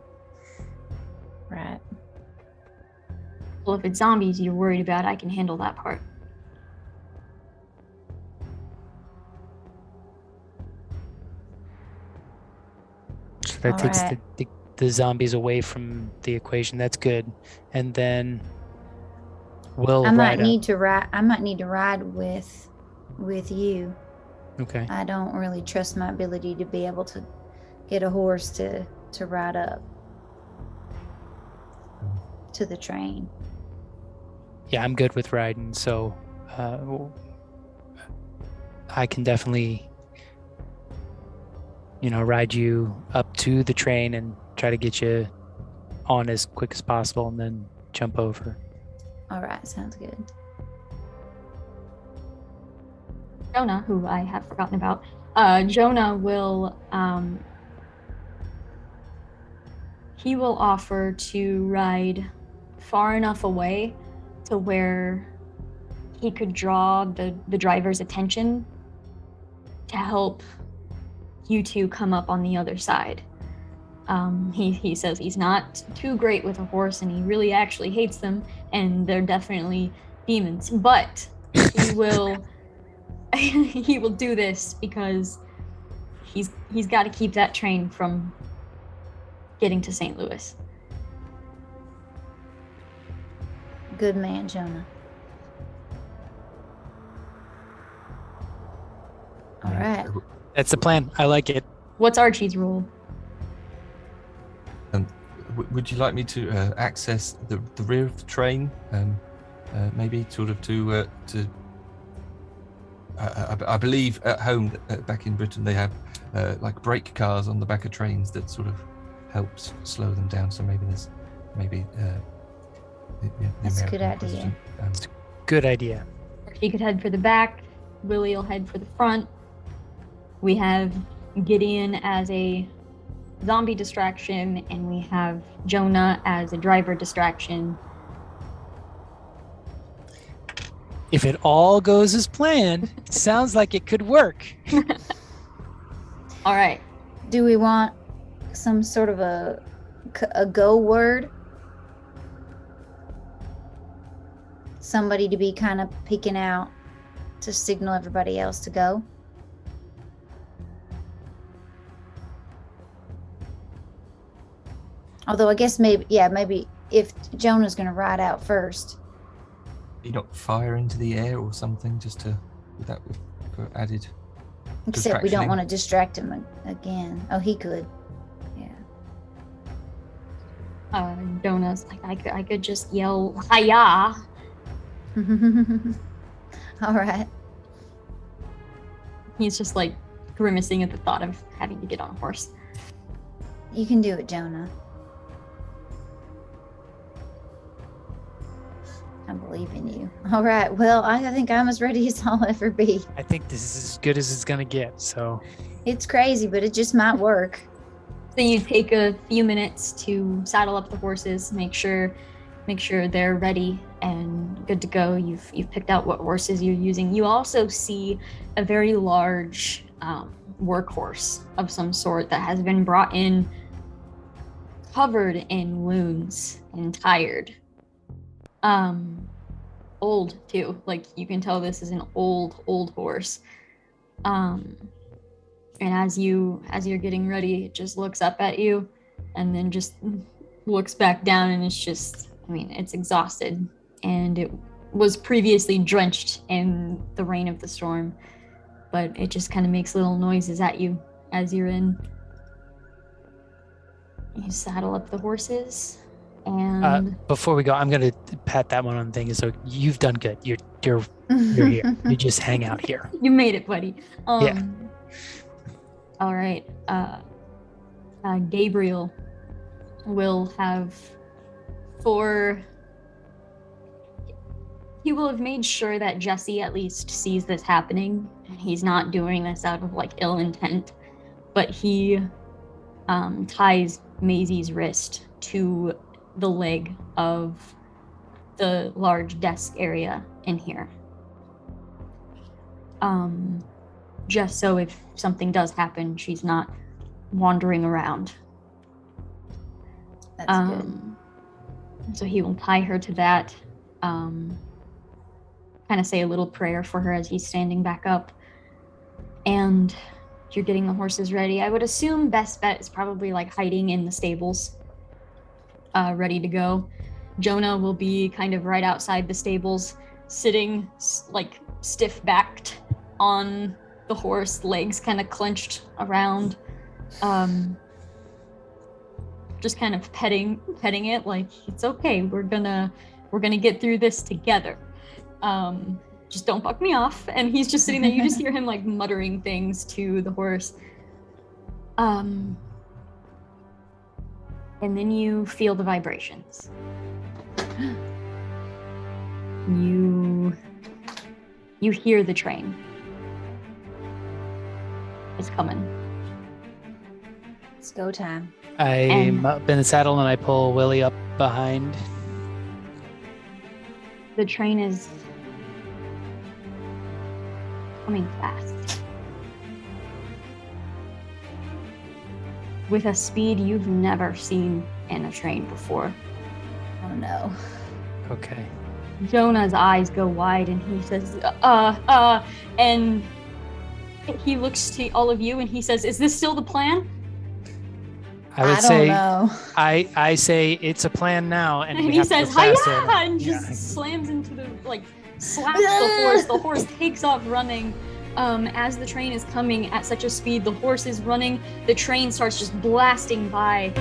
Right. Well, if it's zombies you're worried about, I can handle that part. So that All takes right. the zombies away from the equation. That's good. And then we'll I might ride up. need to ride with you. Okay. I don't really trust my ability to be able to get a horse to ride up to the train. Yeah, I'm good with riding, so I can definitely, ride you up to the train and try to get you on as quick as possible and then jump over. All right, sounds good. Jonah, who I have forgotten about, Jonah will he will offer to ride far enough away to where he could draw the driver's attention to help you two come up on the other side. He says he's not too great with a horse and he really actually hates them and they're definitely demons, but he will he will do this because he's got to keep that train from getting to St. Louis. Good man, Jonah. All right. That's the plan. I like it. What's Archie's role? Would you like me to access the rear of the train? Maybe sort of to I believe at home back in Britain they have like brake cars on the back of trains that sort of helps slow them down. So maybe there's That's a good American idea. question. Good idea. He could head for the back. Willie will head for the front. We have Gideon as a zombie distraction, and we have Jonah as a driver distraction. If it all goes as planned, it sounds like it could work. All right. Do we want some sort of a go word? Somebody to be kind of peeking out to signal everybody else to go? Although I guess maybe if Jonah's going to ride out first. You not fire into the air or something just to for added. Except we don't want to distract him again. Oh, he could. Yeah. Jonah's like, I could just yell, "Hiya!" All right. He's just like grimacing at the thought of having to get on a horse. You can do it, Jonah. I believe in you. All right. Well, I think I'm as ready as I'll ever be. I think this is as good as it's gonna get. So It's crazy, but it just might work. So you take a few minutes to saddle up the horses, make sure they're ready and good to go. You've picked out what horses you're using. You also see a very large workhorse of some sort that has been brought in covered in wounds and tired. Old too. Like you can tell this is an old horse. And as you're getting ready, it just looks up at you and then just looks back down, and it's just, it's exhausted, and it was previously drenched in the rain of the storm, but it just kind of makes little noises at you as you're in. You saddle up the horses, and before we go, I'm gonna pat that one on the thing. So you've done good. You're here. You just hang out here. You made it, buddy. Yeah. All right. Gabriel will have he will have made sure that Jesse at least sees this happening. He's not doing this out of like ill intent, but he ties Maisie's wrist to the leg of the large desk area in here. Just so if something does happen, she's not wandering around. That's good. So he will tie her to that, kind of say a little prayer for her as he's standing back up. And you're getting the horses ready. I would assume best bet is probably like hiding in the stables, ready to go. Jonah will be kind of right outside the stables, sitting like stiff-backed on the horse, legs kind of clenched around, just kind of petting it like, it's okay, we're gonna get through this together. Just don't buck me off. And he's just sitting there. You just hear him like muttering things to the horse. And then you feel the vibrations. You hear the train. is coming. It's go time. I'm up in the saddle and I pull Willie up behind. The train is coming fast. With a speed you've never seen in a train before. Oh no. Okay. Jonah's eyes go wide and he says, and he looks to all of you and he says, is this still the plan? I would don't say, know. I say it's a plan now, and we he have says, to go faster. "Hiya!" and just slams into the, slaps the horse. The horse takes off running. As the train is coming at such a speed, the horse is running. The train starts just blasting by.